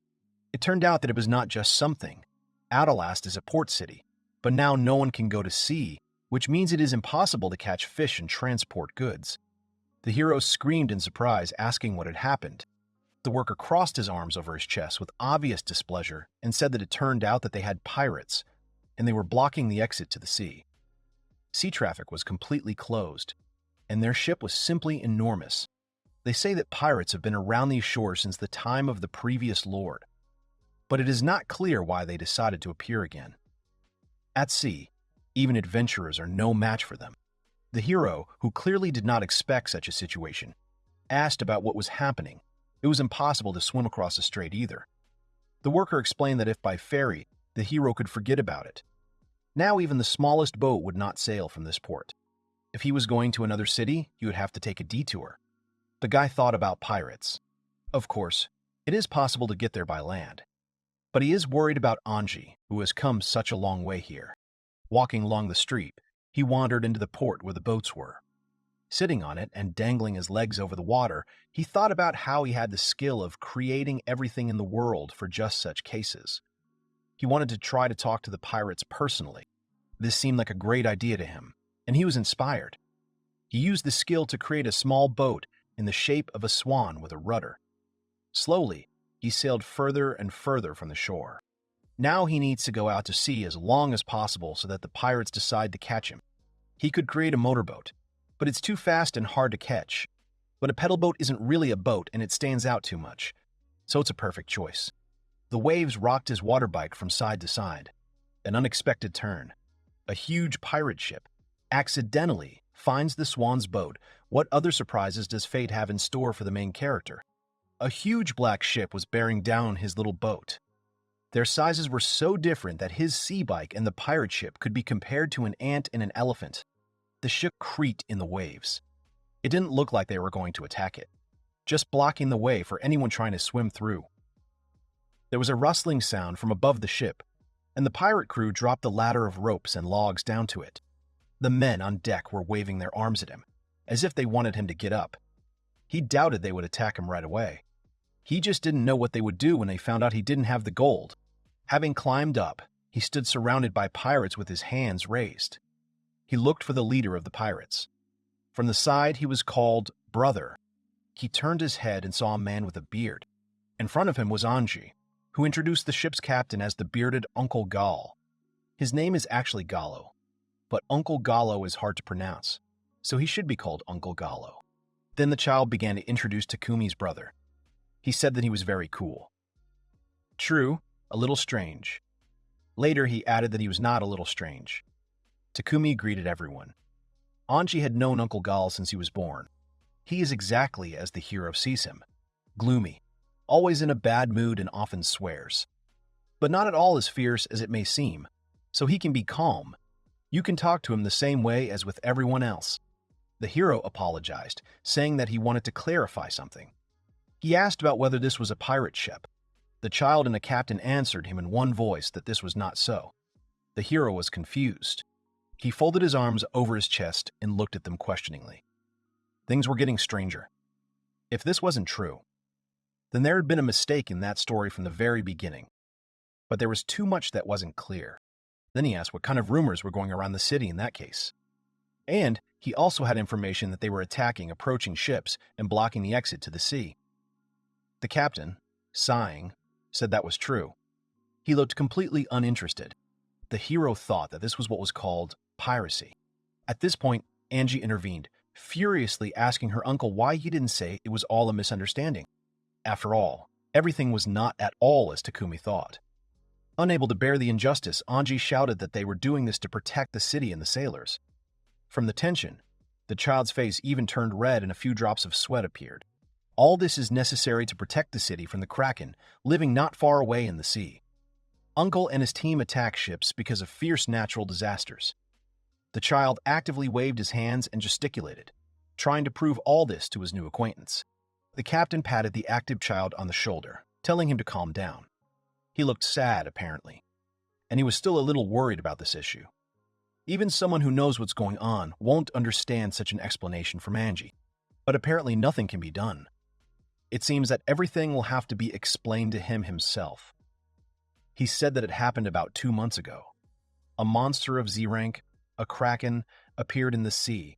It turned out that it was not just something. Adalast is a port city, but now no one can go to sea, which means it is impossible to catch fish and transport goods. The hero screamed in surprise, asking what had happened. The worker crossed his arms over his chest with obvious displeasure and said that it turned out that they had pirates, and they were blocking the exit to the sea. Sea traffic was completely closed, and their ship was simply enormous. They say that pirates have been around these shores since the time of the previous lord, but it is not clear why they decided to appear again. At sea, even adventurers are no match for them. The hero, who clearly did not expect such a situation, asked about what was happening. It was impossible to swim across the strait either. The worker explained that if by ferry, the hero could forget about it. Now even the smallest boat would not sail from this port. If he was going to another city, he would have to take a detour. The guy thought about pirates. Of course, it is possible to get there by land. But he is worried about Anji, who has come such a long way here. Walking along the street, he wandered into the port where the boats were. Sitting on it and dangling his legs over the water, he thought about how he had the skill of creating everything in the world for just such cases. He wanted to try to talk to the pirates personally. This seemed like a great idea to him, and he was inspired. He used the skill to create a small boat in the shape of a swan with a rudder. Slowly, he sailed further and further from the shore. Now he needs to go out to sea as long as possible so that the pirates decide to catch him. He could create a motorboat, but it's too fast and hard to catch. But a pedal boat isn't really a boat and it stands out too much, so it's a perfect choice. The waves rocked his water bike from side to side. An unexpected turn. A huge pirate ship accidentally finds the swan's boat. What other surprises does fate have in store for the main character? A huge black ship was bearing down his little boat. Their sizes were so different that his sea bike and the pirate ship could be compared to an ant and an elephant. The ship creaked in the waves. It didn't look like they were going to attack it, just blocking the way for anyone trying to swim through. There was a rustling sound from above the ship, and the pirate crew dropped the ladder of ropes and logs down to it. The men on deck were waving their arms at him, as if they wanted him to get up. He doubted they would attack him right away. He just didn't know what they would do when they found out he didn't have the gold. Having climbed up, he stood surrounded by pirates with his hands raised. He looked for the leader of the pirates. From the side, he was called Brother. He turned his head and saw a man with a beard. In front of him was Anji, who introduced the ship's captain as the bearded Uncle Gal. His name is actually Gallo, but Uncle Gallo is hard to pronounce, so he should be called Uncle Gallo. Then the child began to introduce Takumi's brother. He said that he was very cool. True, a little strange. Later, he added that he was not a little strange. Takumi greeted everyone. Anji had known Uncle Gal since he was born. He is exactly as the hero sees him, gloomy, always in a bad mood and often swears. But not at all as fierce as it may seem, so he can be calm. You can talk to him the same way as with everyone else. The hero apologized, saying that he wanted to clarify something. He asked about whether this was a pirate ship. The child and the captain answered him in one voice that this was not so. The hero was confused. He folded his arms over his chest and looked at them questioningly. Things were getting stranger. If this wasn't true, then there had been a mistake in that story from the very beginning. But there was too much that wasn't clear. Then he asked what kind of rumors were going around the city in that case. And he also had information that they were attacking approaching ships and blocking the exit to the sea. The captain, sighing, said that was true. He looked completely uninterested. The hero thought that this was what was called piracy. At this point, Angie intervened, furiously asking her uncle why he didn't say it was all a misunderstanding. After all, everything was not at all as Takumi thought. Unable to bear the injustice, Anji shouted that they were doing this to protect the city and the sailors. From the tension, the child's face even turned red and a few drops of sweat appeared. All this is necessary to protect the city from the Kraken, living not far away in the sea. Uncle and his team attack ships because of fierce natural disasters. The child actively waved his hands and gesticulated, trying to prove all this to his new acquaintance. The captain patted the active child on the shoulder, telling him to calm down. He looked sad, apparently, and he was still a little worried about this issue. Even someone who knows what's going on won't understand such an explanation from Angie, but apparently nothing can be done. It seems that everything will have to be explained to him himself. He said that it happened about 2 months ago. A monster of Z rank, a kraken, appeared in the sea,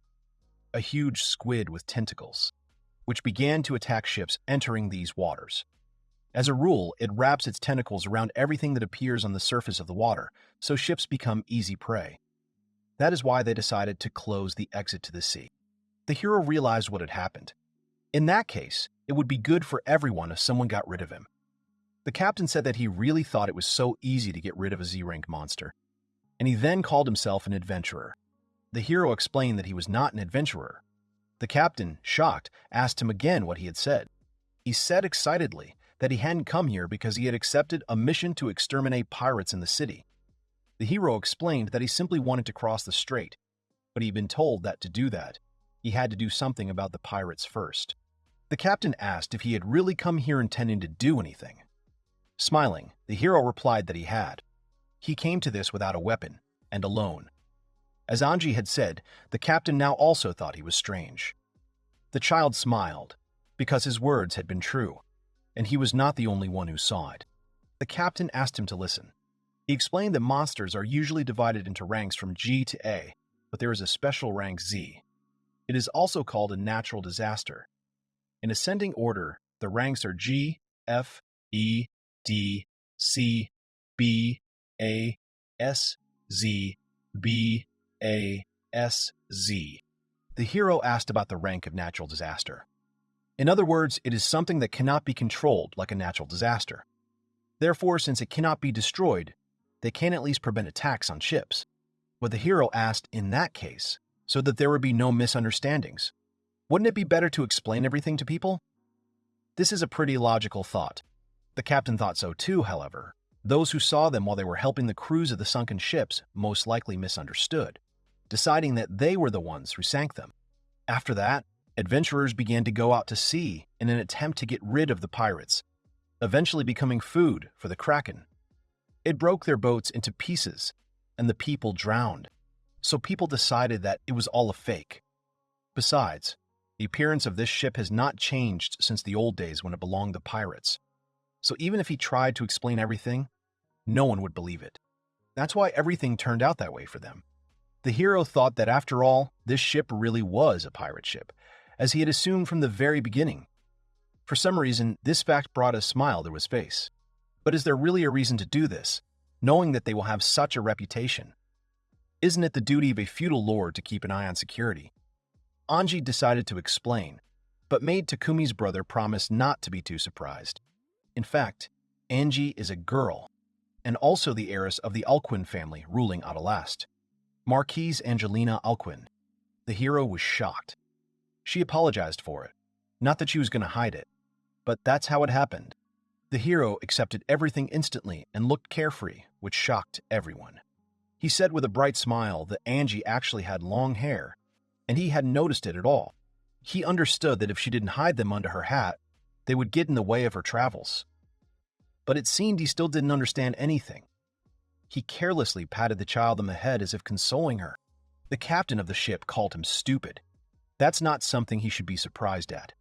a huge squid with tentacles, which began to attack ships entering these waters. As a rule, it wraps its tentacles around everything that appears on the surface of the water, so ships become easy prey. That is why they decided to close the exit to the sea. The hero realized what had happened. In that case, it would be good for everyone if someone got rid of him. The captain said that he really thought it was so easy to get rid of a Z-rank monster, and he then called himself an adventurer. The hero explained that he was not an adventurer. The captain, shocked, asked him again what he had said. He said excitedly that he hadn't come here because he had accepted a mission to exterminate pirates in the city. The hero explained that he simply wanted to cross the strait, but he'd been told that to do that, he had to do something about the pirates first. The captain asked if he had really come here intending to do anything. Smiling, the hero replied that he had. He came to this without a weapon, and alone. As Anji had said, the captain now also thought he was strange. The child smiled, because his words had been true, and he was not the only one who saw it. The captain asked him to listen. He explained that monsters are usually divided into ranks from G to A, but there is a special rank Z. It is also called a natural disaster. In ascending order, the ranks are G, F, E, D, C, B, A, S, Z, B, A, S, Z. The hero asked about the rank of natural disaster. In other words, it is something that cannot be controlled like a natural disaster. Therefore, since it cannot be destroyed, they can at least prevent attacks on ships. What the hero asked in that case, so that there would be no misunderstandings. Wouldn't it be better to explain everything to people? This is a pretty logical thought. The captain thought so too, however. Those who saw them while they were helping the crews of the sunken ships most likely misunderstood, deciding that they were the ones who sank them. After that, adventurers began to go out to sea in an attempt to get rid of the pirates, eventually becoming food for the Kraken. It broke their boats into pieces, and the people drowned, so people decided that it was all a fake. Besides, the appearance of this ship has not changed since the old days when it belonged to pirates. So even if he tried to explain everything, no one would believe it. That's why everything turned out that way for them. The hero thought that after all, this ship really was a pirate ship, as he had assumed from the very beginning. For some reason, this fact brought a smile to his face. But is there really a reason to do this, knowing that they will have such a reputation? Isn't it the duty of a feudal lord to keep an eye on security? Anji decided to explain, but made Takumi's brother promise not to be too surprised. In fact, Anji is a girl, and also the heiress of the Alcuin family ruling Adelast, Marquise Angelina Alcuin. The hero was shocked. She apologized for it. Not that she was going to hide it, but that's how it happened. The hero accepted everything instantly and looked carefree, which shocked everyone. He said with a bright smile that Anji actually had long hair, and he hadn't noticed it at all. He understood that if she didn't hide them under her hat, they would get in the way of her travels. But it seemed he still didn't understand anything. He carelessly patted the child on the head as if consoling her. The captain of the ship called him stupid. That's not something he should be surprised at.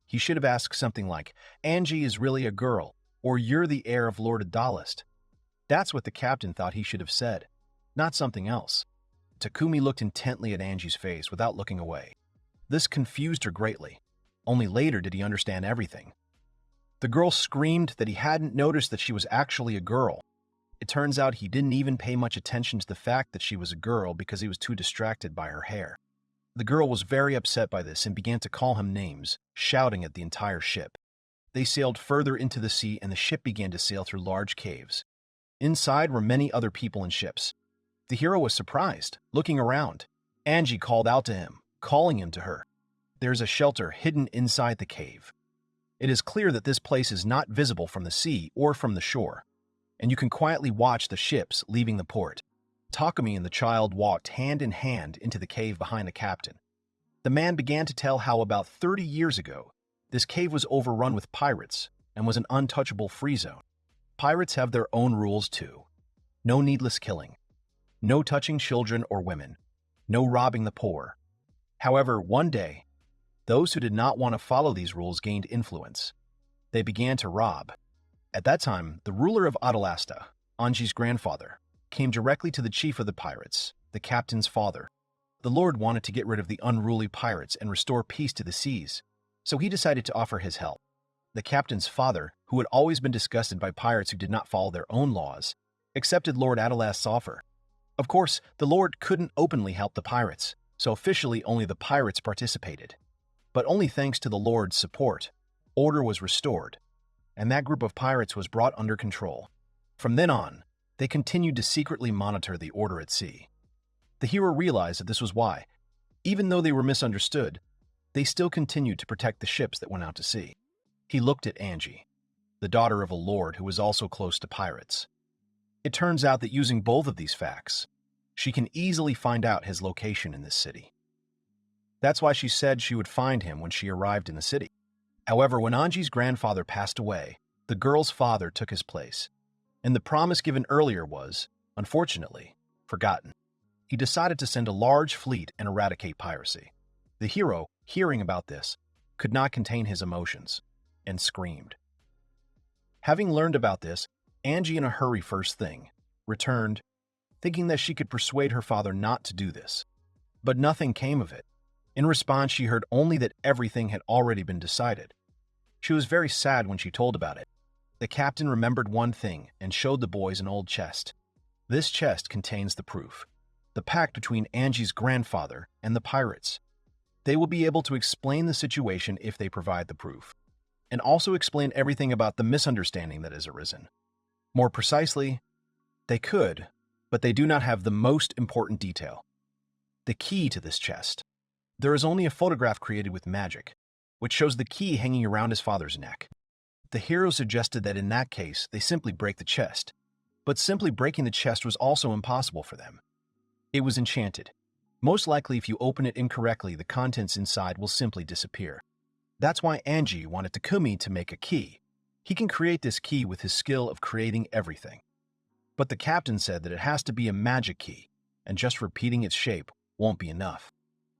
He should have asked something like, Anji is really a girl, or you're the heir of Lord Adalast. That's what the captain thought he should have said, not something else. Takumi looked intently at Anji's face without looking away. This confused her greatly. Only later did he understand everything. The girl screamed that he hadn't noticed that she was actually a girl. It turns out he didn't even pay much attention to the fact that she was a girl because he was too distracted by her hair. The girl was very upset by this and began to call him names, shouting at the entire ship. They sailed further into the sea and the ship began to sail through large caves. Inside were many other people and ships. The hero was surprised, looking around. Anji called out to him, calling him to her. There is a shelter hidden inside the cave. It is clear that this place is not visible from the sea or from the shore, and you can quietly watch the ships leaving the port. Takumi and the child walked hand in hand into the cave behind the captain. The man began to tell how about 30 years ago, this cave was overrun with pirates and was an untouchable free zone. Pirates have their own rules too. No needless killing. No touching children or women. No robbing the poor. However, one day, those who did not want to follow these rules gained influence. They began to rob. At that time, the ruler of Adelasta, Anji's grandfather, came directly to the chief of the pirates, the captain's father. The lord wanted to get rid of the unruly pirates and restore peace to the seas, so he decided to offer his help. The captain's father, who had always been disgusted by pirates who did not follow their own laws, accepted Lord Adelast's offer. Of course, the lord couldn't openly help the pirates, so officially only the pirates participated. But only thanks to the lord's support, order was restored, and that group of pirates was brought under control. From then on, they continued to secretly monitor the order at sea. The hero realized that this was why, even though they were misunderstood, they still continued to protect the ships that went out to sea. He looked at Anji. the daughter of a lord who was also close to pirates. It turns out that using both of these facts, she can easily find out his location in this city. That's why she said she would find him when she arrived in the city. However, when Anji's grandfather passed away, the girl's father took his place, and the promise given earlier was, unfortunately, forgotten. He decided to send a large fleet and eradicate piracy. The hero, hearing about this, could not contain his emotions, and screamed. Having learned about this, Angie in a hurry first thing, returned, thinking that she could persuade her father not to do this. But nothing came of it. In response, she heard only that everything had already been decided. She was very sad when she told about it. The captain remembered one thing and showed the boys an old chest. This chest contains the proof, the pact between Angie's grandfather and the pirates. They will be able to explain the situation if they provide the proof, and also explain everything about the misunderstanding that has arisen. More precisely, they could, but they do not have the most important detail. The key to this chest. There is only a photograph created with magic, which shows the key hanging around his father's neck. The hero suggested that in that case, they simply break the chest, but simply breaking the chest was also impossible for them. It was enchanted. Most likely, if you open it incorrectly, the contents inside will simply disappear. That's why Angie wanted Takumi to make a key. He can create this key with his skill of creating everything. But the captain said that it has to be a magic key, and just repeating its shape won't be enough.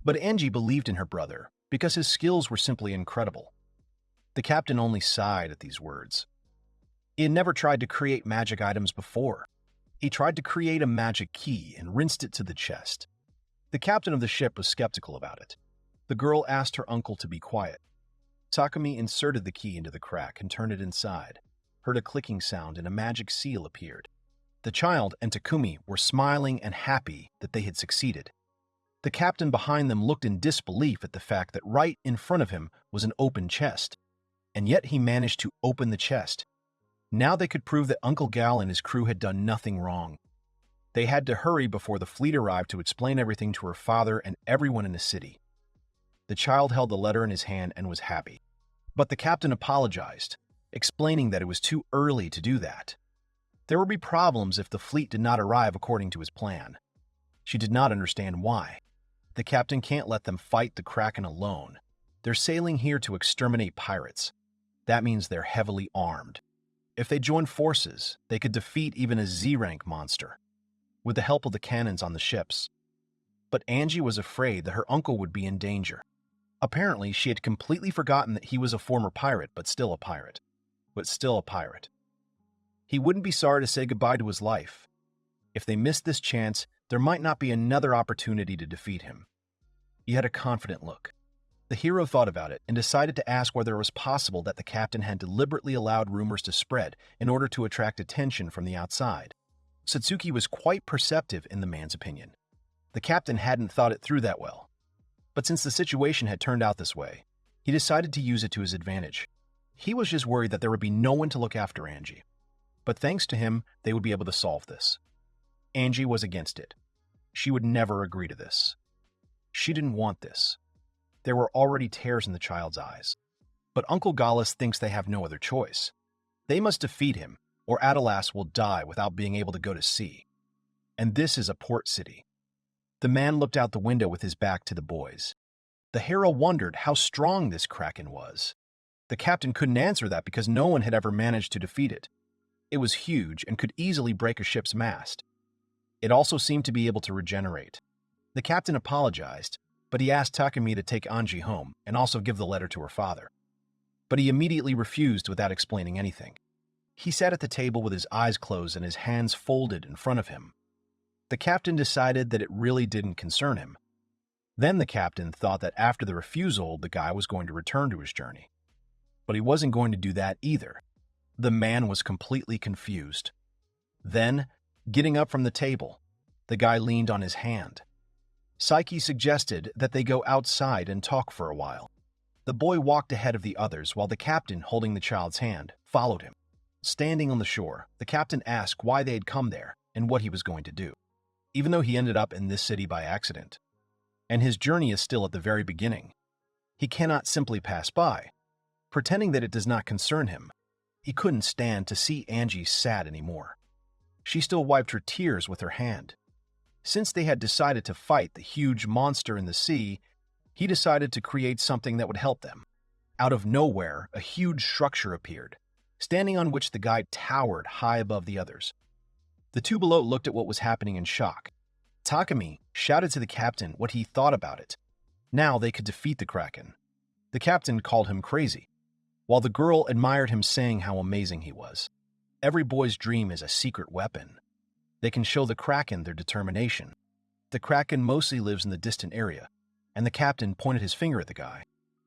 But Angie believed in her brother because his skills were simply incredible. The captain only sighed at these words. He had never tried to create magic items before. He tried to create a magic key and rinsed it to the chest. The captain of the ship was skeptical about it. The girl asked her uncle to be quiet. Takumi inserted the key into the crack and turned it inside, heard a clicking sound, and a magic seal appeared. The child and Takumi were smiling and happy that they had succeeded. The captain behind them looked in disbelief at the fact that right in front of him was an open chest, and yet he managed to open the chest. Now they could prove that Uncle Gal and his crew had done nothing wrong. They had to hurry before the fleet arrived to explain everything to her father and everyone in the city. The child held the letter in his hand and was happy. But the captain apologized, explaining that it was too early to do that. There would be problems if the fleet did not arrive according to his plan. She did not understand why. The captain can't let them fight the Kraken alone. They're sailing here to exterminate pirates. That means they're heavily armed. If they joined forces, they could defeat even a Z-rank monster, with the help of the cannons on the ships. But Angie was afraid that her uncle would be in danger. Apparently, she had completely forgotten that he was a former pirate, but still a pirate. He wouldn't be sorry to say goodbye to his life. If they missed this chance, there might not be another opportunity to defeat him. He had a confident look. The hero thought about it and decided to ask whether it was possible that the captain had deliberately allowed rumors to spread in order to attract attention from the outside. Satsuki was quite perceptive in the man's opinion. The captain hadn't thought it through that well. But since the situation had turned out this way, he decided to use it to his advantage. He was just worried that there would be no one to look after Angie. But thanks to him, they would be able to solve this. Angie was against it. She would never agree to this. She didn't want this. There were already tears in the child's eyes. But Uncle Gallus thinks they have no other choice. They must defeat him, or Adalas will die without being able to go to sea. And this is a port city. The man looked out the window with his back to the boys. The hero wondered how strong this Kraken was. The captain couldn't answer that because no one had ever managed to defeat it. It was huge and could easily break a ship's mast. It also seemed to be able to regenerate. The captain apologized, but he asked Takumi to take Angie home and also give the letter to her father. But he immediately refused without explaining anything. He sat at the table with his eyes closed and his hands folded in front of him. The captain decided that it really didn't concern him. Then the captain thought that after the refusal, the guy was going to return to his journey. But he wasn't going to do that either. The man was completely confused. Then, getting up from the table, the guy leaned on his hand. Psyche suggested that they go outside and talk for a while. The boy walked ahead of the others while the captain, holding the child's hand, followed him. Standing on the shore, the captain asked why they had come there and what he was going to do, even though he ended up in this city by accident. And his journey is still at the very beginning. He cannot simply pass by, pretending that it does not concern him. He couldn't stand to see Angie sad anymore. She still wiped her tears with her hand. Since they had decided to fight the huge monster in the sea, he decided to create something that would help them. Out of nowhere, a huge structure appeared, standing on which the guy towered high above the others. The two below looked at what was happening in shock. Takumi shouted to the captain what he thought about it. Now they could defeat the Kraken. The captain called him crazy, while the girl admired him, saying how amazing he was. Every boy's dream is a secret weapon. They can show the Kraken their determination. The Kraken mostly lives in the distant area, and the captain pointed his finger at the guy.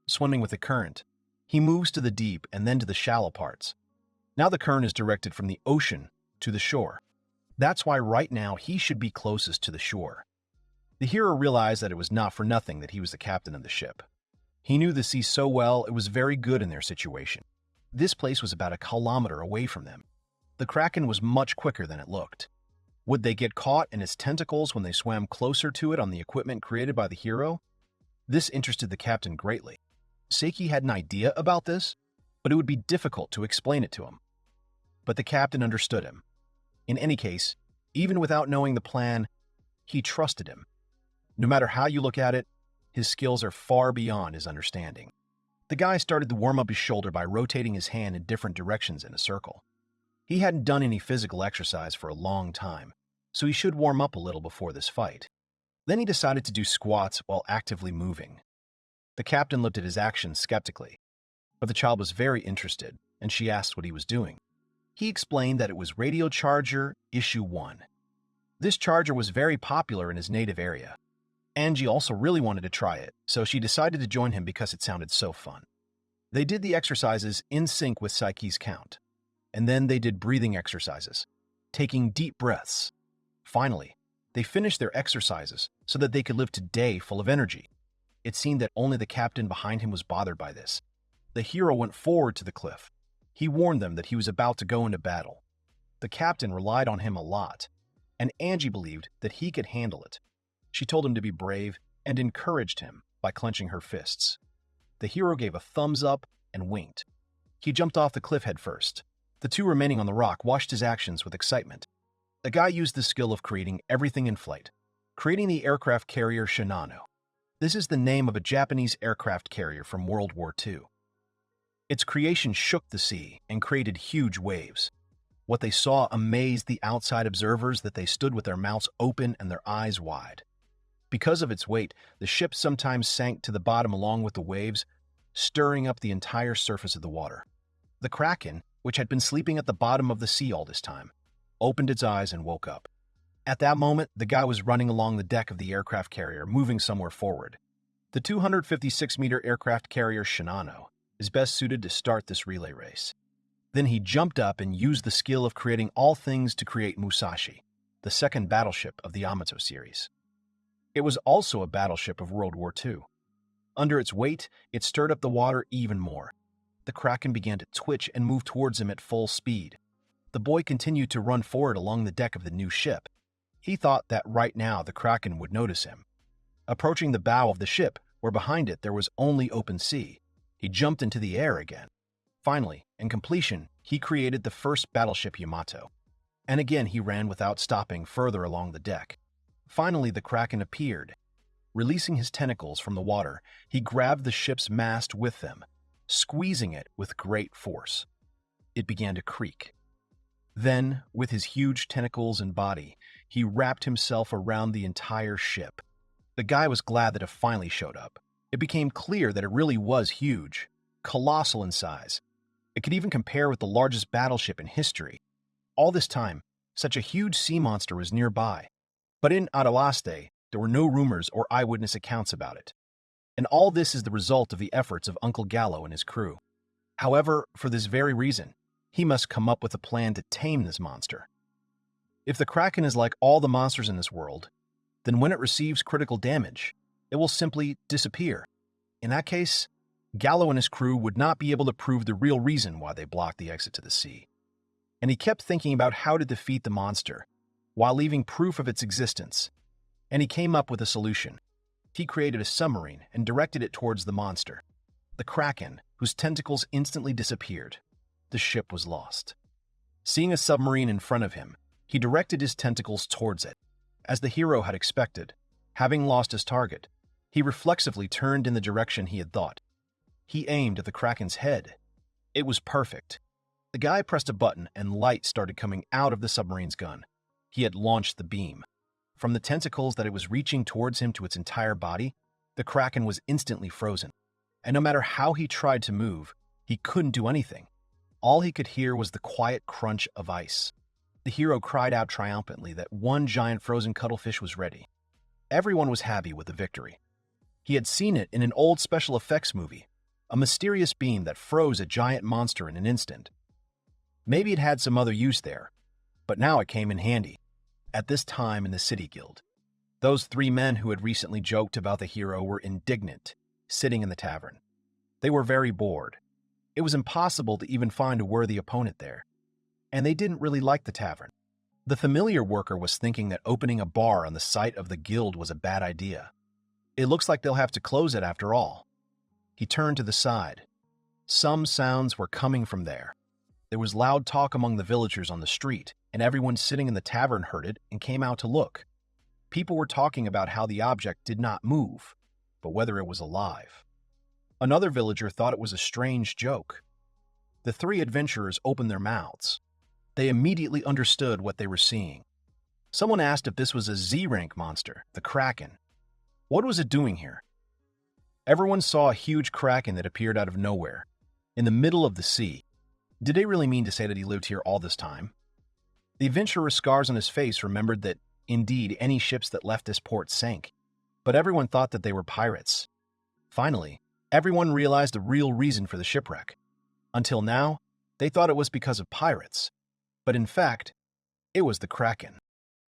Swimming with the current, he moves to the deep and then to the shallow parts. Now the current is directed from the ocean to the shore. That's why right now he should be closest to the shore. The hero realized that it was not for nothing that he was the captain of the ship. He knew the sea so well, it was very good in their situation. This place was about 1 kilometer away from them. The Kraken was much quicker than it looked. Would they get caught in its tentacles when they swam closer to it on the equipment created by the hero? This interested the captain greatly. Seiki had an idea about this, but it would be difficult to explain it to him. But the captain understood him. In any case, even without knowing the plan, he trusted him. No matter how you look at it, his skills are far beyond his understanding. The guy started to warm up his shoulder by rotating his hand in different directions in a circle. He hadn't done any physical exercise for a long time, so he should warm up a little before this fight. Then he decided to do squats while actively moving. The captain looked at his actions skeptically, but the child was very interested, and she asked what he was doing. He explained that it was Radio Charger Issue 1. This charger was very popular in his native area. Angie also really wanted to try it, so she decided to join him because it sounded so fun. They did the exercises in sync with Saiki's count, and then they did breathing exercises, taking deep breaths. Finally, they finished their exercises so that they could live today full of energy. It seemed that only the captain behind him was bothered by this. The hero went forward to the cliff. He warned them that he was about to go into battle. The captain relied on him a lot, and Angie believed that he could handle it. She told him to be brave and encouraged him by clenching her fists. The hero gave a thumbs up and winked. He jumped off the cliff head first. The two remaining on the rock watched his actions with excitement. The guy used the skill of creating everything in flight, creating the aircraft carrier Shinano. This is the name of a Japanese aircraft carrier from World War II. Its creation shook the sea and created huge waves. What they saw amazed the outside observers that they stood with their mouths open and their eyes wide. Because of its weight, the ship sometimes sank to the bottom along with the waves, stirring up the entire surface of the water. The Kraken, which had been sleeping at the bottom of the sea all this time, opened its eyes and woke up. At that moment, the guy was running along the deck of the aircraft carrier, moving somewhere forward. The 256-meter aircraft carrier Shinano is best suited to start this relay race. Then he jumped up and used the skill of creating all things to create Musashi, the second battleship of the Yamato series. It was also a battleship of World War II. Under its weight, it stirred up the water even more. The Kraken began to twitch and move towards him at full speed. The boy continued to run forward along the deck of the new ship. He thought that right now the Kraken would notice him. Approaching the bow of the ship, where behind it there was only open sea, he jumped into the air again. Finally, in completion, he created the first battleship Yamato. And again he ran without stopping further along the deck. Finally, the Kraken appeared. Releasing his tentacles from the water, he grabbed the ship's mast with them, squeezing it with great force. It began to creak. Then, with his huge tentacles and body, he wrapped himself around the entire ship. The guy was glad that it finally showed up. It became clear that it really was huge, colossal in size. It could even compare with the largest battleship in history. All this time, such a huge sea monster was nearby. But in Adelaste, there were no rumors or eyewitness accounts about it. And all this is the result of the efforts of Uncle Gallo and his crew. However, for this very reason, he must come up with a plan to tame this monster. If the Kraken is like all the monsters in this world, then when it receives critical damage, it will simply disappear. In that case, Gallo and his crew would not be able to prove the real reason why they blocked the exit to the sea. And he kept thinking about how to defeat the monster, while leaving proof of its existence, and he came up with a solution. He created a submarine and directed it towards the monster, the Kraken, whose tentacles instantly disappeared. the ship was lost. Seeing a submarine in front of him, he directed his tentacles towards it. As the hero had expected, having lost his target, he reflexively turned in the direction he had thought. He aimed at the Kraken's head. It was perfect. The guy pressed a button and light started coming out of the submarine's gun. He had launched the beam. From the tentacles that it was reaching towards him to its entire body, the Kraken was instantly frozen. And no matter how he tried to move, he couldn't do anything. All he could hear was the quiet crunch of ice. The hero cried out triumphantly that one giant frozen cuttlefish was ready. Everyone was happy with the victory. He had seen it in an old special effects movie, a mysterious beam that froze a giant monster in an instant. Maybe it had some other use there, but now it came in handy. At this time in the City Guild, those three men who had recently joked about the hero were indignant, sitting in the tavern. They were very bored. It was impossible to even find a worthy opponent there, and they didn't really like the tavern. The familiar worker was thinking that opening a bar on the site of the guild was a bad idea. It looks like they'll have to close it after all. He turned to the side. Some sounds were coming from there. There was loud talk among the villagers on the street, and everyone sitting in the tavern heard it and came out to look. People were talking about how the object did not move, but whether it was alive. Another villager thought it was a strange joke. The three adventurers opened their mouths. They immediately understood what they were seeing. Someone asked if this was a Z-rank monster, the Kraken. What was it doing here? Everyone saw a huge Kraken that appeared out of nowhere, in the middle of the sea. Did they really mean to say that he lived here all this time? The adventurer's scars on his face remembered that, indeed, any ships that left this port sank, but everyone thought that they were pirates. Finally, everyone realized the real reason for the shipwreck. Until now, they thought it was because of pirates, but in fact, it was the Kraken.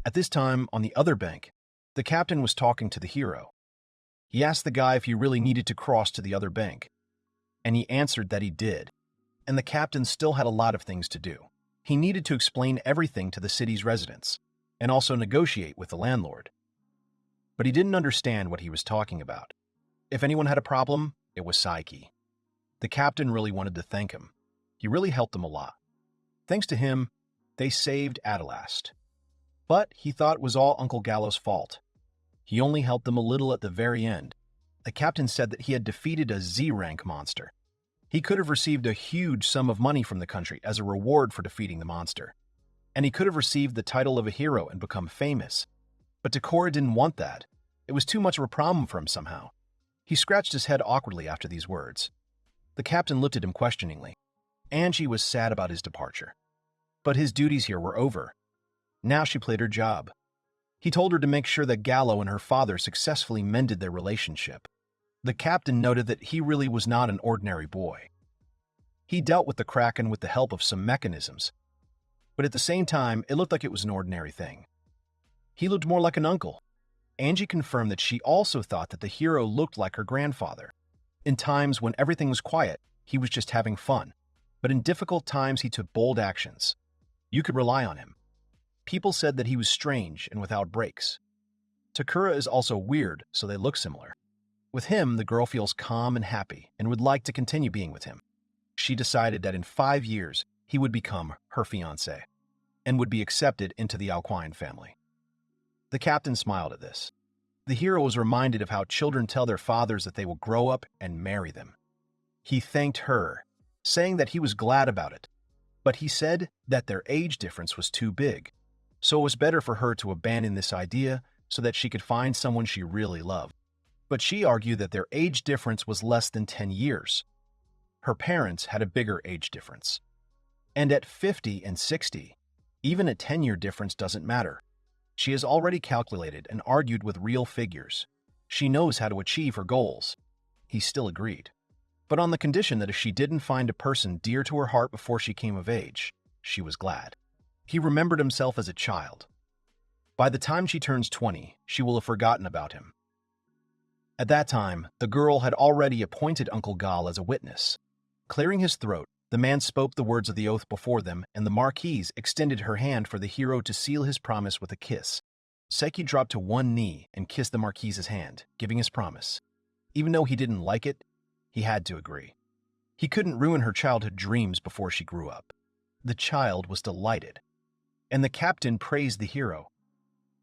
At this time, on the other bank, the captain was talking to the hero. He asked the guy if he really needed to cross to the other bank, and he answered that he did, and the captain still had a lot of things to do. He needed to explain everything to the city's residents, and also negotiate with the landlord. But he didn't understand what he was talking about. If anyone had a problem, it was Psyche. The captain really wanted to thank him. He really helped them a lot. Thanks to him, they saved Adelast. But he thought it was all Uncle Gallo's fault. He only helped them a little at the very end. The captain said that he had defeated a Z-rank monster. He could have received a huge sum of money from the country as a reward for defeating the monster. And he could have received the title of a hero and become famous. But Takora didn't want that. It was too much of a problem for him somehow. He scratched his head awkwardly after these words. The captain looked at him questioningly. Angie was sad about his departure. But his duties here were over. Now she played her job. He told her to make sure that Gallo and her father successfully mended their relationship. The captain noted that he really was not an ordinary boy. He dealt with the Kraken with the help of some mechanisms, but at the same time, it looked like it was an ordinary thing. He looked more like an uncle. Angie confirmed that she also thought that the hero looked like her grandfather. In times when everything was quiet, he was just having fun, but in difficult times he took bold actions. You could rely on him. People said that he was strange and without breaks. Takura is also weird, so they look similar. With him, the girl feels calm and happy and would like to continue being with him. She decided that in 5 years, he would become her fiancé and would be accepted into the Alquine family. The captain smiled at this. The hero was reminded of how children tell their fathers that they will grow up and marry them. He thanked her, saying that he was glad about it, but he said that their age difference was too big, so it was better for her to abandon this idea so that she could find someone she really loved. But she argued that their age difference was less than 10 years. Her parents had a bigger age difference. And at 50 and 60, even a 10-year difference doesn't matter. She has already calculated and argued with real figures. She knows how to achieve her goals. He still agreed, but on the condition that if she didn't find a person dear to her heart before she came of age, she was glad. He remembered himself as a child. By the time she turns 20, she will have forgotten about him. At that time, the girl had already appointed Uncle Gal as a witness. Clearing his throat, the man spoke the words of the oath before them, and the Marquise extended her hand for the hero to seal his promise with a kiss. Seki dropped to one knee and kissed the Marquise's hand, giving his promise. Even though he didn't like it, he had to agree. He couldn't ruin her childhood dreams before she grew up. The child was delighted, and the captain praised the hero.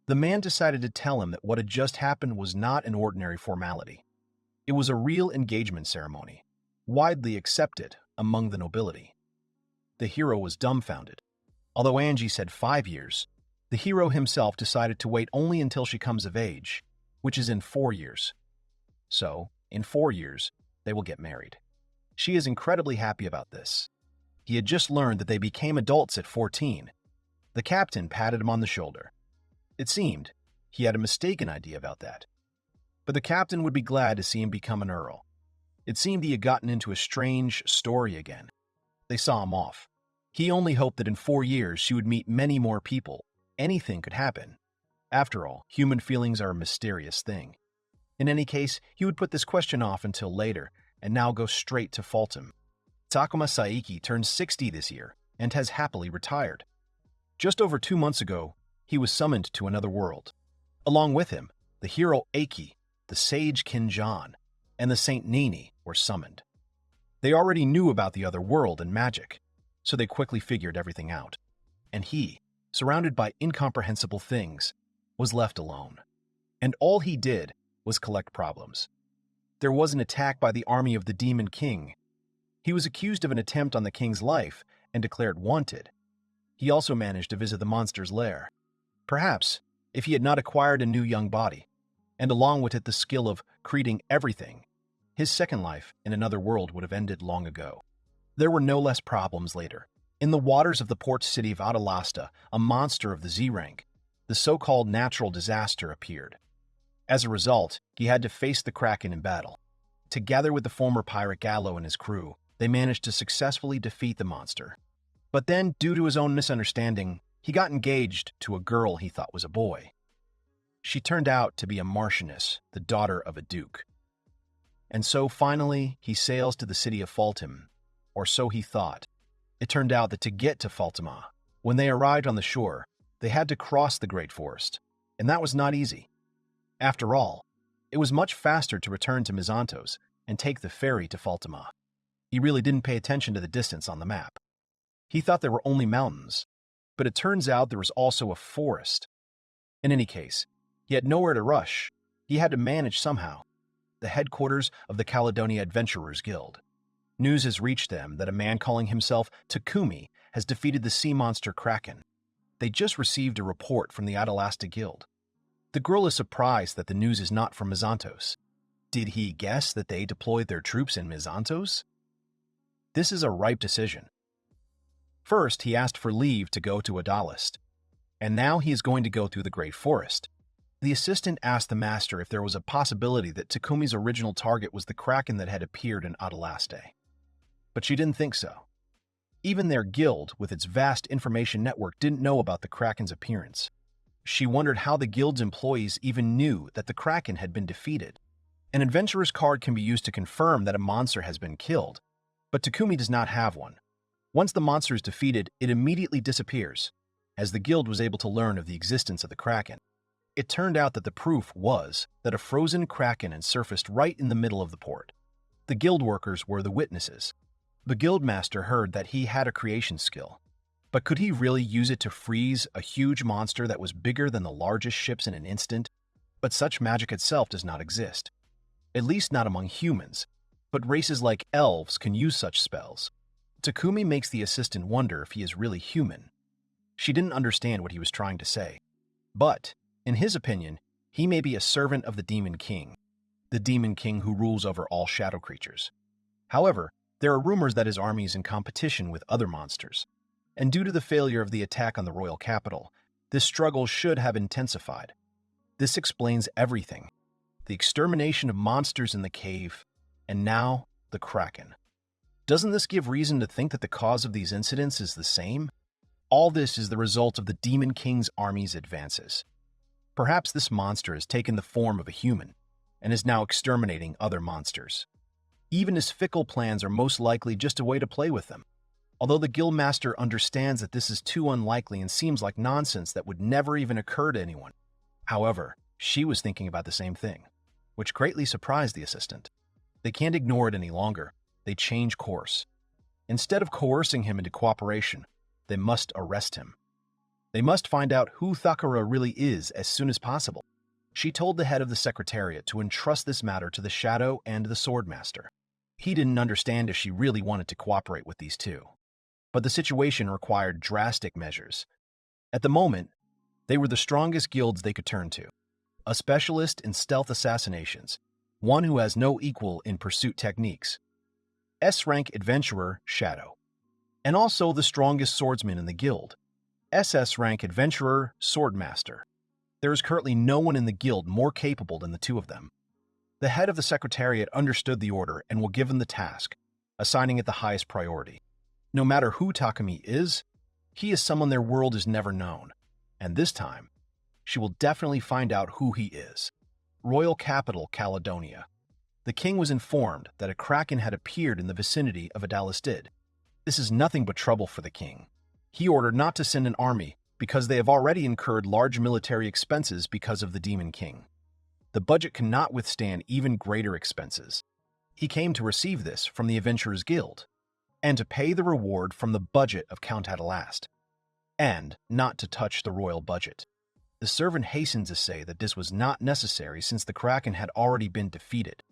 The man decided to tell him that what had just happened was not an ordinary formality. It was a real engagement ceremony, widely accepted among the nobility. The hero was dumbfounded. Although Angie said 5 years, the hero himself decided to wait only until she comes of age, which is in 4 years. So, in 4 years, they will get married. She is incredibly happy about this. He had just learned that they became adults at 14. The captain patted him on the shoulder. It seemed he had a mistaken idea about that. But the captain would be glad to see him become an earl. It seemed he had gotten into a strange story again. They saw him off. He only hoped that in 4 years she would meet many more people. Anything could happen. After all, human feelings are a mysterious thing. In any case, he would put this question off until later, and now go straight to Fulton. Takuma Saiki turned 60 this year, and has happily retired. Just over 2 months ago, he was summoned to another world. Along with him, the hero Eiki, the sage Kinjan, and the Saint Nini were summoned. They already knew about the other world and magic, so they quickly figured everything out. And he, surrounded by incomprehensible things, was left alone. And all he did was collect problems. There was an attack by the army of the Demon King. He was accused of an attempt on the king's life and declared wanted. He also managed to visit the monster's lair. Perhaps, if he had not acquired a new young body, and along with it the skill of creating everything, his second life in another world would have ended long ago. There were no less problems later. In the waters of the port city of Atalasta, a monster of the Z rank, the so-called natural disaster, appeared. As a result, he had to face the Kraken in battle. Together with the former pirate Gallo and his crew, they managed to successfully defeat the monster. But then, due to his own misunderstanding, he got engaged to a girl he thought was a boy. She turned out to be a Marchioness, the daughter of a duke. And so finally, he sails to the city of Fulton, or so he thought. It turned out that to get to Fultima, when they arrived on the shore, they had to cross the Great Forest, and that was not easy. After all, it was much faster to return to Mizantos and take the ferry to Fultima. He really didn't pay attention to the distance on the map. He thought there were only mountains, but it turns out there was also a forest. In any case, he had nowhere to rush. He had to manage somehow. The headquarters of the Caledonia Adventurers Guild. News has reached them that a man calling himself Takumi has defeated the sea monster Kraken. They just received a report from the Atalasta Guild. The girl is surprised that the news is not from Mizantos. Did he guess that they deployed their troops in Mizantos? This is a ripe decision. First, he asked for leave to go to Adalast, and now he is going to go through the Great Forest. The assistant asked the master if there was a possibility that Takumi's original target was the Kraken that had appeared in Adalaste. But she didn't think so. Even their guild, with its vast information network, didn't know about the Kraken's appearance. She wondered how the guild's employees even knew that the Kraken had been defeated. An adventurer's card can be used to confirm that a monster has been killed, but Takumi does not have one. Once the monster is defeated, it immediately disappears, as the guild was able to learn of the existence of the Kraken. It turned out that the proof was that a frozen Kraken had surfaced right in the middle of the port. The guild workers were the witnesses. The guildmaster heard that he had a creation skill, but could he really use it to freeze a huge monster that was bigger than the largest ships in an instant? But such magic itself does not exist, at least not among humans, but races like elves can use such spells. Takumi makes the assistant wonder if he is really human. She didn't understand what he was trying to say, but, in his opinion, he may be a servant of the Demon King, the Demon King who rules over all shadow creatures. However, there are rumors that his army is in competition with other monsters, and due to the failure of the attack on the royal capital, this struggle should have intensified. This explains everything: the extermination of monsters in the cave, and now the Kraken. Doesn't this give reason to think that the cause of these incidents is the same? All this is the result of the Demon King's army's advances. Perhaps this monster has taken the form of a human, and is now exterminating other monsters. Even his fickle plans are most likely just a way to play with them. Although the guildmaster understands that this is too unlikely and seems like nonsense that would never even occur to anyone. However, she was thinking about the same thing, which greatly surprised the assistant. They can't ignore it any longer. they change course. Instead of coercing him into cooperation, they must arrest him. They must find out who Thakura really is as soon as possible. She told the head of the Secretariat to entrust this matter to the Shadow and the Swordmaster. He didn't understand if she really wanted to cooperate with these two. But the situation required drastic measures. At the moment, they were the strongest guilds they could turn to. A specialist in stealth assassinations, one who has no equal in pursuit techniques. S-rank adventurer, Shadow. And also the strongest swordsman in the guild. SS-rank adventurer, Swordmaster. There is currently no one in the guild more capable than the two of them. The head of the Secretariat understood the order and will give him the task, assigning it the highest priority. No matter who Takumi is, he is someone their world has never known, and this time, she will definitely find out who he is. Royal Capital, Caledonia. The king was informed that a kraken had appeared in the vicinity of Adalastid. This is nothing but trouble for the king. He ordered not to send an army because they have already incurred large military expenses because of the Demon King. The budget cannot withstand even greater expenses. He came to receive this from the Adventurers Guild, and to pay the reward from the budget of Count Adalast, and not to touch the royal budget. The servant hastened to say that this was not necessary since the Kraken had already been defeated,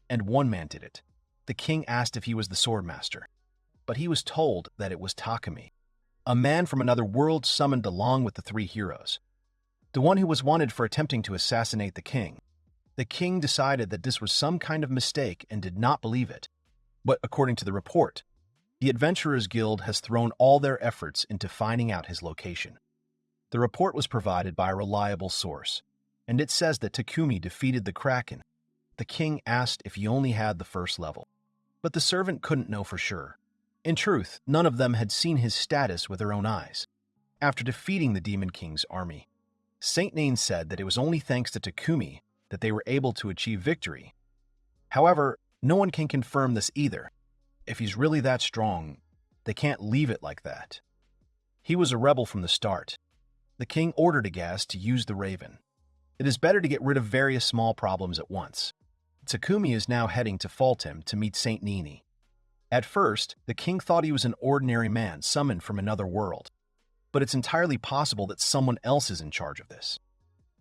and one man did it. The king asked if he was the Swordmaster, but he was told that it was Takumi, a man from another world summoned along with the three heroes, the one who was wanted for attempting to assassinate the king. The king decided that this was some kind of mistake and did not believe it. But according to the report, the Adventurers Guild has thrown all their efforts into finding out his location. The report was provided by a reliable source, and it says that Takumi defeated the Kraken. The king asked if he only had the first level, but the servant couldn't know for sure. In truth, none of them had seen his status with their own eyes. After defeating the Demon King's army, Saint Nain said that it was only thanks to Takumi that they were able to achieve victory. However, no one can confirm this either. If he's really that strong, they can't leave it like that. He was a rebel from the start. The king ordered Aghast to use the Raven. It is better to get rid of various small problems at once. Takumi is now heading to Faltem to meet Saint Nini. At first, the king thought he was an ordinary man summoned from another world, but it's entirely possible that someone else is in charge of this.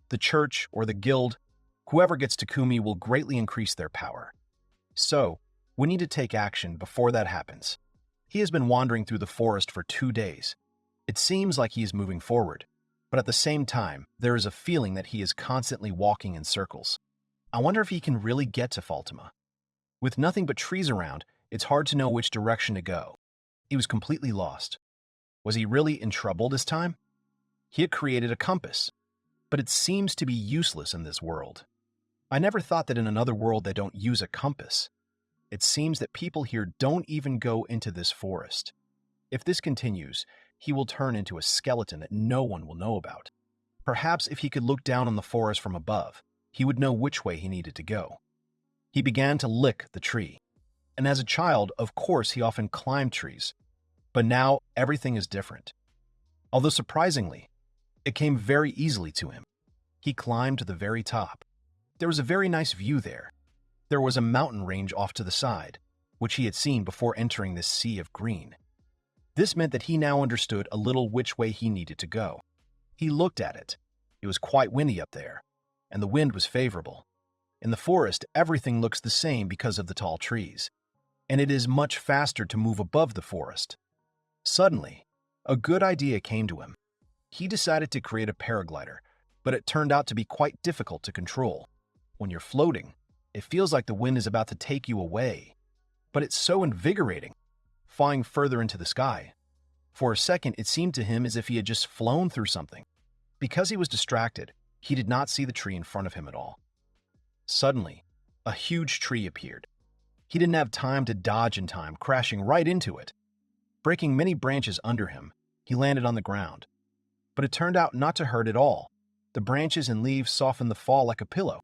The church or the guild, whoever gets Takumi will greatly increase their power. So, we need to take action before that happens. He has been wandering through the forest for 2 days. It seems like he is moving forward, but at the same time, there is a feeling that he is constantly walking in circles. I wonder if he can really get to Faltima. With nothing but trees around, it's hard to know which direction to go. He was completely lost. Was he really in trouble this time? He had created a compass, but it seems to be useless in this world. I never thought that in another world they don't use a compass. It seems that people here don't even go into this forest. If this continues, he will turn into a skeleton that no one will know about. Perhaps if he could look down on the forest from above, he would know which way he needed to go. He began to lick the tree. And as a child, of course, he often climbed trees. But now, everything is different. Although surprisingly, it came very easily to him. He climbed to the very top. There was a very nice view there. There was a mountain range off to the side, which he had seen before entering this sea of green. This meant that he now understood a little which way he needed to go. He looked at it. It was quite windy up there, and the wind was favorable. In the forest, everything looks the same because of the tall trees, and it is much faster to move above the forest. Suddenly, a good idea came to him. He decided to create a paraglider, but it turned out to be quite difficult to control. When you're floating, it feels like the wind is about to take you away, but it's so invigorating, flying further into the sky. For a second, it seemed to him as if he had just flown through something. Because he was distracted, he did not see the tree in front of him at all. Suddenly, a huge tree appeared. He didn't have time to dodge in time, crashing right into it. Breaking many branches under him, he landed on the ground. But it turned out not to hurt at all. The branches and leaves softened the fall like a pillow.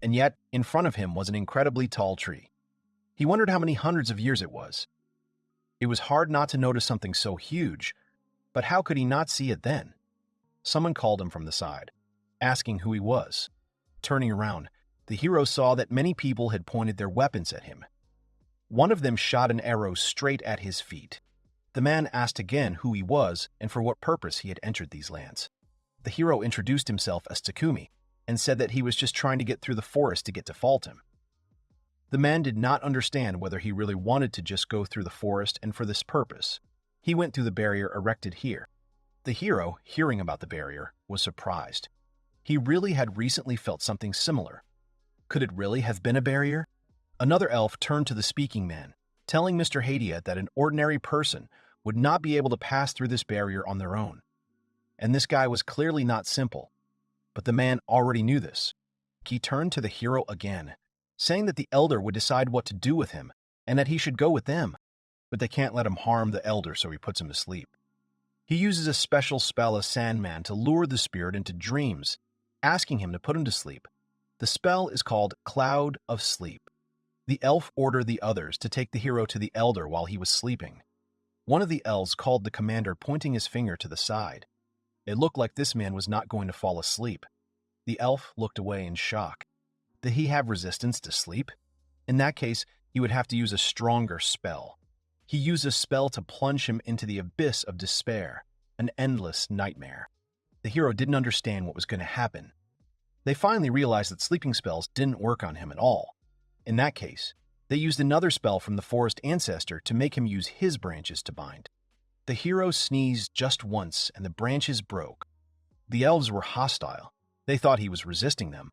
And yet, in front of him was an incredibly tall tree. He wondered how many hundreds of years it was. It was hard not to notice something so huge, but how could he not see it then? Someone called him from the side, asking who he was. Turning around, the hero saw that many people had pointed their weapons at him. One of them shot an arrow straight at his feet. The man asked again who he was and for what purpose he had entered these lands. The hero introduced himself as Takumi and said that he was just trying to get through the forest to get to Fulton. The man did not understand whether he really wanted to just go through the forest, and for this purpose, he went through the barrier erected here. The hero, hearing about the barrier, was surprised. He really had recently felt something similar. Could it really have been a barrier? Another elf turned to the speaking man, telling Mr. Hadia that an ordinary person would not be able to pass through this barrier on their own. And this guy was clearly not simple. But the man already knew this. He turned to the hero again, saying that the elder would decide what to do with him and that he should go with them. But they can't let him harm the elder, so he puts him to sleep. He uses a special spell of Sandman to lure the spirit into dreams, asking him to put him to sleep. The spell is called Cloud of Sleep. The elf ordered the others to take the hero to the elder while he was sleeping. One of the elves called the commander, pointing his finger to the side. It looked like this man was not going to fall asleep. The elf looked away in shock. Did he have resistance to sleep? In that case, he would have to use a stronger spell. He used a spell to plunge him into the abyss of despair, an endless nightmare. The hero didn't understand what was going to happen. They finally realized that sleeping spells didn't work on him at all. In that case, they used another spell from the forest ancestor to make him use his branches to bind. The hero sneezed just once and the branches broke. The elves were hostile. They thought he was resisting them.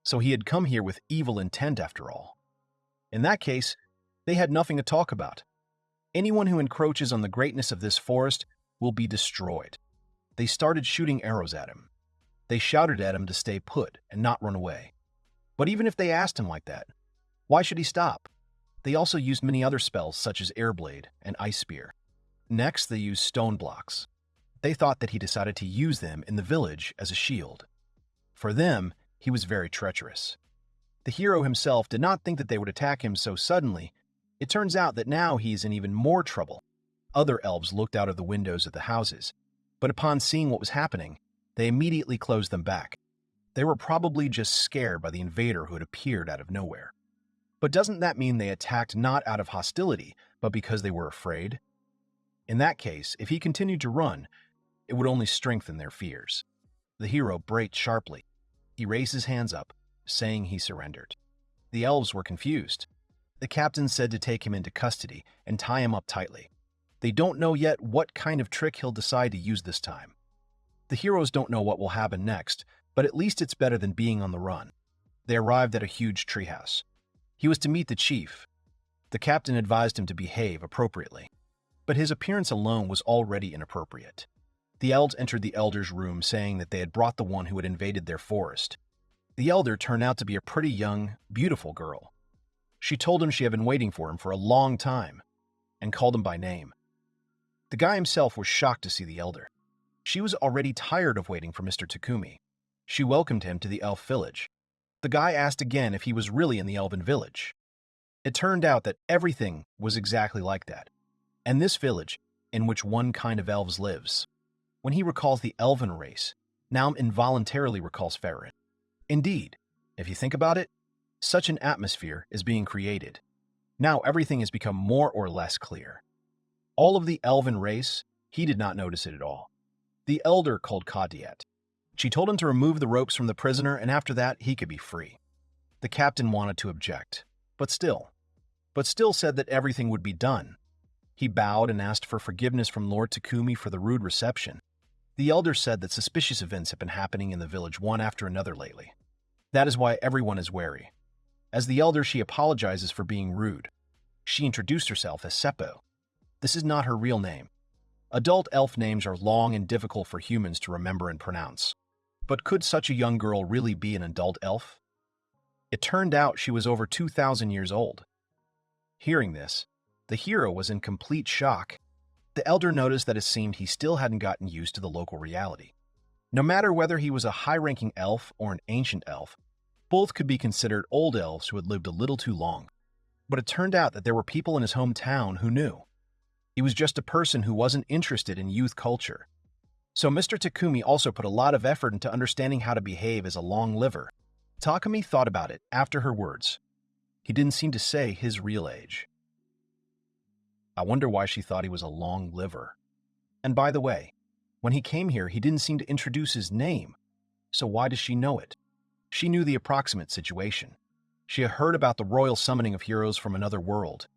So he had come here with evil intent after all. In that case, they had nothing to talk about. Anyone who encroaches on the greatness of this forest will be destroyed. They started shooting arrows at him. They shouted at him to stay put and not run away. But even if they asked him like that, why should he stop? They also used many other spells such as Airblade and Ice Spear. Next, they used stone blocks. They thought that he decided to use them in the village as a shield. For them, he was very treacherous. The hero himself did not think that they would attack him so suddenly. It turns out that now he is in even more trouble. Other elves looked out of the windows of the houses, but upon seeing what was happening, they immediately closed them back. They were probably just scared by the invader who had appeared out of nowhere. But doesn't that mean they attacked not out of hostility, but because they were afraid? In that case, if he continued to run, it would only strengthen their fears. The hero braked sharply. He raised his hands up, saying he surrendered. The elves were confused. The captain said to take him into custody and tie him up tightly. They don't know yet what kind of trick he'll decide to use this time. The heroes don't know what will happen next, but at least it's better than being on the run. They arrived at a huge treehouse. He was to meet the chief. The captain advised him to behave appropriately, but his appearance alone was already inappropriate. The elves entered the elder's room saying that they had brought the one who had invaded their forest. The elder turned out to be a pretty young, beautiful girl. She told him she had been waiting for him for a long time and called him by name. The guy himself was shocked to see the elder. She was already tired of waiting for Mr. Takumi. She welcomed him to the elf village. The guy asked again if he was really in the elven village. It turned out that everything was exactly like that, and this village, in which one kind of elves lives. When he recalls the elven race, Naum involuntarily recalls Ferret. Indeed, if you think about it, such an atmosphere is being created. Now everything has become more or less clear. All of the elven race, he did not notice it at all. The elder called Kadiet. She told him to remove the ropes from the prisoner, and after that, he could be free. The captain wanted to object, but still said that everything would be done. He bowed and asked for forgiveness from Lord Takumi for the rude reception. The elder said that suspicious events have been happening in the village one after another lately. That is why everyone is wary. As the elder, she apologizes for being rude. She introduced herself as Seppo. This is not her real name. Adult elf names are long and difficult for humans to remember and pronounce. But could such a young girl really be an adult elf? It turned out she was over 2,000 years old. Hearing this, the hero was in complete shock. The elder noticed that it seemed he still hadn't gotten used to the local reality. No matter whether he was a high-ranking elf or an ancient elf, both could be considered old elves who had lived a little too long. But it turned out that there were people in his hometown who knew. He was just a person who wasn't interested in youth culture. So Mr. Takumi also put a lot of effort into understanding how to behave as a long liver. Takumi thought about it after her words. He didn't seem to say his real age. I wonder why she thought he was a long liver. And by the way, when he came here, he didn't seem to introduce his name. So why does she know it? She knew the approximate situation. She had heard about the royal summoning of heroes from another world,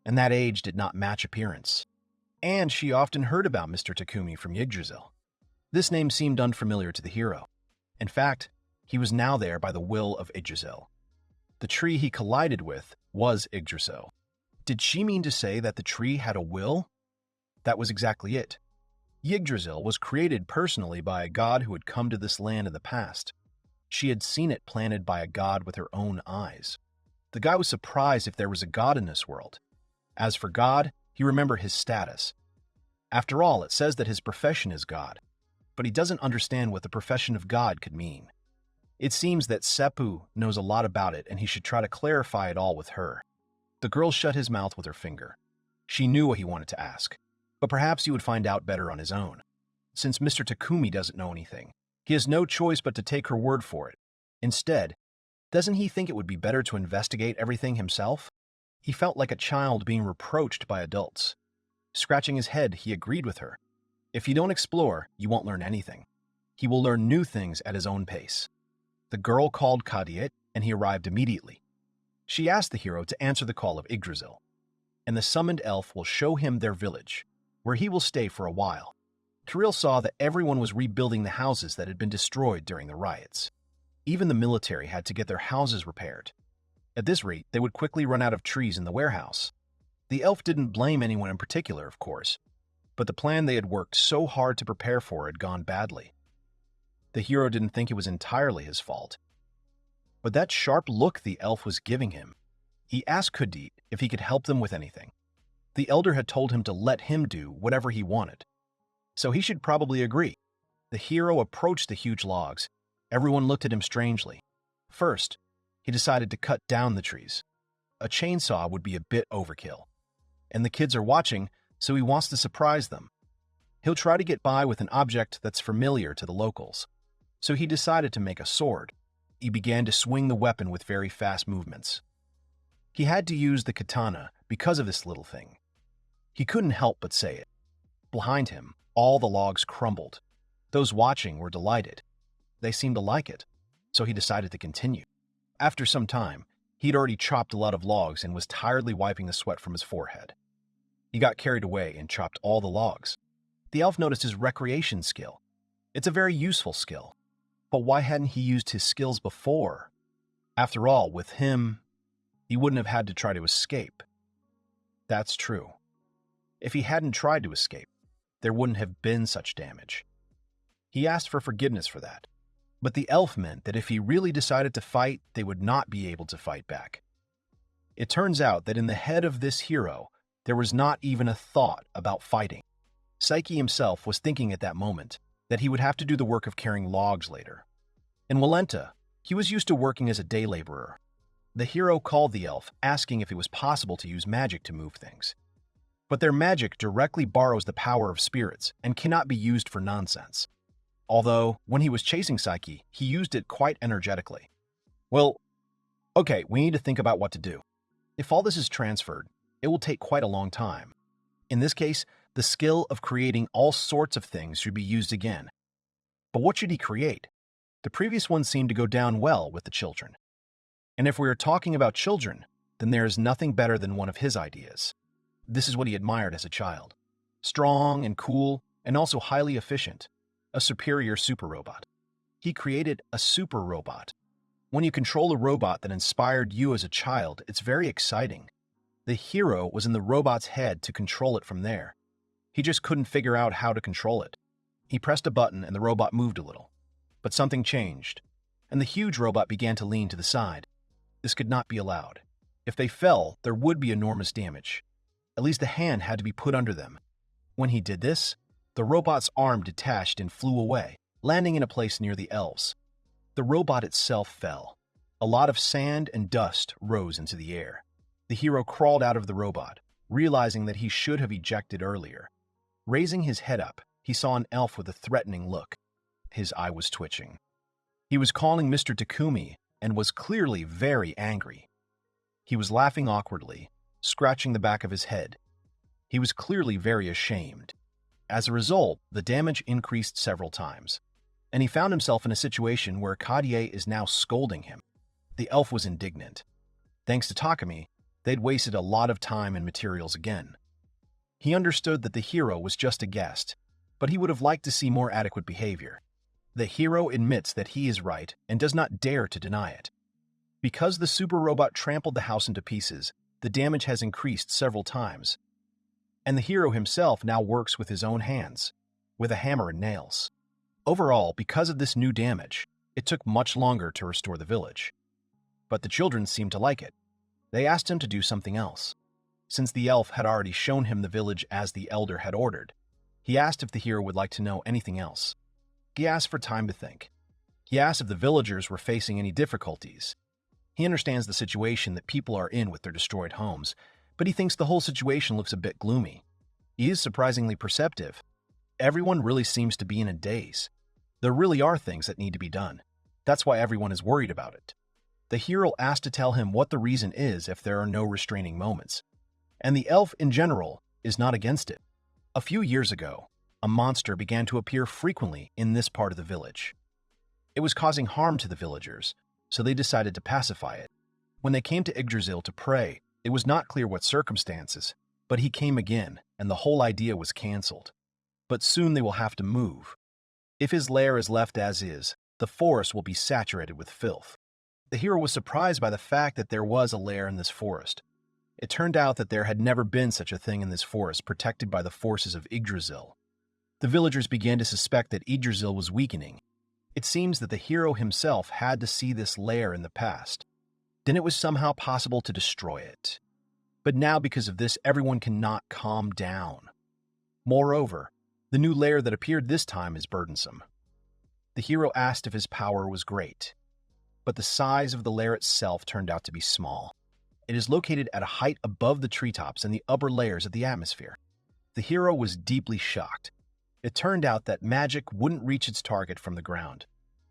and that age did not match appearance. And she often heard about Mr. Takumi from Yggdrasil. This name seemed unfamiliar to the hero. In fact, he was now there by the will of Yggdrasil. The tree he collided with was Yggdrasil. Did she mean to say that the tree had a will? That was exactly it. Yggdrasil was created personally by a god who had come to this land in the past. She had seen it planted by a god with her own eyes. The guy was surprised if there was a god in this world. As for God, he remembered his status. After all, it says that his profession is God, but he doesn't understand what the profession of God could mean. It seems that Seppu knows a lot about it, and he should try to clarify it all with her. The girl shut his mouth with her finger. She knew what he wanted to ask, but perhaps he would find out better on his own. Since Mr. Takumi doesn't know anything, he has no choice but to take her word for it. Instead, doesn't he think it would be better to investigate everything himself? He felt like a child being reproached by adults. Scratching his head, he agreed with her. If you don't explore, you won't learn anything. He will learn new things at his own pace. The girl called Kadiet, and he arrived immediately. She asked the hero to answer the call of Yggdrasil, and the summoned elf will show him their village, where he will stay for a while. Kirill saw that everyone was rebuilding the houses that had been destroyed during the riots. Even the military had to get their houses repaired. At this rate, they would quickly run out of trees in the warehouse. The elf didn't blame anyone in particular, of course, but the plan they had worked so hard to prepare for had gone badly. The hero didn't think it was entirely his fault. But that sharp look the elf was giving him, he asked Kudit if he could help them with anything. The elder had told him to let him do whatever he wanted, so he should probably agree. The hero approached the huge logs. Everyone looked at him strangely. First, he decided to cut down the trees. A chainsaw would be a bit overkill, and the kids are watching, so he wants to surprise them. He'll try to get by with an object that's familiar to the locals. So he decided to make a sword. He began to swing the weapon with very fast movements. He had to use the katana because of this little thing. He couldn't help but say it. Behind him, all the logs crumbled. Those watching were delighted. They seemed to like it, so he decided to continue. After some time, he'd already chopped a lot of logs and was tiredly wiping the sweat from his forehead. He got carried away and chopped all the logs. The elf noticed his recreation skill. It's a very useful skill. But why hadn't he used his skills before? After all, with him, he wouldn't have had to try to escape. That's true. If he hadn't tried to escape, there wouldn't have been such damage. He asked for forgiveness for that. But the elf meant that if he really decided to fight, they would not be able to fight back. It turns out that in the head of this hero, there was not even a thought about fighting. Psyche himself was thinking at that moment that he would have to do the work of carrying logs later. In Walenta, he was used to working as a day laborer. The hero called the elf, asking if it was possible to use magic to move things. But their magic directly borrows the power of spirits and cannot be used for nonsense. Although, when he was chasing Psyche, he used it quite energetically. Well, okay, we need to think about what to do. If all this is transferred, it will take quite a long time. In this case, the skill of creating all sorts of things should be used again. But what should he create? The previous one seemed to go down well with the children. And if we are talking about children, then there is nothing better than one of his ideas. This is what he admired as a child. Strong and cool, and also highly efficient. A superior super robot. He created a super robot. When you control a robot that inspired you as a child, it's very exciting. The hero was in the robot's head to control it from there. He just couldn't figure out how to control it. He pressed a button and the robot moved a little. But something changed, and the huge robot began to lean to the side. This could not be allowed. If they fell, there would be enormous damage. At least a hand had to be put under them. When he did this, the robot's arm detached and flew away, landing in a place near the elves. The robot itself fell. A lot of sand and dust rose into the air. The hero crawled out of the robot, realizing that he should have ejected earlier. Raising his head up, he saw an elf with a threatening look. His eye was twitching. He was calling Mr. Takumi and was clearly very angry. He was laughing awkwardly, scratching the back of his head. He was clearly very ashamed. As a result, the damage increased several times, and he found himself in a situation where Kadie is now scolding him. The elf was indignant. Thanks to Takumi, they'd wasted a lot of time and materials again. He understood that the hero was just a guest, but he would have liked to see more adequate behavior. The hero admits that he is right and does not dare to deny it. Because the super robot trampled the house into pieces, the damage has increased several times, and the hero himself now works with his own hands, with a hammer and nails. Overall, because of this new damage, it took much longer to restore the village. But the children seemed to like it. They asked him to do something else. Since the elf had already shown him the village as the elder had ordered, he asked if the hero would like to know anything else. He asked for time to think. He asked if the villagers were facing any difficulties. He understands the situation that people are in with their destroyed homes, but he thinks the whole situation looks a bit gloomy. He is surprisingly perceptive. Everyone really seems to be in a daze. There really are things that need to be done. That's why everyone is worried about it. The hero asked to tell him what the reason is if there are no restraining moments. And the elf in general is not against it. A few years ago, a monster began to appear frequently in this part of the village. It was causing harm to the villagers, so they decided to pacify it. When they came to Yggdrasil to pray, it was not clear what circumstances, but he came again, and the whole idea was cancelled. But soon they will have to move. If his lair is left as is, the forest will be saturated with filth. The hero was surprised by the fact that there was a lair in this forest. It turned out that there had never been such a thing in this forest protected by the forces of Yggdrasil. The villagers began to suspect that Yggdrasil was weakening. It seems that the hero himself had to see this lair in the past. Then it was somehow possible to destroy it. But now because of this, everyone cannot calm down. Moreover, the new lair that appeared this time is burdensome. The hero asked if his power was great, but the size of the lair itself turned out to be small. It is located at a height above the treetops and the upper layers of the atmosphere. The hero was deeply shocked. It turned out that magic wouldn't reach its target from the ground,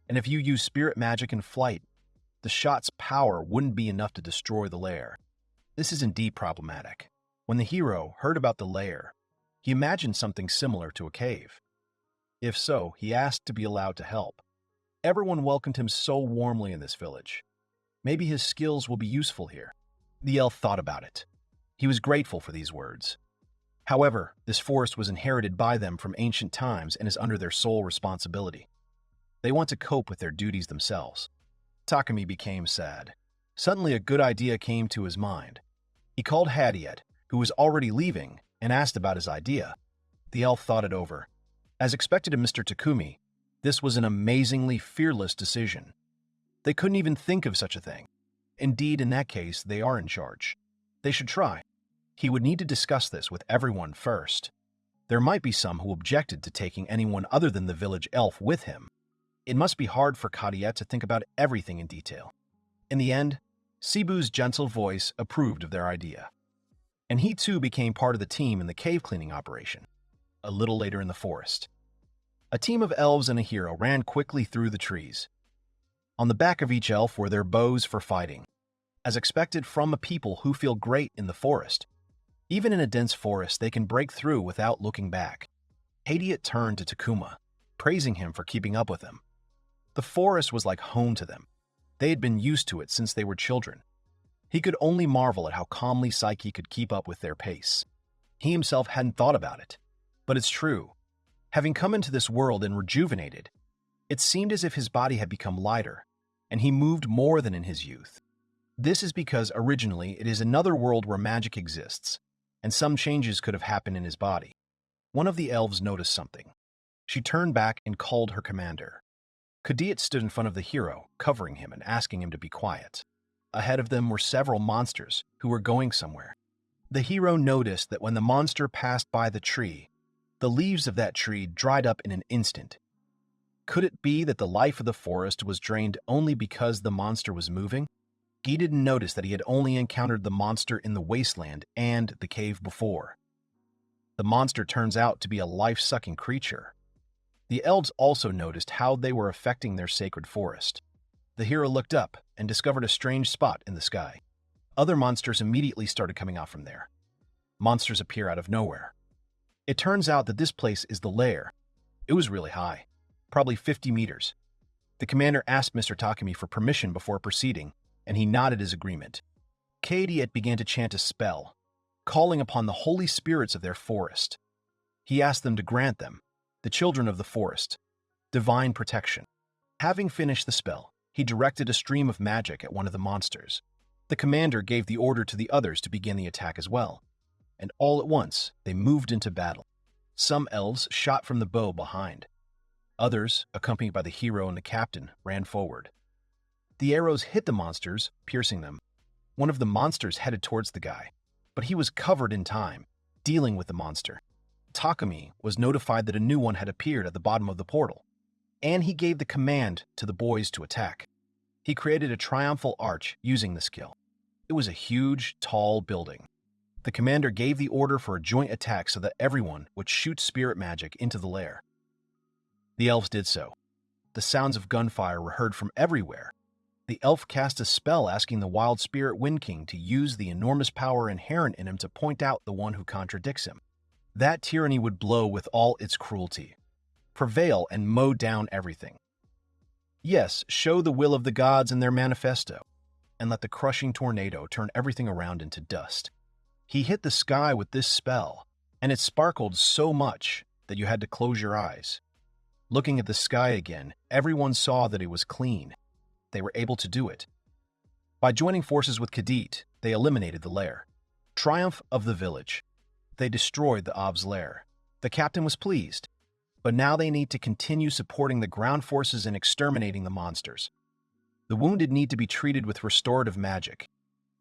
and if you use spirit magic in flight, the shot's power wouldn't be enough to destroy the lair. This is indeed problematic. When the hero heard about the lair, he imagined something similar to a cave. If so, he asked to be allowed to help. Everyone welcomed him so warmly in this village. Maybe his skills will be useful here. The elf thought about it. He was grateful for these words. However, this forest was inherited by them from ancient times and is under their sole responsibility. They want to cope with their duties themselves. Takumi became sad. Suddenly a good idea came to his mind. He called Hadiet, who was already leaving, and asked about his idea. The elf thought it over. As expected of Mr. Takumi, this was an amazingly fearless decision. They couldn't even think of such a thing. Indeed, in that case, they are in charge. They should try. He would need to discuss this with everyone first. There might be some who objected to taking anyone other than the village elf with him. It must be hard for Kadiet to think about everything in detail. In the end, Sibu's gentle voice approved of their idea. And he too became part of the team in the cave cleaning operation. A little later in the forest, a team of elves and a hero ran quickly through the trees. On the back of each elf were their bows for fighting, as expected from a people who feel great in the forest. Even in a dense forest, they can break through without looking back. Hadiet turned to Takuma, praising him for keeping up with them. The forest was like home to them. They had been used to it since they were children. He could only marvel at how calmly Psyche could keep up with their pace. He himself hadn't thought about it, but it's true. Having come into this world and rejuvenated, it seemed as if his body had become lighter, and he moved more than in his youth. This is because originally it is another world where magic exists, and some changes could have happened in his body. One of the elves noticed something. She turned back and called her commander. Kadiet stood in front of the hero, covering him and asking him to be quiet. Ahead of them were several monsters who were going somewhere. The hero noticed that when the monster passed by the tree, the leaves of that tree dried up in an instant. Could it be that the life of the forest was drained only because the monster was moving? He didn't notice that he had only encountered the monster in the wasteland and the cave before. The monster turns out to be a life-sucking creature. The elves also noticed how they were affecting their sacred forest. The hero looked up and discovered a strange spot in the sky. Other monsters immediately started coming out from there. monsters appear out of nowhere. It turns out that this place is the lair. It was really high, probably 50 meters. The commander asked Mr. Takumi for permission before proceeding, and he nodded his agreement. K-Idiot began to chant a spell, calling upon the holy spirits of their forest. He asked them to grant them, the children of the forest, divine protection. Having finished the spell, he directed a stream of magic at one of the monsters. The commander gave the order to the others to begin the attack as well, and all at once they moved into battle. Some elves shot from the bow behind. Others, accompanied by the hero and the captain, ran forward. The arrows hit the monsters, piercing them. One of the monsters headed towards the guy, but he was covered in time, dealing with the monster. Takumi was notified that a new one had appeared at the bottom of the portal, and he gave the command to the boys to attack. He created a triumphal arch using the skill. It was a huge, tall building. The commander gave the order for a joint attack so that everyone would shoot spirit magic into the lair. The elves did so. The sounds of gunfire were heard from everywhere. The elf cast a spell asking the wild spirit Wind King to use the enormous power inherent in him to point out the one who contradicts him. That tyranny would blow with all its cruelty, prevail and mow down everything. Yes, show the will of the gods in their manifesto, and let the crushing tornado turn everything around into dust. He hit the sky with this spell, and it sparkled so much that you had to close your eyes. Looking at the sky again, everyone saw that it was clean. They were able to do it. By joining forces with Kadit, they eliminated the lair. Triumph of the village. They destroyed the Ob's lair. The captain was pleased, but now they need to continue supporting the ground forces and exterminating the monsters. The wounded need to be treated with restorative magic.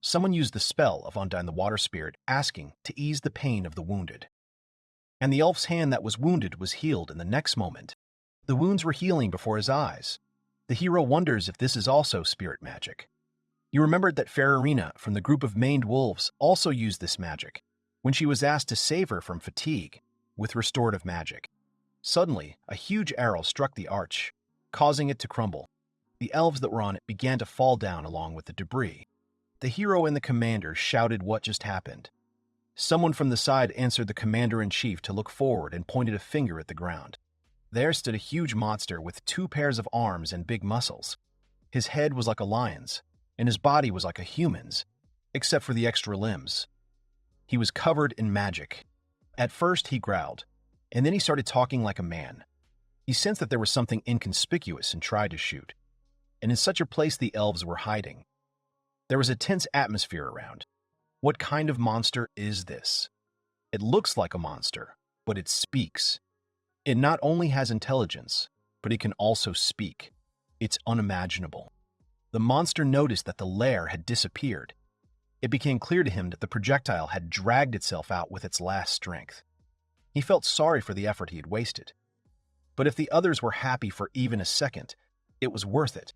Someone used the spell of Undyne the Water Spirit, asking to ease the pain of the wounded. And the elf's hand that was wounded was healed in the next moment. The wounds were healing before his eyes. The hero wonders if this is also spirit magic. He remembered that Fararina from the group of maned wolves also used this magic when she was asked to save her from fatigue with restorative magic. Suddenly, a huge arrow struck the arch, causing it to crumble. The elves that were on it began to fall down along with the debris. The hero and the commander shouted what just happened. Someone from the side answered the commander-in-chief to look forward and pointed a finger at the ground. There stood a huge monster with 2 pairs of arms and big muscles. His head was like a lion's, and his body was like a human's, except for the extra limbs. He was covered in magic. At first he growled, and then he started talking like a man. He sensed that there was something inconspicuous and tried to shoot. And in such a place the elves were hiding. There was a tense atmosphere around. What kind of monster is this? It looks like a monster, but it speaks. It not only has intelligence, but it can also speak. It's unimaginable. The monster noticed that the lair had disappeared. It became clear to him that the projectile had dragged itself out with its last strength. He felt sorry for the effort he had wasted. But if the others were happy for even a second, it was worth it.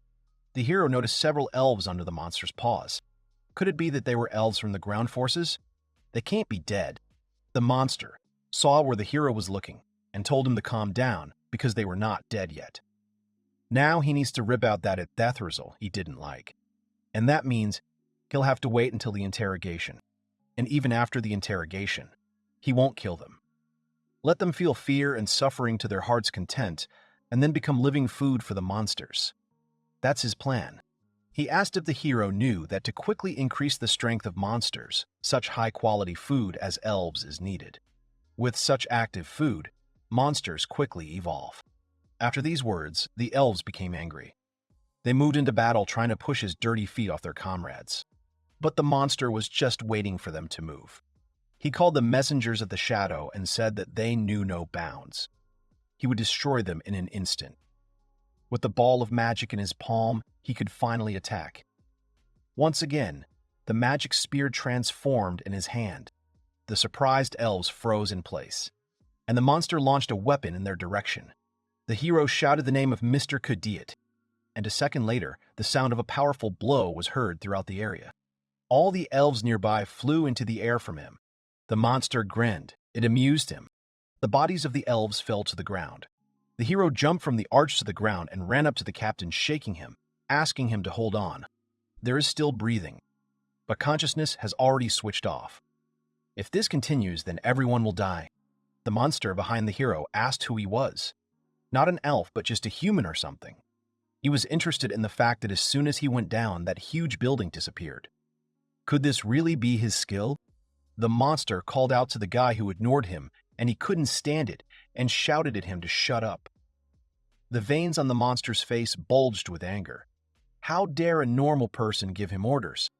The hero noticed several elves under the monster's paws. Could it be that they were elves from the ground forces? They can't be dead. The monster saw where the hero was looking and told him to calm down because they were not dead yet. Now he needs to rip out that death result he didn't like. And that means he'll have to wait until the interrogation. And even after the interrogation, he won't kill them. Let them feel fear and suffering to their heart's content, and then become living food for the monsters. That's his plan. He asked if the hero knew that to quickly increase the strength of monsters, such high-quality food as elves is needed. With such active food, monsters quickly evolve. After these words, the elves became angry. They moved into battle trying to push his dirty feet off their comrades. But the monster was just waiting for them to move. He called them messengers of the shadow and said that they knew no bounds. He would destroy them in an instant. With the ball of magic in his palm, he could finally attack. Once again, the magic spear transformed in his hand. The surprised elves froze in place, and the monster launched a weapon in their direction. The hero shouted the name of Mr. Kadiat, and a second later, the sound of a powerful blow was heard throughout the area. All the elves nearby flew into the air from him. The monster grinned. It amused him. The bodies of the elves fell to the ground. The hero jumped from the arch to the ground and ran up to the captain, shaking him, asking him to hold on. There is still breathing, but consciousness has already switched off. If this continues, then everyone will die. The monster behind the hero asked who he was. Not an elf, but just a human or something. He was interested in the fact that as soon as he went down, that huge building disappeared. Could this really be his skill? The monster called out to the guy who ignored him, and he couldn't stand it, and shouted at him to shut up. The veins on the monster's face bulged with anger. How dare a normal person give him orders?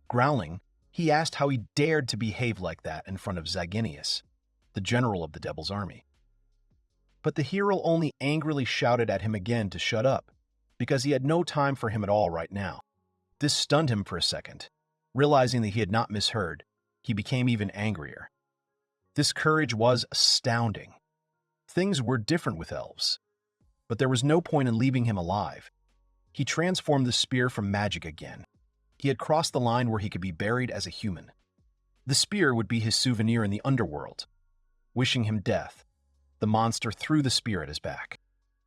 Growling, he asked how he dared to behave like that in front of Zaginius, the general of the Devil's army. But the hero only angrily shouted at him again to shut up, because he had no time for him at all right now. This stunned him for a second. Realizing that he had not misheard, he became even angrier. This courage was astounding. Things were different with elves, but there was no point in leaving him alive. He transformed the spear from magic again. He had crossed the line where he could be buried as a human. The spear would be his souvenir in the underworld. Wishing him death, the monster threw the spear at his back.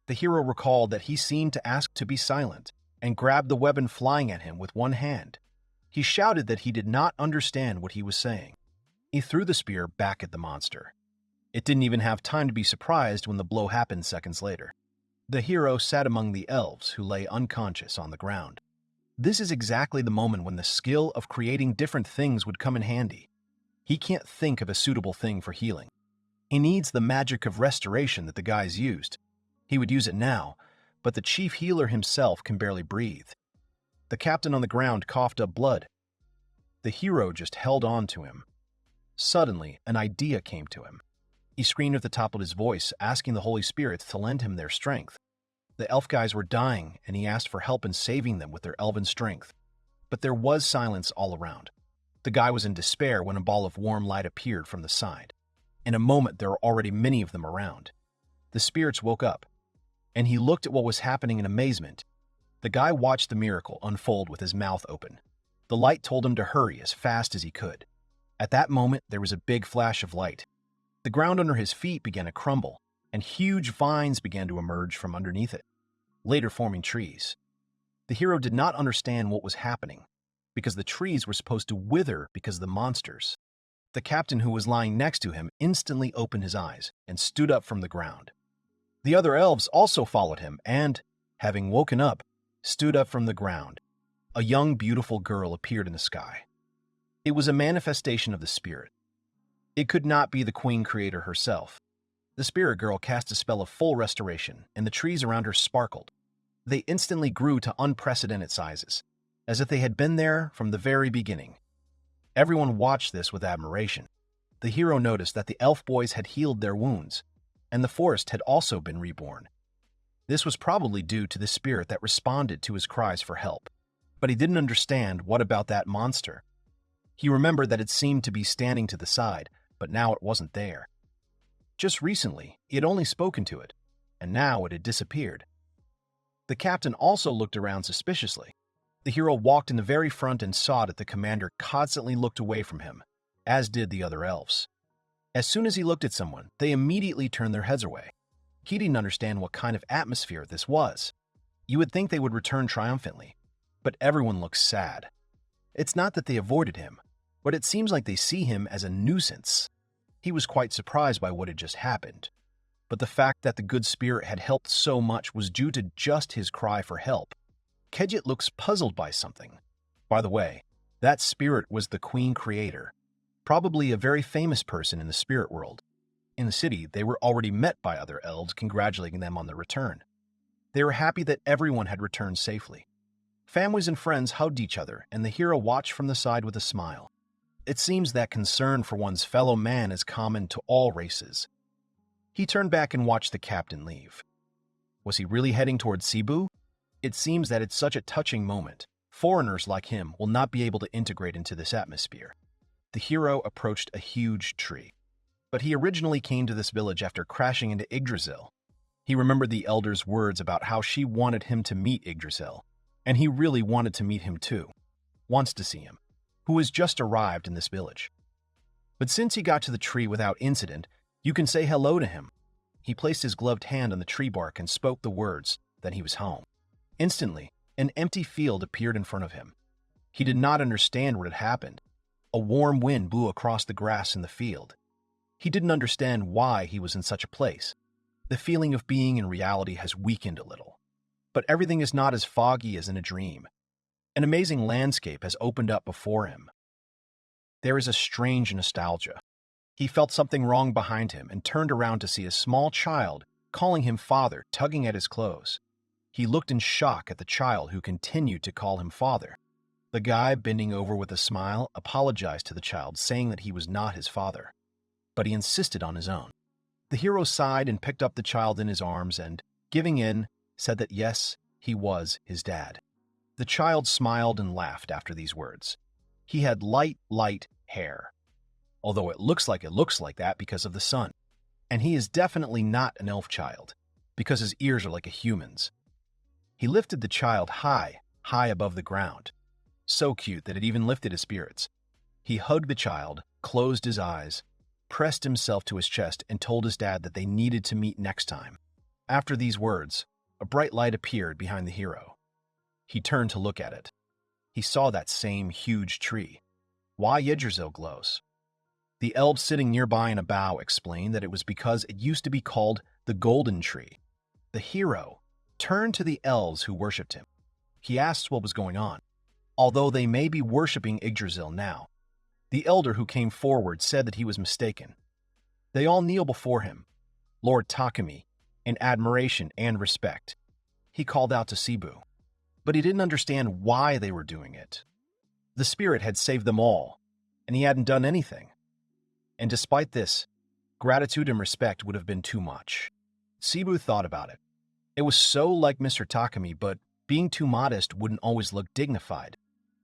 The hero recalled that he seemed to ask to be silent and grabbed the weapon flying at him with one hand. He shouted that he did not understand what he was saying. He threw the spear back at the monster. It didn't even have time to be surprised when the blow happened seconds later. The hero sat among the elves who lay unconscious on the ground. This is exactly the moment when the skill of creating different things would come in handy. He can't think of a suitable thing for healing. He needs the magic of restoration that the guys used. He would use it now, but the chief healer himself can barely breathe. The captain on the ground coughed up blood. The hero just held on to him. Suddenly, an idea came to him. He screamed at the top of his voice, asking the Holy Spirits to lend him their strength. The elf guys were dying, and he asked for help in saving them with their elven strength. But there was silence all around. The guy was in despair when a ball of warm light appeared from the side. In a moment, there were already many of them around. The spirits woke up, and he looked at what was happening in amazement. The guy watched the miracle unfold with his mouth open. The light told him to hurry as fast as he could. At that moment, there was a big flash of light. The ground under his feet began to crumble, and huge vines began to emerge from underneath it, later forming trees. The hero did not understand what was happening, because the trees were supposed to wither because of the monsters. The captain who was lying next to him instantly opened his eyes and stood up from the ground. The other elves also followed him and, having woken up, stood up from the ground. A young, beautiful girl appeared in the sky. It was a manifestation of the spirit. It could not be the queen creator herself. The spirit girl cast a spell of full restoration, and the trees around her sparkled. They instantly grew to unprecedented sizes, as if they had been there from the very beginning. Everyone watched this with admiration. The hero noticed that the elf boys had healed their wounds, and the forest had also been reborn. This was probably due to the spirit that responded to his cries for help. But he didn't understand what about that monster. He remembered that it seemed to be standing to the side, but now it wasn't there. Just recently, he had only spoken to it, and now it had disappeared. The captain also looked around suspiciously. The hero walked in the very front and saw that the commander constantly looked away from him, as did the other elves. As soon as he looked at someone, they immediately turned their heads away. He didn't understand what kind of atmosphere this was. You would think they would return triumphantly, but everyone looks sad. It's not that they avoided him, but it seems like they see him as a nuisance. He was quite surprised by what had just happened, but the fact that the good spirit had helped so much was due to just his cry for help. Kedget looks puzzled by something. By the way, that spirit was the queen creator, probably a very famous person in the spirit world. In the city, they were already met by other elves congratulating them on their return. They were happy that everyone had returned safely. Families and friends hugged each other, and the hero watched from the side with a smile. It seems that concern for one's fellow man is common to all races. He turned back and watched the captain leave. Was he really heading toward Cebu? It seems that it's such a touching moment. Foreigners like him will not be able to integrate into this atmosphere. The hero approached a huge tree. But he originally came to this village after crashing into Yggdrasil. He remembered the elder's words about how she wanted him to meet Yggdrasil, and he really wanted to meet him too. Wants to see him, who has just arrived in this village. But since he got to the tree without incident, you can say hello to him. He placed his gloved hand on the tree bark and spoke the words, then he was home. Instantly, an empty field appeared in front of him. He did not understand what had happened. A warm wind blew across the grass in the field. He didn't understand why he was in such a place. The feeling of being in reality has weakened a little. But everything is not as foggy as in a dream. An amazing landscape has opened up before him. There is a strange nostalgia. He felt something wrong behind him and turned around to see a small child calling him father, tugging at his clothes. He looked in shock at the child who continued to call him father. The guy, bending over with a smile, apologized to the child, saying that he was not his father. But he insisted on his own. The hero sighed and picked up the child in his arms and, giving in, said that yes, he was his dad. The child smiled and laughed after these words. He had light hair, although it looks like that because of the sun. And he is definitely not an elf child, because his ears are like a human's. He lifted the child high above the ground. So cute that it even lifted his spirits. He hugged the child, closed his eyes, pressed himself to his chest, and told his dad that they needed to meet next time. After these words, a bright light appeared behind the hero. He turned to look at it. He saw that same huge tree. Why Yggdrasil glows? The elves sitting nearby in a bough explained that it was because it used to be called the Golden Tree. The hero turned to the elves who worshipped him. He asked what was going on. Although they may be worshipping Yggdrasil now, the elder who came forward said that he was mistaken. They all kneel before him, Lord Takumi, in admiration and respect. He called out to Sibu, but he didn't understand why they were doing it. The spirit had saved them all, and he hadn't done anything. And despite this, gratitude and respect would have been too much. Sibu thought about it. It was so like Mr. Takumi, but being too modest wouldn't always look dignified.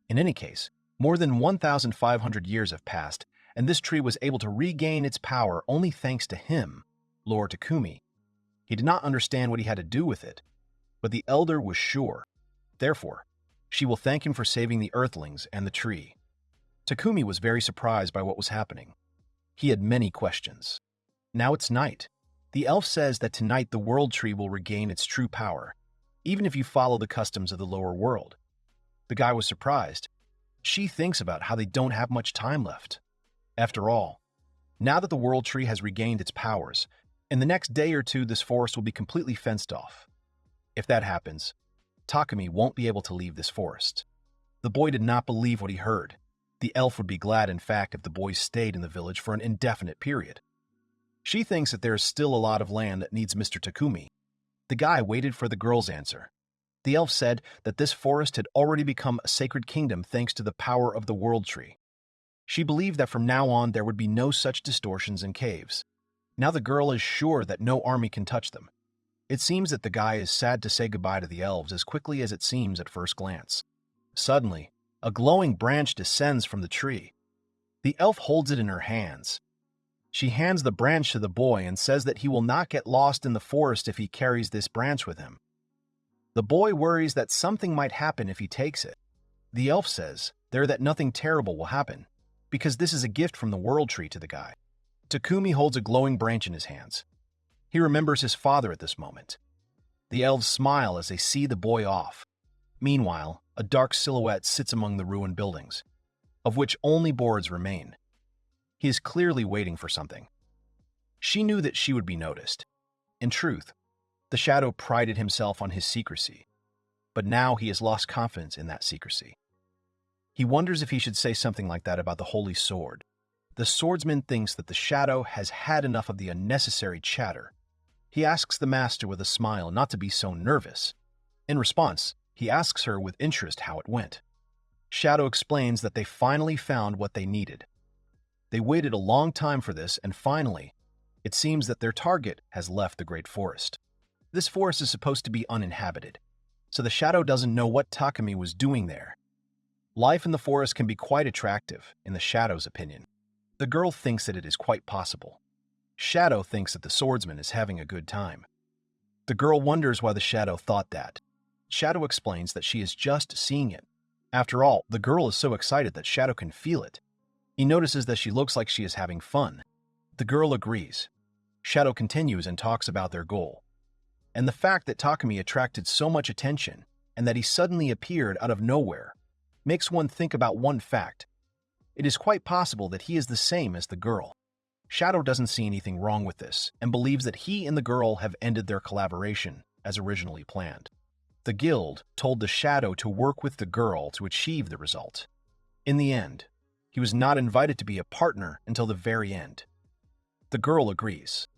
In any case, more than 1,500 years have passed, and this tree was able to regain its power only thanks to him, Lord Takumi. He did not understand what he had to do with it, but the elder was sure. Therefore, she will thank him for saving the earthlings and the tree. Takumi was very surprised by what was happening. He had many questions. Now it's night. The elf says that tonight the world tree will regain its true power, even if you follow the customs of the lower world. The guy was surprised. She thinks about how they don't have much time left. After all, now that the world tree has regained its powers, in the next day or two this forest will be completely fenced off. If that happens, Takumi won't be able to leave this forest. The boy did not believe what he heard. The elf would be glad, in fact, if the boys stayed in the village for an indefinite period. She thinks that there is still a lot of land that needs Mr. Takumi. The guy waited for the girl's answer. The elf said that this forest had already become a sacred kingdom thanks to the power of the world tree. She believed that from now on there would be no such distortions in caves. Now the girl is sure that no army can touch them. It seems that the guy is sad to say goodbye to the elves as quickly as it seems at first glance. Suddenly, a glowing branch descends from the tree. The elf holds it in her hands. She hands the branch to the boy and says that he will not get lost in the forest if he carries this branch with him. The boy worries that something might happen if he takes it. The elf says there that nothing terrible will happen, because this is a gift from the world tree to the guy. Takumi holds a glowing branch in his hands. He remembers his father at this moment. The elves smile as they see the boy off. Meanwhile, a dark silhouette sits among the ruined buildings, of which only boards remain. He is clearly waiting for something. She knew that she would be noticed. In truth, the shadow prided himself on his secrecy, but now he has lost confidence in that secrecy. He wonders if he should say something like that about the holy sword. The swordsman thinks that the shadow has had enough of the unnecessary chatter. He asks the master with a smile not to be so nervous. In response, he asks her with interest how it went. Shadow explains that they finally found what they needed. They waited a long time for this, and finally, it seems that their target has left the great forest. This forest is supposed to be uninhabited, so the shadow doesn't know what Takumi was doing there. Life in the forest can be quite attractive, in the shadow's opinion. The girl thinks that it is quite possible. Shadow thinks that the swordsman is having a good time. The girl wonders why the shadow thought that. Shadow explains that she is just seeing it. After all, the girl is so excited that Shadow can feel it. He notices that she looks like she is having fun. The girl agrees. Shadow continues and talks about their goal, and the fact that Takumi attracted so much attention and that he suddenly appeared out of nowhere makes one think about one fact. It is quite possible that he is the same as the girl. Shadow doesn't see anything wrong with this and believes that he and the girl have ended their collaboration as originally planned. The guild told the Shadow to work with the girl to achieve the result. In the end, he was not invited to be a partner until the very end. The girl agrees.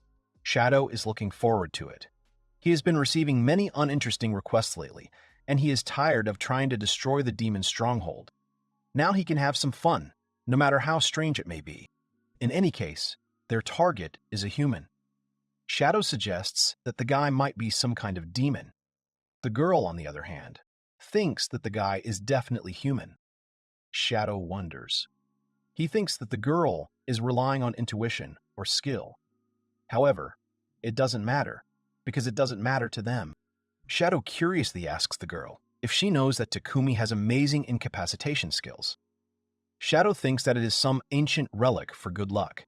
Shadow is looking forward to it. He has been receiving many uninteresting requests lately, and he is tired of trying to destroy the demon's stronghold. Now he can have some fun, no matter how strange it may be. In any case, their target is a human. Shadow suggests that the guy might be some kind of demon. The girl, on the other hand, thinks that the guy is definitely human. Shadow wonders. He thinks that the girl is relying on intuition or skill. However, it doesn't matter, because it doesn't matter to them. Shadow curiously asks the girl if she knows that Takumi has amazing incapacitation skills. Shadow thinks that it is some ancient relic for good luck.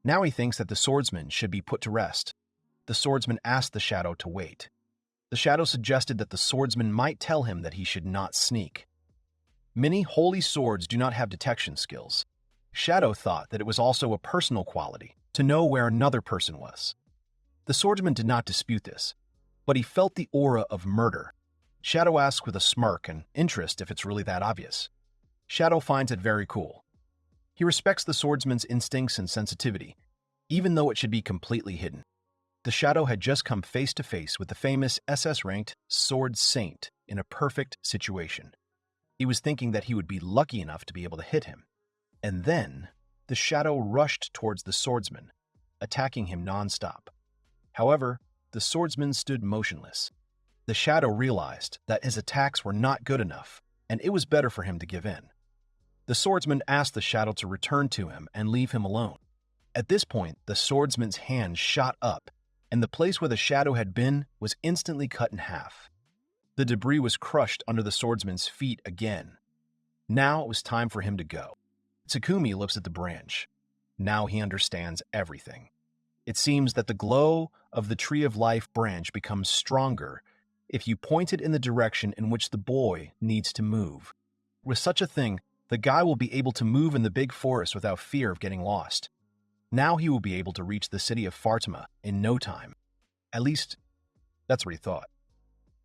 Now he thinks that the swordsman should be put to rest. The swordsman asked the Shadow to wait. The Shadow suggested that the swordsman might tell him that he should not sneak. Many holy swords do not have detection skills. Shadow thought that it was also a personal quality to know where another person was. The swordsman did not dispute this, but he felt the aura of murder. Shadow asks with a smirk and interest if it's really that obvious. Shadow finds it very cool. He respects the swordsman's instincts and sensitivity, even though it should be completely hidden. The Shadow had just come face to face with the famous SS-ranked Sword Saint in a perfect situation. He was thinking that he would be lucky enough to be able to hit him. And then, the Shadow rushed towards the swordsman, attacking him non-stop. However, the swordsman stood motionless. The Shadow realized that his attacks were not good enough, and it was better for him to give in. The swordsman asked the Shadow to return to him and leave him alone. At this point, the swordsman's hand shot up, and the place where the Shadow had been was instantly cut in half. The debris was crushed under the swordsman's feet again. Now it was time for him to go. Takumi looks at the branch. Now he understands everything. It seems that the glow of the Tree of Life branch becomes stronger if you point it in the direction in which the boy needs to move. With such a thing, the guy will be able to move in the big forest without fear of getting lost. Now he will be able to reach the city of Fatima in no time. At least, that's what he thought.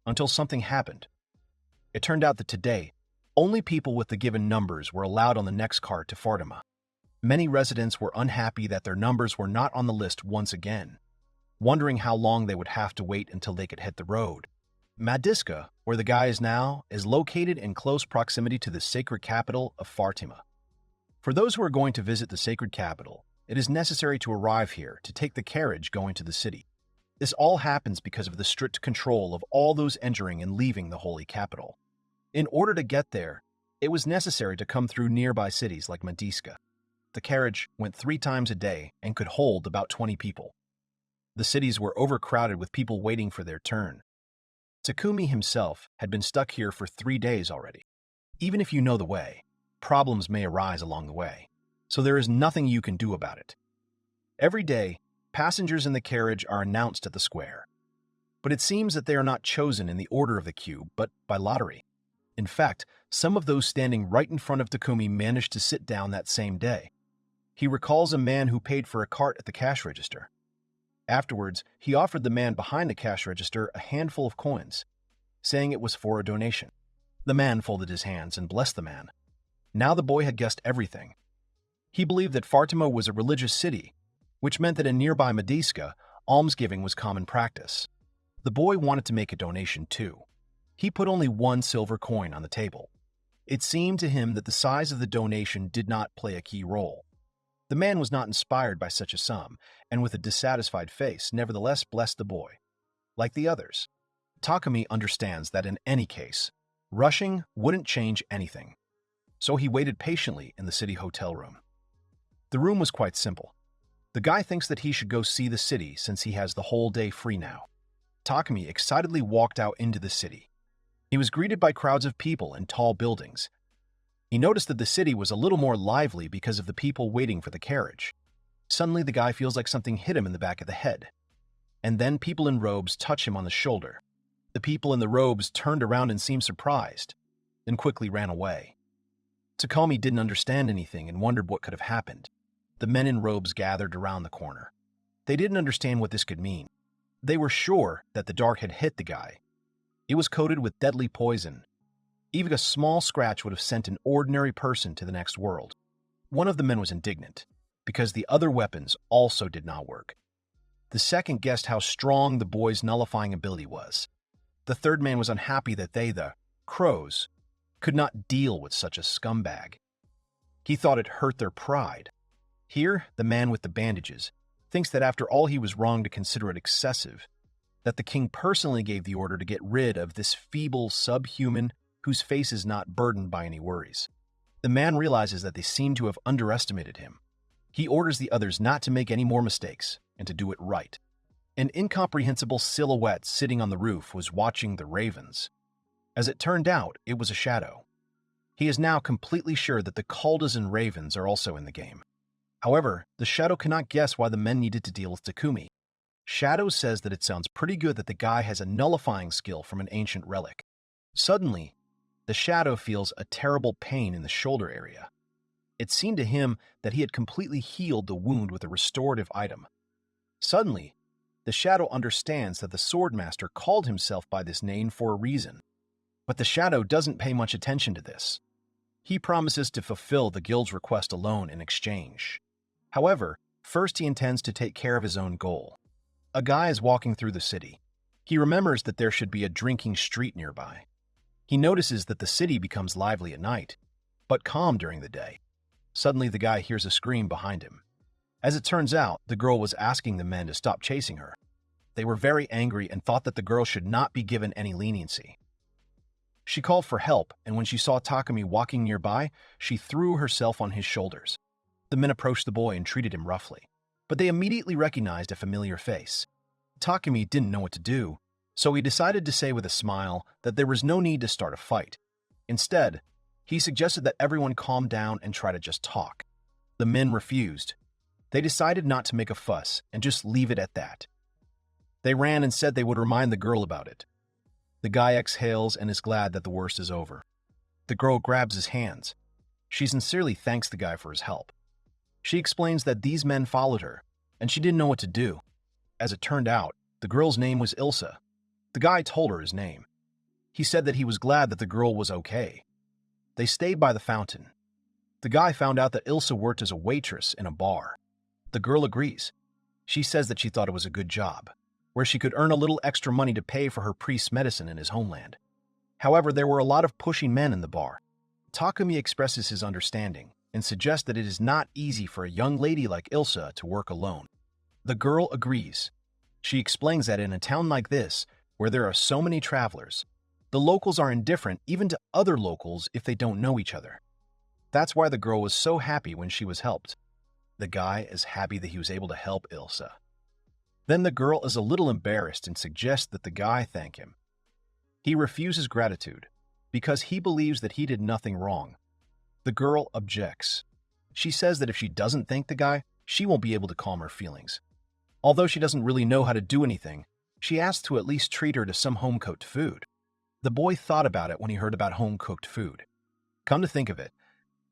Until something happened. It turned out that today, only people with the given numbers were allowed on the next cart to Fatima. Many residents were unhappy that their numbers were not on the list once again, wondering how long they would have to wait until they could hit the road. Madiska, where the guy is now, is located in close proximity to the sacred capital of Fatima. For those who are going to visit the sacred capital, it is necessary to arrive here to take the carriage going to the city. This all happens because of the strict control of all those entering and leaving the holy capital. In order to get there, it was necessary to come through nearby cities like Madiska. The carriage went 3 times a day and could hold about 20 people. The cities were overcrowded with people waiting for their turn. Takumi himself had been stuck here for 3 days already. Even if you know the way, problems may arise along the way, so there is nothing you can do about it. Every day, passengers in the carriage are announced at the square. But it seems that they are not chosen in the order of the queue, but by lottery. In fact, some of those standing right in front of Takumi managed to sit down that same day. He recalls a man who paid for a cart at the cash register. Afterwards, he offered the man behind the cash register a handful of coins, saying it was for a donation. The man folded his hands and blessed the man. Now the boy had guessed everything. He believed that Fatima was a religious city, which meant that in nearby Madiska, almsgiving was common practice. The boy wanted to make a donation too. He put only 1 silver coin on the table. It seemed to him that the size of the donation did not play a key role. The man was not inspired by such a sum, and with a dissatisfied face, nevertheless blessed the boy. Like the others, Takumi understands that in any case, rushing wouldn't change anything. So he waited patiently in the city hotel room. The room was quite simple. The guy thinks that he should go see the city since he has the whole day free now. Takumi excitedly walked out into the city. He was greeted by crowds of people and tall buildings. He noticed that the city was a little more lively because of the people waiting for the carriage. Suddenly, the guy feels like something hit him in the back of the head. And then people in robes touch him on the shoulder. The people in the robes turned around and seemed surprised, then quickly ran away. Takumi didn't understand anything and wondered what could have happened. The men in robes gathered around the corner. They didn't understand what this could mean. They were sure that the dart had hit the guy. It was coated with deadly poison. Even a small scratch would have sent an ordinary person to the next world. One of the men was indignant, because the other weapons also did not work. The second guessed how strong the boy's nullifying ability was. The third man was unhappy that they, the crows, could not deal with such a scumbag. He thought it hurt their pride. Here, the man with the bandages thinks that after all he was wrong to consider it excessive, that the king personally gave the order to get rid of this feeble subhuman whose face is not burdened by any worries. The man realizes that they seem to have underestimated him. He orders the others not to make any more mistakes and to do it right. An incomprehensible silhouette sitting on the roof was watching the ravens. As it turned out, it was a shadow. He is now completely sure that the Kaldas ravens are also in the game. However, the shadow cannot guess why the men needed to deal with Takumi. Shadow says that it sounds pretty good that the guy has a nullifying skill from an ancient relic. Suddenly, the shadow feels a terrible pain in the shoulder area. It seemed to him that he had completely healed the wound with a restorative item. Suddenly, the shadow understands that the swordmaster called himself by this name for a reason. But the shadow doesn't pay much attention to this. He promises to fulfill the guild's request alone in exchange. However, first he intends to take care of his own goal. A guy is walking through the city. He remembers that there should be a drinking street nearby. He notices that the city becomes lively at night, but calm during the day. Suddenly, the guy hears a scream behind him. As it turns out, the girl was asking the men to stop chasing her. They were very angry and thought that the girl should not be given any leniency. She called for help, and when she saw Takumi walking nearby, she threw herself on his shoulders. The men approached the boy and treated him roughly, but they immediately recognized a familiar face. Takumi didn't know what to do, so he decided to say with a smile that there was no need to start a fight. Instead, he suggested that everyone calm down and try to just talk. The men refused. They decided not to make a fuss and just leave it at that. They ran and said they would remind the girl about it. The guy exhales and is glad that the worst is over. The girl grabs his hands. She sincerely thanks the guy for his help. She explains that these men followed her, and she didn't know what to do. As it turned out, the girl's name was Ilsa. The guy told her his name. He said that he was glad that the girl was okay. They stayed by the fountain. The guy found out that Ilsa worked as a waitress in a bar. The girl agrees. She says that she thought it was a good job, where she could earn a little extra money to pay for her priest's medicine in his homeland. However, there were a lot of pushing men in the bar. Takumi expresses his understanding and suggests that it is not easy for a young lady like Ilsa to work alone. The girl agrees. She explains that in a town like this, where there are so many travelers, the locals are indifferent even to other locals if they don't know each other. That's why the girl was so happy when she was helped. The guy is happy that he was able to help Ilsa. Then the girl is a little embarrassed and suggests that the guy thank him. He refuses gratitude because he believes that he did nothing wrong. The girl objects. She says that if she doesn't thank the guy, she won't be able to calm her feelings. Although she doesn't really know how to do anything, she asks to at least treat her to some home-cooked food. The boy thought about it when he heard about home-cooked food. Come to think of it,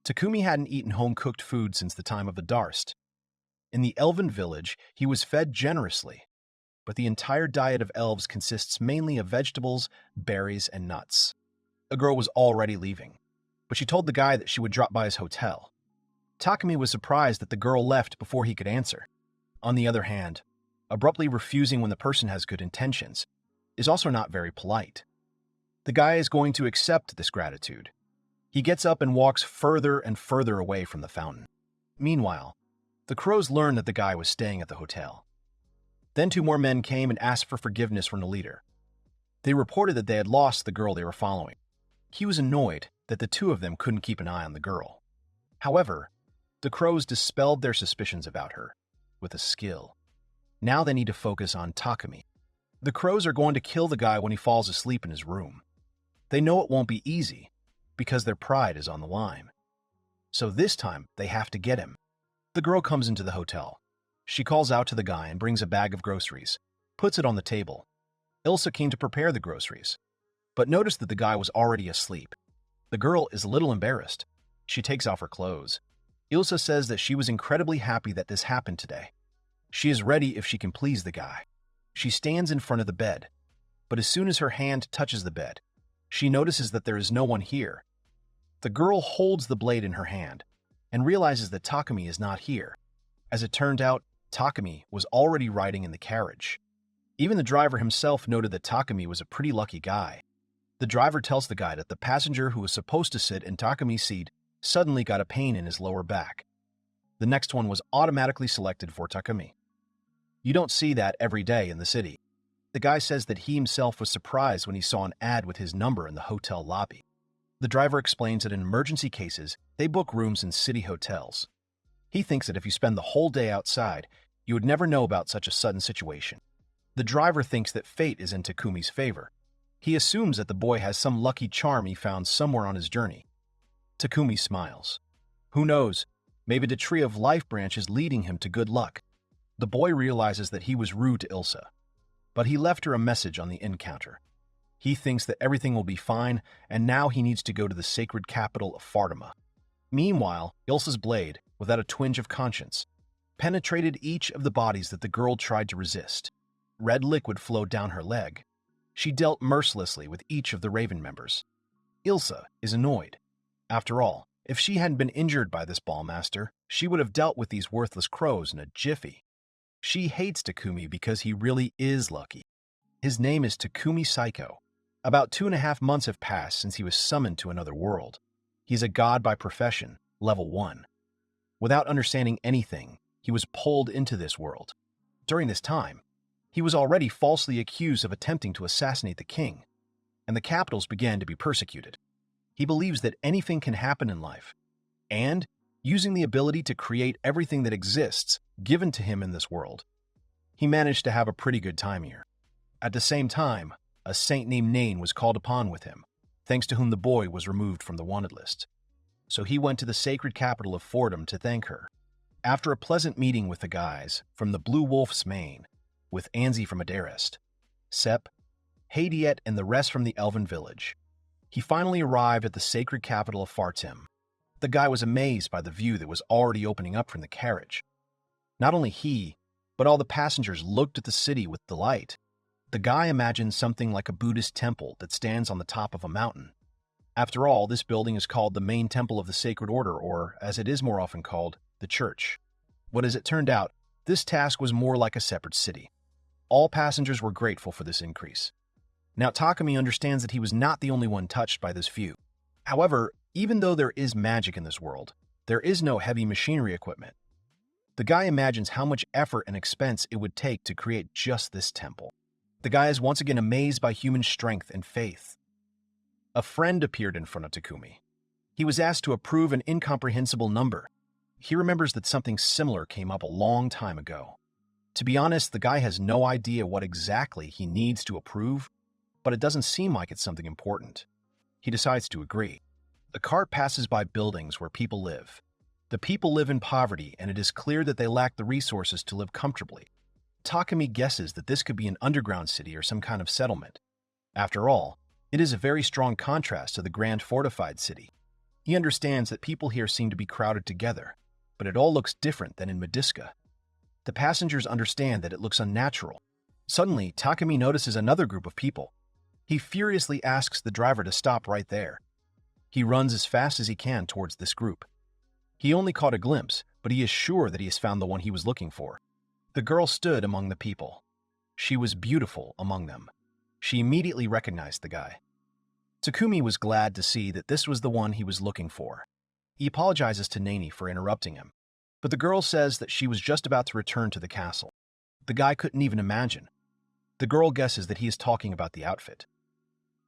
Takumi hadn't eaten home-cooked food since the time of the Darst. In the elven village, he was fed generously, but the entire diet of elves consists mainly of vegetables, berries, and nuts. The girl was already leaving, but she told the guy that she would drop by his hotel. Takumi was surprised that the girl left before he could answer. On the other hand, abruptly refusing when the person has good intentions is also not very polite. The guy is going to accept this gratitude. He gets up and walks further and further away from the fountain. Meanwhile, the crows learned that the guy was staying at the hotel. Then 2 more men came and asked for forgiveness from the leader. They reported that they had lost the girl they were following. He was annoyed that the 2 of them couldn't keep an eye on the girl. However, the crows dispelled their suspicions about her with a skill. Now they need to focus on Takumi. The crows are going to kill the guy when he falls asleep in his room. They know it won't be easy because their pride is on the line. So this time, they have to get him. The girl comes into the hotel. She calls out to the guy and brings a bag of groceries, puts it on the table. Ilsa came to prepare the groceries, but noticed that the guy was already asleep. The girl is a little embarrassed. She takes off her clothes. Ilsa says that she was incredibly happy that this happened today. She is ready if she can please the guy. She stands in front of the bed, but as soon as her hand touches the bed, she notices that there is no one here. The girl holds the blade in her hand and realizes that Takumi is not here. As it turned out, Takumi was already riding in the carriage. Even the driver himself noted that Takumi was a pretty lucky guy. The driver tells the guy that the passenger who was supposed to sit in Takumi's seat suddenly got a pain in his lower back. The next one was automatically selected for Takumi. You don't see that every day in the city. The guy says that he himself was surprised when he saw an ad with his number in the hotel lobby. The driver explains that in emergency cases, they book rooms in city hotels. He thinks that if you spend the whole day outside, you would never know about such a sudden situation. The driver thinks that fate is in Takumi's favor. He assumes that the boy has some lucky charm he found somewhere on his journey. Takumi smiles. Who knows, maybe the Tree of Life branch is leading him to good luck. The boy realizes that he was rude to Ilsa, but he left her a message on the encounter. He thinks that everything will be fine, and now he needs to go to the sacred capital of Fardama. Meanwhile, Ilsa's blade, without a twinge of conscience, penetrated each of the bodies that the girl tried to resist. Red liquid flowed down her leg. She dealt mercilessly with each of the Raven members. Ilsa is annoyed. After all, if she hadn't been injured by this ballmaster, she would have dealt with these worthless crows in a jiffy. She hates Takumi because he really is lucky. His name is Takumi Saiko. About 2.5 months have passed since he was summoned to another world. He's a god by profession, level 1. Without understanding anything, he was pulled into this world. During this time, he was already falsely accused of attempting to assassinate the king, and the capitals began to be persecuted. He believes that anything can happen in life, and, using the ability to create everything that exists given to him in this world, he managed to have a pretty good time here. At the same time, a saint named Nain was called upon with him, thanks to whom the boy was removed from the wanted list. So he went to the sacred capital of Fordham to thank her. After a pleasant meeting with the guys from the Blue Wolf's Mane, with Anzi from Adarest, Sep, Hadiet, and the rest from the Elven village, he finally arrived at the sacred capital of Fartim. The guy was amazed by the view that was already opening up from the carriage. Not only he, but all the passengers looked at the city with delight. The guy imagined something like a Buddhist temple that stands on the top of a mountain. After all, this building is called the main temple of the Sacred Order, or, as it is more often called, the church. But as it turned out, this task was more like a separate city. All passengers were grateful for this increase. Now, Takumi understands that he was not the only one touched by this view. However, even though there is magic in this world, there is no heavy machinery equipment. The guy imagines how much effort and expense it would take to create just this temple. The guy is once again amazed by human strength and faith. A friend appeared in front of Takumi. He was asked to approve an incomprehensible number. He remembers that something similar came up a long time ago. To be honest, the guy has no idea what exactly he needs to approve, but it doesn't seem like it's something important. He decides to agree. The cart passes by buildings where people live. The people live in poverty, and it is clear that they lack the resources to live comfortably. Takumi guesses that this could be an underground city or some kind of settlement. After all, it is a very strong contrast to the grand fortified city. He understands that people here seem to be crowded together, but it all looks different than in Mediska. The passengers understand that it looks unnatural. Suddenly, Takumi notices another group of people. He furiously asks the driver to stop right there. He runs as fast as he can towards this group. He only caught a glimpse, but he is sure that he has found the one he was looking for. The girl stood among the people. She was beautiful among them. She immediately recognized the guy. Takumi was glad to see that this was the one he was looking for. He apologizes to Nani for interrupting him, but the girl says that she was just about to return to the castle. The guy couldn't even imagine. The girl guesses that he is talking about the outfit.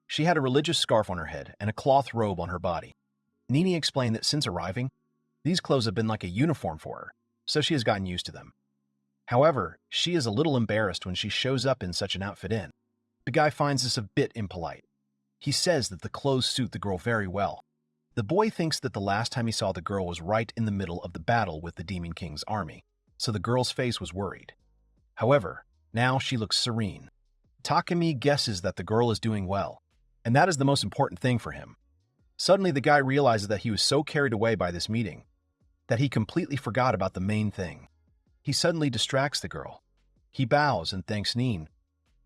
She had a religious scarf on her head and a cloth robe on her body. Nini explained that since arriving, these clothes have been like a uniform for her, so she has gotten used to them. However, she is a little embarrassed when she shows up in such an outfit in. The guy finds this a bit impolite. He says that the clothes suit the girl very well. The boy thinks that the last time he saw the girl was right in the middle of the battle with the Demon King's army, so the girl's face was worried. However, now she looks serene. Takumi guesses that the girl is doing well, and that is the most important thing for him. Suddenly, the guy realizes that he was so carried away by this meeting that he completely forgot about the main thing. He suddenly distracts the girl. He bows and thanks Neen.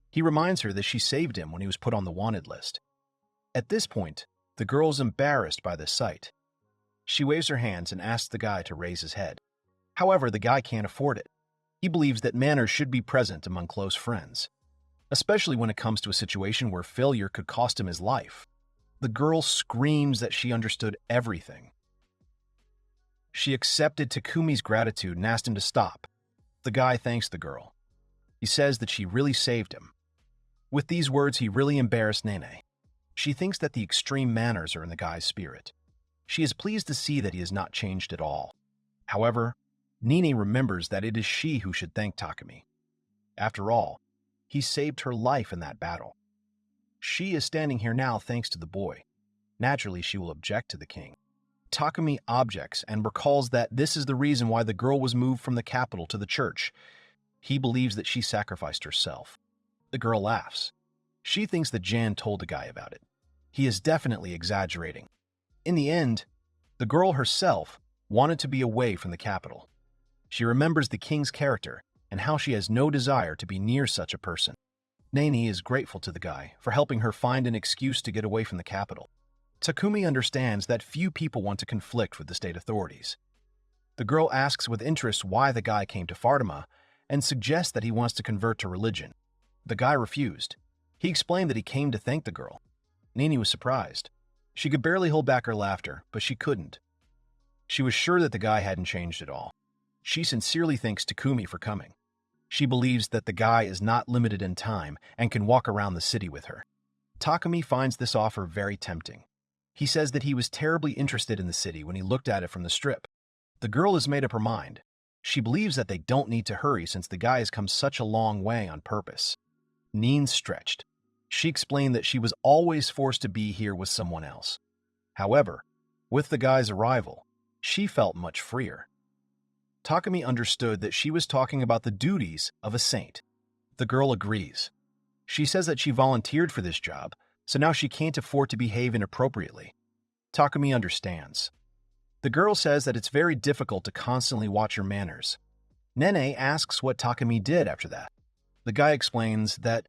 He reminds her that she saved him when he was put on the wanted list. At this point, the girl is embarrassed by this sight. She waves her hands and asks the guy to raise his head. However, the guy can't afford it. He believes that manners should be present among close friends, especially when it comes to a situation where failure could cost him his life. The girl screams that she understood everything. She accepted Takumi's gratitude and asked him to stop. The guy thanks the girl. He says that she really saved him. With these words, he really embarrassed Nene. She thinks that the extreme manners are in the guy's spirit. She is pleased to see that he has not changed at all. However, Nene remembers that it is she who should thank Takumi. After all, he saved her life in that battle. She is standing here now thanks to the boy. Naturally, she will object to the king. Takumi objects and recalls that this is the reason why the girl was moved from the capital to the church. He believes that she sacrificed herself. The girl laughs. She thinks that Jan told the guy about it. He is definitely exaggerating. In the end, the girl herself wanted to be away from the capital. She remembers the king's character and how she has no desire to be near such a person. Nene is grateful to the guy for helping her find an excuse to get away from the capital. Takumi understands that few people want to conflict with the state authorities. The girl asks with interest why the guy came to Fardama and suggests that he wants to convert to religion. The guy refused. He explained that he came to thank the girl. Nene was surprised. She could barely hold back her laughter, but she couldn't. She was sure that the guy hadn't changed at all. She sincerely thanks Takumi for coming. She believes that the guy is not limited in time and can walk around the city with her. Takumi finds this offer very tempting. He says that he was terribly interested in the city when he looked at it from the strip. The girl has made up her mind. She believes that they don't need to hurry since the guy has come such a long way on purpose. Neen stretched. She explained that she was always forced to be here with someone else. However, with the guy's arrival, she felt much freer. Takumi understood that she was talking about the duties of a saint. The girl agrees. She says that she volunteered for this job, so now she can't afford to behave inappropriately. Takumi understands. The girl says that it's very difficult to constantly watch your manners. Nene asks what Takumi did after that. The guy explains that,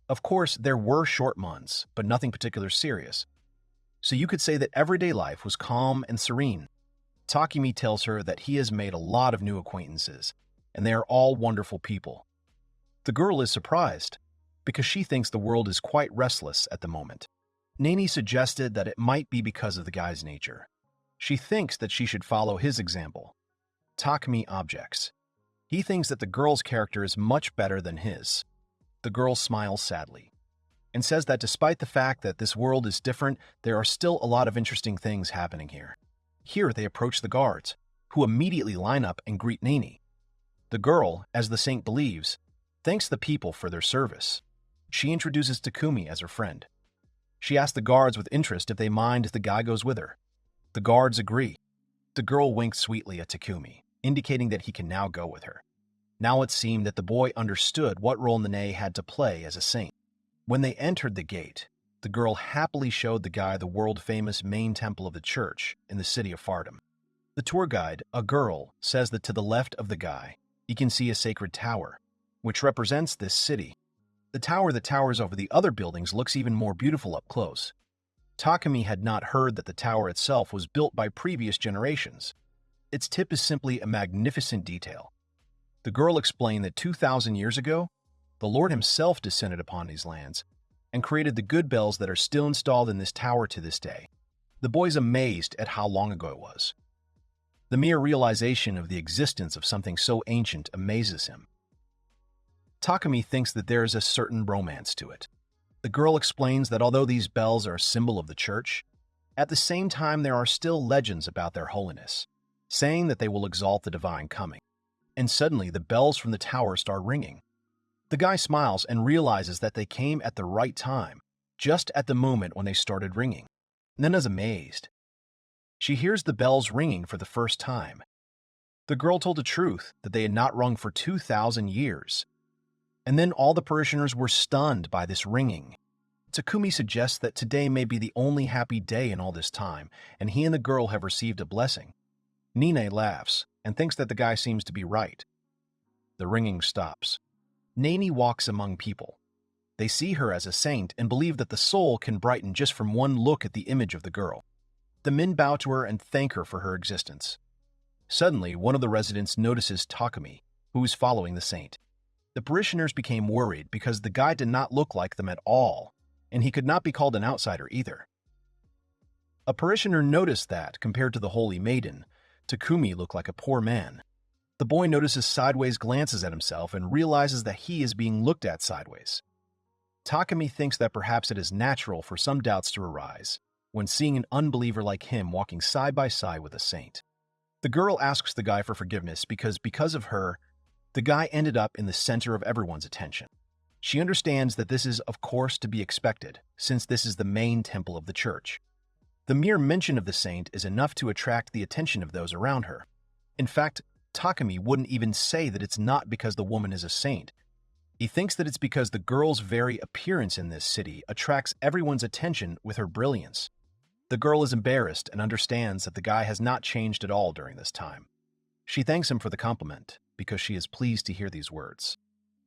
of course, there were short months, but nothing particularly serious. So you could say that everyday life was calm and serene. Takumi tells her that he has made a lot of new acquaintances, and they are all wonderful people. The girl is surprised, because she thinks the world is quite restless at the moment. Nene suggested that it might be because of the guy's nature. She thinks that she should follow his example. Takumi objects. He thinks that the girl's character is much better than his. The girl smiles sadly and says that despite the fact that this world is different, there are still a lot of interesting things happening here. Here they approach the guards, who immediately line up and greet Nene. The girl, as the saint believes, thanks the people for their service. She introduces Takumi as her friend. She asks the guards with interest if they mind if the guy goes with her. The guards agree. The girl winks sweetly at Takumi, indicating that he can now go with her. Now it seemed that the boy understood what role Nene had to play as a saint. When they entered the gate, the girl happily showed the guy the world-famous main temple of the church in the city of Fardam. The tour guide, a girl, says that to the left of the guy, he can see a sacred tower, which represents this city. The tower that towers over the other buildings looks even more beautiful up close. Takumi had not heard that the tower itself was built by previous generations. Its tip is simply a magnificent detail. The girl explained that 2,000 years ago, the Lord himself descended upon these lands and created the good bells that are still installed in this tower to this day. The boy's amazed at how long ago it was. The mere realization of the existence of something so ancient amazes him. Takumi thinks that there is a certain romance to it. The girl explains that although these bells are a symbol of the church, at the same time there are still legends about their holiness, saying that they will exalt the divine coming. And suddenly the bells from the tower start ringing. The guy smiles and realizes that they came at the right time, just at the moment when they started ringing. Then is amazed. She hears the bells ringing for the first time. The girl told the truth that they had not rung for 2,000 years. And then all the parishioners were stunned by this ringing. Takumi suggests that today may be the only happy day in all this time, and he and the girl have received a blessing. Nine laughs and thinks that the guy seems to be right. The ringing stops. Nani walks among people. They see her as a saint and believe that the soul can brighten just from one look at the image of the girl. The men bow to her and thank her for her existence. Suddenly, one of the residents notices Takumi, who is following the saint. The parishioners became worried because the guy did not look like them at all, and he could not be called an outsider either. A parishioner noticed that, compared to the holy maiden, Takumi looked like a poor man. The boy notices sideways glances at himself and realizes that he is being looked at sideways. Takumi thinks that perhaps it is natural for some doubts to arise when seeing an unbeliever like him walking side by side with a saint. The girl asks the guy for forgiveness because of her, the guy ended up in the center of everyone's attention. She understands that this is, of course, to be expected, since this is the main temple of the church. The mere mention of the saint is enough to attract the attention of those around her. In fact, Takumi wouldn't even say that it's not because the woman is a saint. He thinks that it's because the girl's very appearance in this city attracts everyone's attention with her brilliance. The girl is embarrassed and understands that the guy has not changed at all during this time. She thanks him for the compliment because she is pleased to hear these words.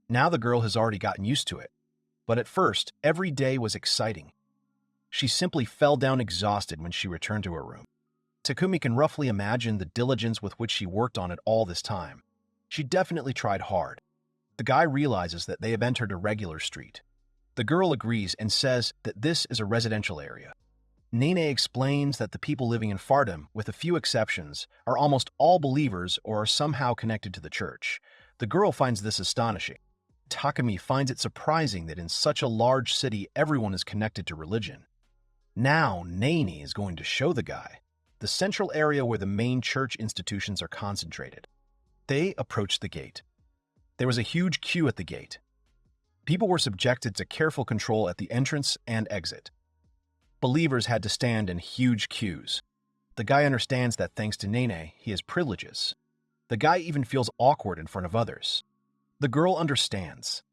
Now the girl has already gotten used to it, but at first, every day was exciting. She simply fell down exhausted when she returned to her room. Takumi can roughly imagine the diligence with which she worked on it all this time. She definitely tried hard. The guy realizes that they have entered a regular street. The girl agrees and says that this is a residential area. Nene explains that the people living in Fardam, with a few exceptions, are almost all believers or are somehow connected to the church. The girl finds this astonishing. Takumi finds it surprising that in such a large city everyone is connected to religion. Now Nene is going to show the guy the central area where the main church institutions are concentrated. They approach the gate. There was a huge queue at the gate. People were subjected to careful control at the entrance and exit. Believers had to stand in huge queues. The guy understands that thanks to Nene, he has privileges. The guy even feels awkward in front of others. The girl understands.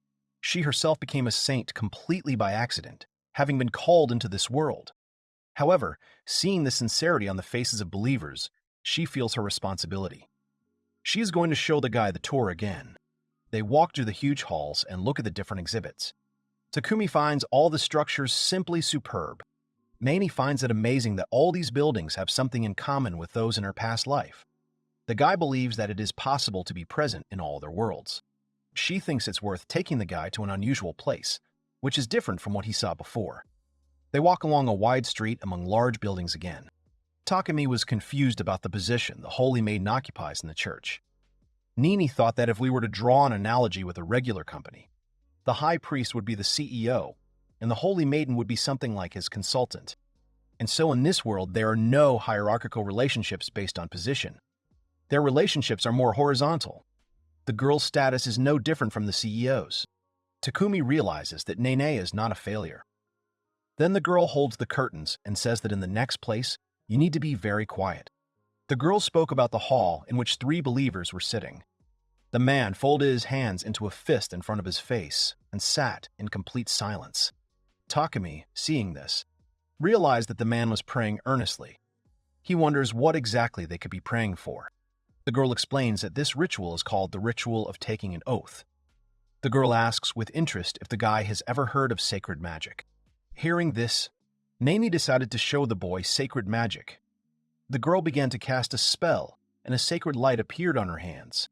She herself became a saint completely by accident, having been called into this world. However, seeing the sincerity on the faces of believers, she feels her responsibility. She is going to show the guy the tour again. They walk through the huge halls and look at the different exhibits. Takumi finds all the structures simply superb. Nani finds it amazing that all these buildings have something in common with those in her past life. The guy believes that it is possible to be present in all other worlds. She thinks it's worth taking the guy to an unusual place, which is different from what he saw before. They walk along a wide street among large buildings again. Takumi was confused about the position the Holy Maiden occupies in the church. Nini thought that if we were to draw an analogy with a regular company, the high priest would be the CEO, and the Holy Maiden would be something like his consultant. And so in this world, there are no hierarchical relationships based on position. Their relationships are more horizontal. The girl's status is no different from the CEO's. Takumi realizes that Nene is not a failure. Then the girl holds the curtains and says that in the next place, you need to be very quiet. The girl spoke about the hall in which 3 believers were sitting. The man folded his hands into a fist in front of his face and sat in complete silence. Takumi, seeing this, realized that the man was praying earnestly. He wonders what exactly they could be praying for. The girl explains that this ritual is called the ritual of taking an oath. The girl asks with interest if the guy has ever heard of sacred magic. Hearing this, Nani decided to show the boy sacred magic. The girl began to cast a spell, and a sacred light appeared on her hands.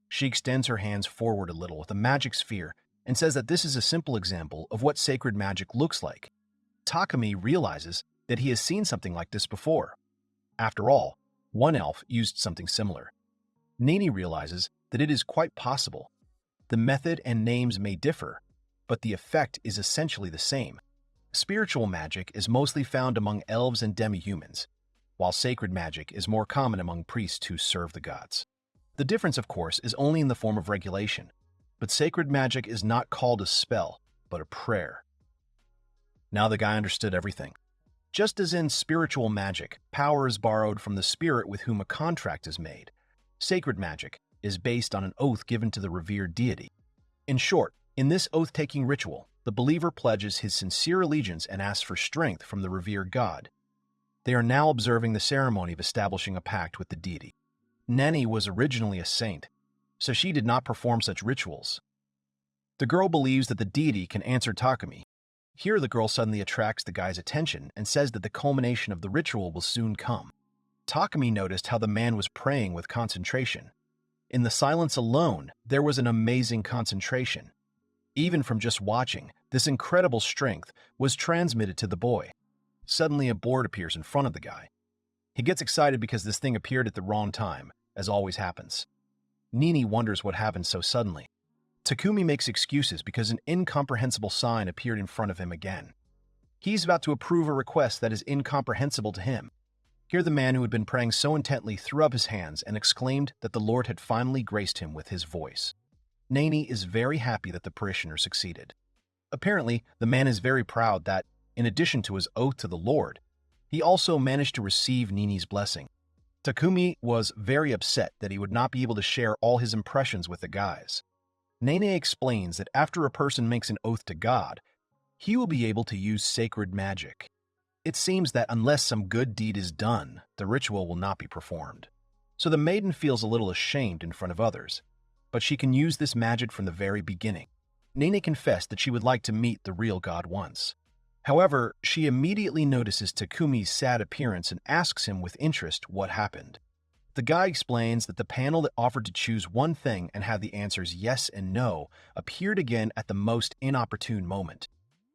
She extends her hands forward a little with a magic sphere and says that this is a simple example of what sacred magic looks like. Takumi realizes that he has seen something like this before. After all, one elf used something similar. Nani realizes that it is quite possible. The method and names may differ, but the effect is essentially the same. Spiritual magic is mostly found among elves and demi-humans, while sacred magic is more common among priests who serve the gods. The difference, of course, is only in the form of regulation, but sacred magic is not called a spell, but a prayer. Now the guy understood everything. Just as in spiritual magic, power is borrowed from the spirit with whom a contract is made, sacred magic is based on an oath given to the revered deity. In short, in this oath-taking ritual, The believer pledges his sincere allegiance and asks for strength from the revered god. They are now observing the ceremony of establishing a pact with the deity. Neni was originally a saint, so she did not perform such rituals. The girl believes that the deity can answer Takumi. Here the girl suddenly attracts the guy's attention and says that the culmination of the ritual will soon come. Takumi noticed how the man was praying with concentration. In the silence alone, there was an amazing concentration. Even from just watching, this incredible strength was transmitted to the boy. Suddenly a board appears in front of the guy. He gets excited because this thing appeared at the wrong time, as always happens. Nini wonders what happened so suddenly. Takumi makes excuses because an incomprehensible sign appeared in front of him again. He's about to approve a request that is incomprehensible to him. Here the man who had been praying so intently threw up his hands and exclaimed that the Lord had finally graced him with his voice. Nani is very happy that the parishioner succeeded. Apparently, the man is very proud that, in addition to his oath to the Lord, he also managed to receive Nini's blessing. Takumi was very upset that he would not be able to share all his impressions with the guys. Nene explains that after a person makes an oath to God, he will be able to use sacred magic. It seems that unless some good deed is done, the ritual will not be performed. So the maiden feels a little ashamed in front of others, but she can use this magic from the very beginning. Nene confessed that she would like to meet the real God once. However, she immediately notices Takumi's sad appearance and asks him with interest what happened. The guy explains that the panel that offered to choose one thing and had the answers yes and no appeared again at the most inopportune moment.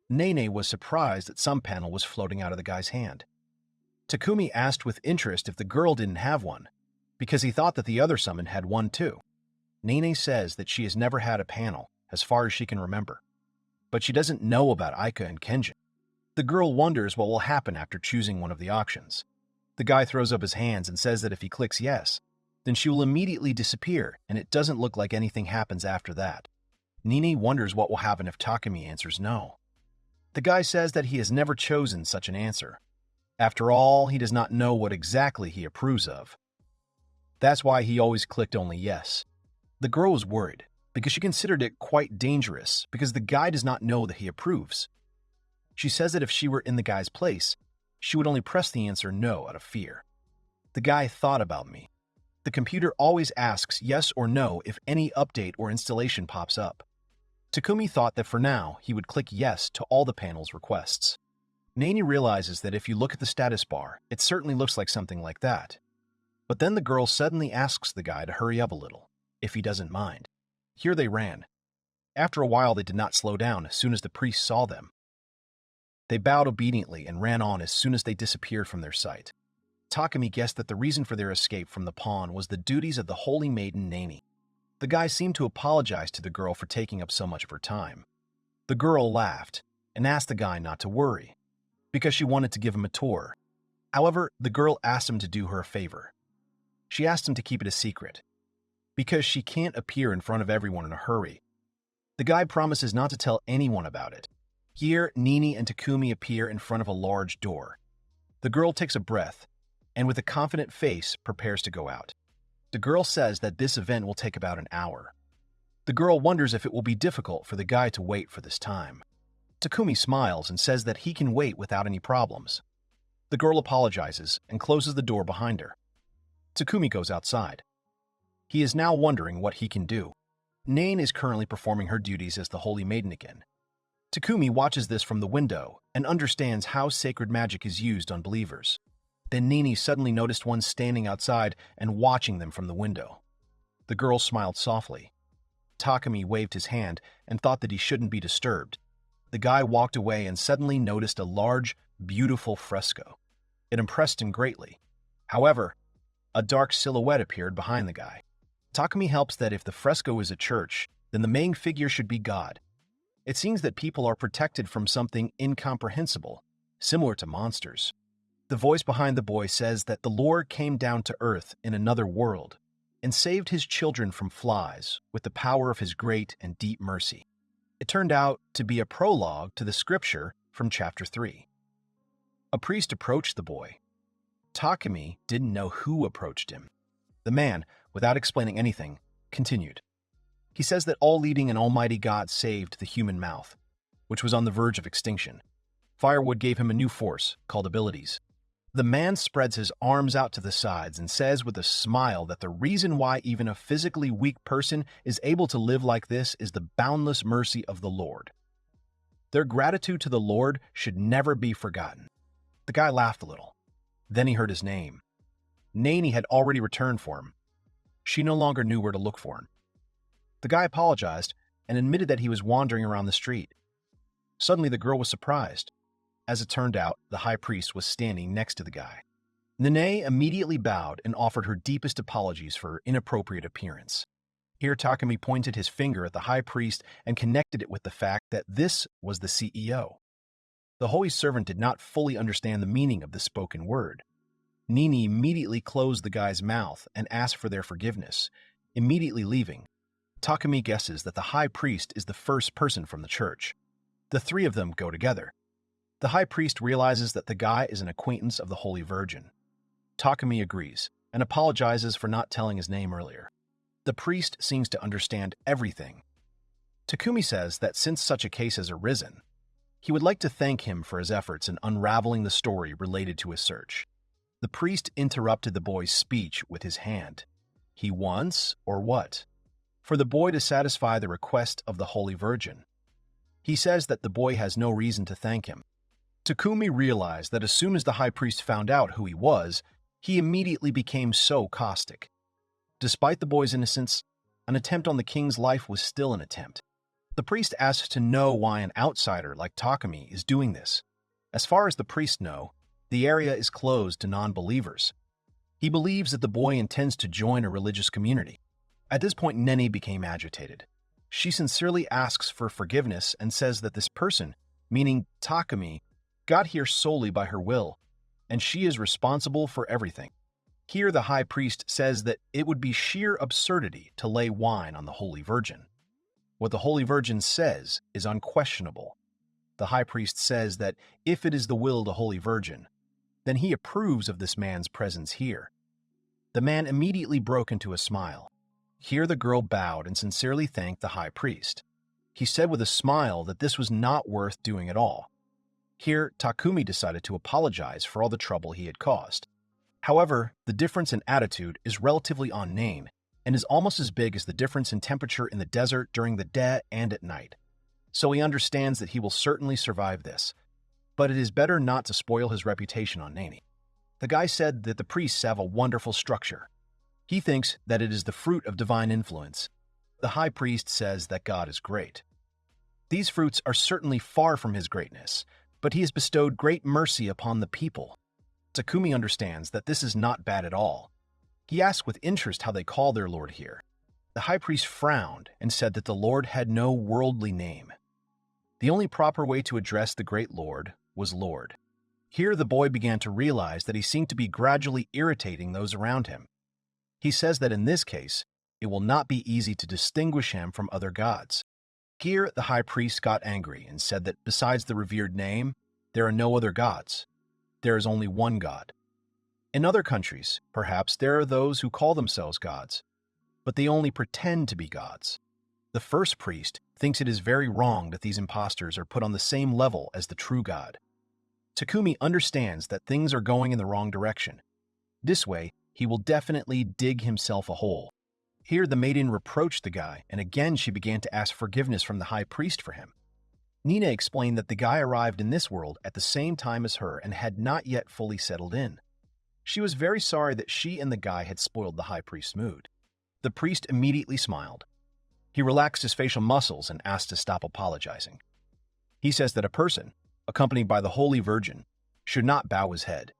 Nene was surprised that some panel was floating out of the guy's hand. Takumi asked with interest if the girl didn't have one, because he thought that the other summon had one too. Nene says that she has never had a panel, as far as she can remember, but she doesn't know about Aika and Kenjin. The girl wonders what will happen after choosing one of the options. The guy throws up his hands and says that if he clicks yes, then she will immediately disappear, and it doesn't look like anything happens after that. Nini wonders what will happen if Takumi answers no. The guy says that he has never chosen such an answer. After all, he does not know what exactly he approves of. That's why he always clicked only yes. The girl was worried, because she considered it quite dangerous, because the guy does not know that he approves. She says that if she were in the guy's place, she would only press the answer no out of fear. The guy thought about me. The computer always asks yes or no if any update or installation pops up. Takumi thought that for now, he would click yes to all the panel's requests. Nani realizes that if you look at the status bar, it certainly looks like something like that. But then the girl suddenly asks the guy to hurry up a little, if he doesn't mind. Here they ran. After a while, they did not slow down as soon as the priest saw them. They bowed obediently and ran on as soon as they disappeared from their sight. Takumi guessed that the reason for their escape from the pawn was the duties of the holy maiden Nani. The guy seemed to apologize to the girl for taking up so much of her time. The girl laughed and asked the guy not to worry, because she wanted to give him a tour. However, the girl asked him to do her a favor. She asked him to keep it a secret, because she can't appear in front of everyone in a hurry. The guy promises not to tell anyone about it. Here, Nini and Takumi appear in front of a large door. The girl takes a breath, and with a confident face, prepares to go out. The girl says that this event will take about an hour. The girl wonders if it will be difficult for the guy to wait for this time. Takumi smiles and says that he can wait without any problems. The girl apologizes and closes the door behind her. Takumi goes outside. He is now wondering what he can do. Nain is currently performing her duties as the Holy Maiden again. Takumi watches this from the window and understands how sacred magic is used on believers. Then Nini suddenly noticed one standing outside and watching them from the window. The girl smiled softly. Takumi waved his hand and thought that he shouldn't be disturbed. The guy walked away and suddenly noticed a large, beautiful fresco. It impressed him greatly. However, a dark silhouette appeared behind the guy. Takumi helps that if the fresco is a church, then the main figure should be God. It seems that people are protected from something incomprehensible, similar to monsters. The voice behind the boy says that the Lord came down to earth in another world and saved his children from flies with the power of his great and deep mercy. It turned out to be a prologue to the scripture from chapter 3. A priest approached the boy. Takumi didn't know who approached him. The man, without explaining anything, continued. He says that all leading an almighty God saved the human mouth. which was on the verge of extinction. Firewood gave him a new force, called abilities. The man spreads his arms out to the sides and says with a smile that the reason why even a physically weak person is able to live like this is the boundless mercy of the Lord. Their gratitude to the Lord should never be forgotten. The guy laughed a little. Then he heard his name. Nani had already returned for him. She no longer knew where to look for him. The guy apologized and admitted that he was wandering around the street. Suddenly the girl was surprised. As it turned out, the high priest was standing next to the guy. Nene immediately bowed and offered her deepest apologies for her inappropriate appearance. Here Takumi pointed his finger at the high priest and connected it with the fact that this was the CEO. The holy servant did not fully understand the meaning of the spoken word. Nini immediately closed the guy's mouth and asked for their forgiveness, immediately leaving. Takumi guesses that the high priest is the first person from the church. The three of them go together. The high priest realizes that the guy is an acquaintance of the Holy Virgin. Takumi agrees and apologizes for not telling his name earlier. The priest seems to understand everything. Takumi says that since such a case has arisen, he would like to thank him for his efforts in unraveling the story related to his search. The priest interrupted the boy's speech with his hand. He wants, or what? For the boy to satisfy the request of the Holy Virgin. He says that the boy has no reason to thank him. Takumi realized that as soon as the high priest found out who he was, he immediately became so caustic. Despite the boy's innocence, an attempt on the king's life was still an attempt. The priest asks to know why an outsider like Takumi is doing this. As far as the priest knows, the area is closed to non-believers. He believes that the boy intends to join a religious community. At this point, Neni became agitated. She sincerely asks for forgiveness and says that this person, meaning Takumi, got here solely by her will, and she is responsible for everything. Here the high priest says that it would be sheer absurdity to lay wine on the Holy Virgin. What the Holy Virgin says is unquestionable. The high priest says that if it is the will of the Holy Virgin, then he approves of this man's presence here. The man immediately broke into a smile. Here the girl bowed and sincerely thanked the high priest. He said with a smile that this was not worth doing at all. Here, Takumi decided to apologize for all the trouble he had caused. However, the difference in attitude is relatively on name and is almost as big as the difference in temperature in the desert during the day and at night. So he understands that he will certainly survive this, but it is better not to spoil his reputation on Nani. The guy said that the priests have a wonderful structure. He thinks that it is the fruit of divine influence. The high priest says that God is great. These fruits are certainly far from his greatness, but he has bestowed great mercy upon the people. Takumi understands that this is not bad at all. He asks with interest how they call their Lord here. The high priest frowned and said that the Lord had no worldly name. The only proper way to address the great Lord was Lord. Here the boy began to realize that he seemed to be gradually irritating those around him. He says that in this case, it will not be easy to distinguish him from other gods. Here the high priest got angry and said that besides the revered name, there are no other gods. There is only one God. In other countries, perhaps there are those who call themselves gods, but they only pretend to be gods. The first priest thinks it is very wrong that these impostors are put on the same level as the true God. Takumi understands that things are going in the wrong direction. This way, he will definitely dig himself a hole. Here the maiden reproached the guy, and again she began to ask forgiveness from the high priest for him. Nina explained that the guy arrived in this world at the same time as her and had not yet fully settled in. She was very sorry that she and the guy had spoiled the high priest's mood. The priest immediately smiled. He relaxed his facial muscles and asked to stop apologizing. He says that a person, accompanied by the Holy Virgin, should not bow his head.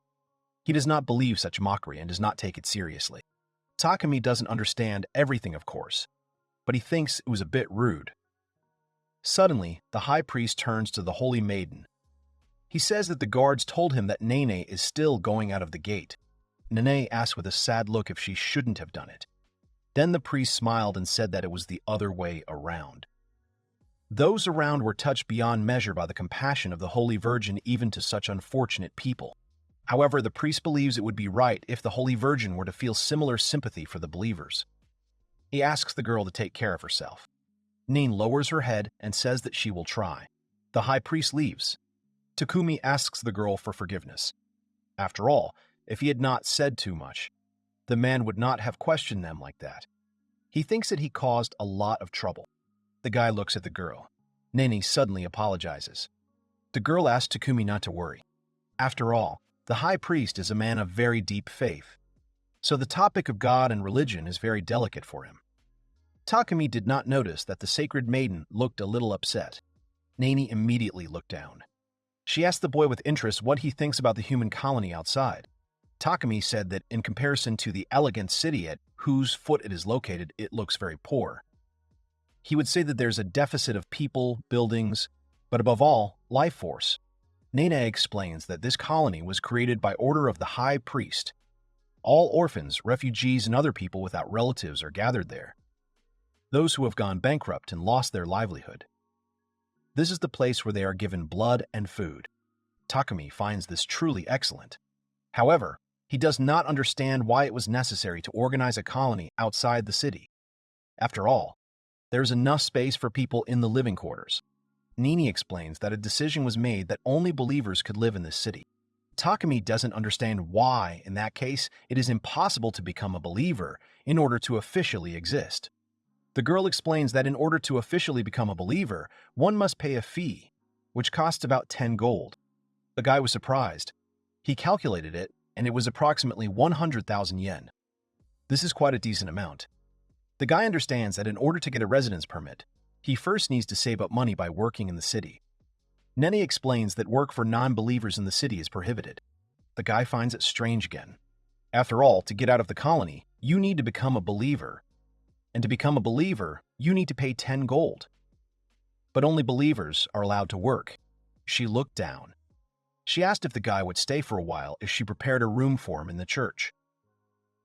He does not believe such mockery and does not take it seriously. Takumi doesn't understand everything, of course, but he thinks it was a bit rude. Suddenly, the high priest turns to the holy maiden. He says that the guards told him that Nene is still going out of the gate. Nene asks with a sad look if she shouldn't have done it. Then the priest smiled and said that it was the other way around. Those around were touched beyond measure by the compassion of the Holy Virgin even to such unfortunate people. However, the priest believes it would be right if the Holy Virgin were to feel similar sympathy for the believers. He asks the girl to take care of herself. Nene lowers her head and says that she will try. The high priest leaves. Takumi asks the girl for forgiveness. After all, if he had not said too much, the man would not have questioned them like that. He thinks that he caused a lot of trouble. The guy looks at the girl. Nene suddenly apologizes. The girl asks Takumi not to worry. After all, the high priest is a man of very deep faith, so the topic of God and religion is very delicate for him. Takumi did not notice that the sacred maiden looked a little upset. Nene immediately looked down. She asked the boy with interest what he thinks about the human colony outside. Takumi said that in comparison to the elegant city at whose foot it is located, it looks very poor. He would say that there's a deficit of people, buildings, but above all, life force. Nene explains that this colony was created by order of the high priest. All orphans, refugees, and other people without relatives are gathered there. Those who have gone bankrupt and lost their livelihood. This is the place where they are given blood and food. Takumi finds this truly excellent. However, he does not understand why it was necessary to organize a colony outside the city. After all, there is enough space for people in the living quarters. Nene explains that a decision was made that only believers could live in this city. Takumi doesn't understand why, in that case, it is impossible to become a believer in order to officially exist. The girl explains that in order to officially become a believer, one must pay a fee, which costs about 10 gold. The guy was surprised. He calculated it, and it was approximately 100,000 yen. This is quite a decent amount. The guy understands that in order to get a residence permit, he first needs to save up money by working in the city. Nene explains that work for non-believers in the city is prohibited. The guy finds it strange again. After all, to get out of the colony, you need to become a believer. And to become a believer, you need to pay 10 gold. But only believers are allowed to work. She looked down. She asked if the guy would stay for a while if she prepared a room for him in the church.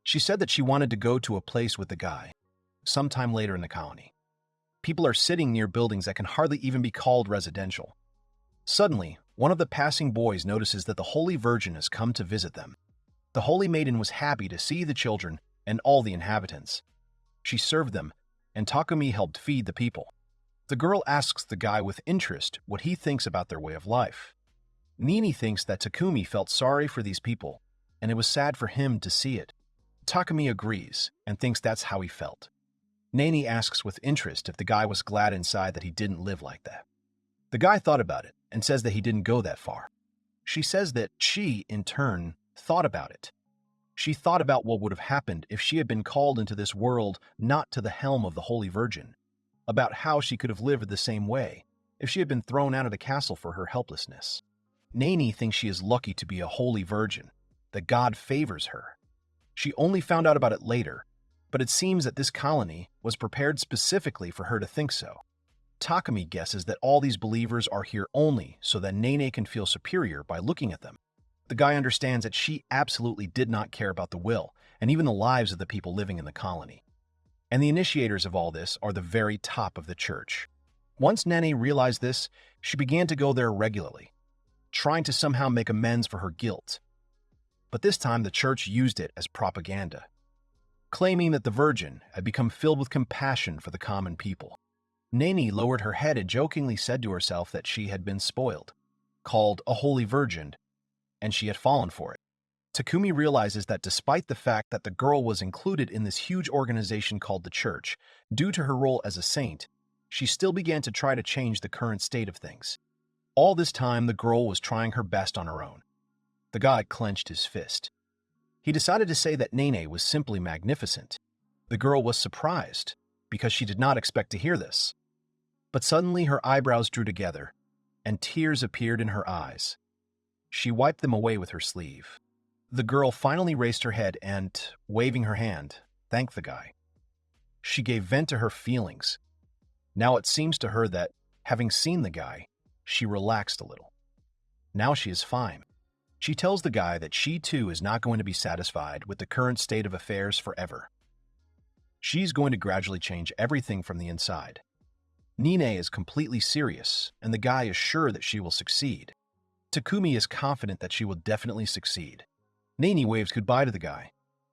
She said that she wanted to go to a place with the guy, sometime later in the colony. People are sitting near buildings that can hardly even be called residential. Suddenly, one of the passing boys notices that the Holy Virgin has come to visit them. The Holy Maiden was happy to see the children and all the inhabitants. She served them, and Takumi helped feed the people. The girl asks the guy with interest what he thinks about their way of life. Nene thinks that Takumi felt sorry for these people, and it was sad for him to see it. Takumi agrees and thinks that's how he felt. Nene asks with interest if the guy was glad inside that he didn't live like that. The guy thought about it and says that he didn't go that far. She says that she, in turn, thought about it. She thought about what would have happened if she had been called into this world not to the helm of the Holy Virgin, about how she could have lived the same way if she had been thrown out of the castle for her helplessness. Nene thinks she is lucky to be a Holy Virgin, that God favors her. She only found out about it later, but it seems that this colony was prepared specifically for her to think so. Takumi guesses that all these believers are here only so that Nene can feel superior by looking at them. The guy understands that she absolutely did not care about the will and even the lives of the people living in the colony. And the initiators of all this are the very top of the church. Once Nene realized this, she began to go there regularly, trying to somehow make amends for her guilt. But this time the church used it as propaganda, claiming that the Virgin had become filled with compassion for the common people. Nene lowered her head and jokingly said to herself that she had been spoiled, called a Holy Virgin, and she had fallen for it. Takumi realizes that despite the fact that the girl was included in this huge organization called the church, due to her role as a saint, she still began to try to change the current state of things. All this time, the girl was trying her best on her own. The guy clenched his fist. He decided to say that Nene was simply magnificent. The girl was surprised, because she did not expect to hear this. But suddenly her eyebrows drew together, and tears appeared in her eyes. She wiped them away with her sleeve. The girl finally raised her head and, waving her hand, thanked the guy. She gave vent to her feelings. Now it seems to her that, having seen the guy, she relaxed a little. Now she is fine. She tells the guy that she too is not going to be satisfied with the current state of affairs forever. She's going to gradually change everything from the inside. Nene is completely serious, and the guy is sure that she will succeed. Takumi is confident that she will definitely succeed. Nene waves goodbye to the guy.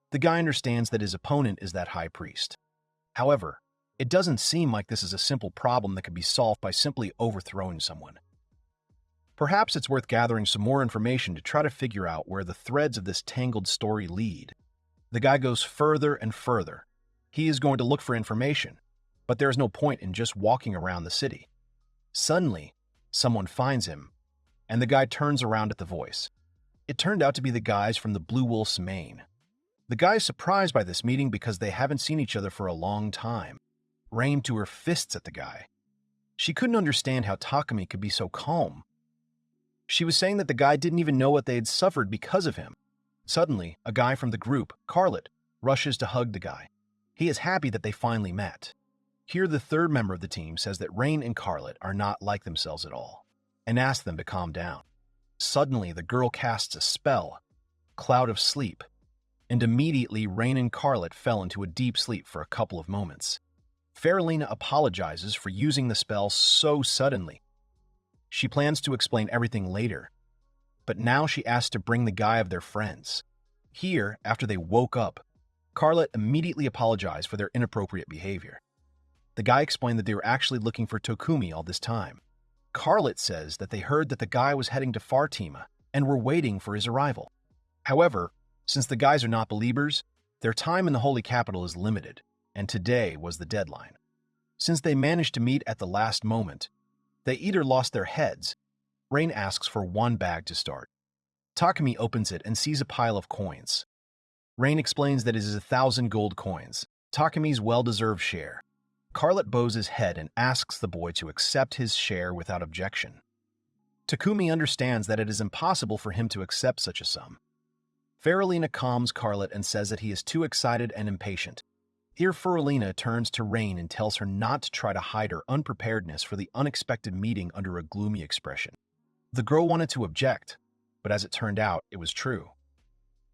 The guy understands that his opponent is that high priest. However, it doesn't seem like this is a simple problem that can be solved by simply overthrowing someone. Perhaps it's worth gathering some more information to try to figure out where the threads of this tangled story lead. The guy goes further and further. He is going to look for information, but there is no point in just walking around the city. Suddenly, someone finds him, and the guy turns around at the voice. It turned out to be the guys from the Blue Wolf's Mane. The guy is surprised by this meeting because they haven't seen each other for a long time. Rain threw her fists at the guy. She couldn't understand how Takumi could be so calm. She was saying that the guy didn't even know what they had suffered because of him. Suddenly, a guy from the group, Carlet, rushes to hug the guy. He is happy that they finally met. Here, the third member of the team says that Rain and Carlet are not like themselves at all, and asks them to calm down. Suddenly, the girl casts a spell, Cloud of Sleep, and immediately Rain and Carlet fell into a deep sleep for a couple of moments. Faralina apologizes for using the spell so suddenly. She plans to explain everything later, but now she asks to bring the guy of their friends. Here, after they woke up, Carlet immediately apologized for their inappropriate behavior. The guy explained that they were actually looking for Takumi all this time. Carlet says that they heard that the guy was heading to Fatima and were waiting for his arrival. However, since the guys are not believers, their time in the Holy Capital is limited, and today was the deadline. Since they managed to meet at the last moment, they either lost their heads. Rain asks for one bag to start. Takumi opens it and sees a pile of coins. Rain explains that it is 1,000 gold coins, Takumi's well-deserved share. Carlet bows his head and asks the boy to accept his share without objection. Takumi understands that it is impossible for him to accept such a sum. Faralina calms Carlet and says that he is too excited and impatient. Here, Faralina turns to Rain and tells her not to try to hide her unpreparedness for the unexpected meeting under a gloomy expression. The girl wanted to object, but as it turned out, it was true.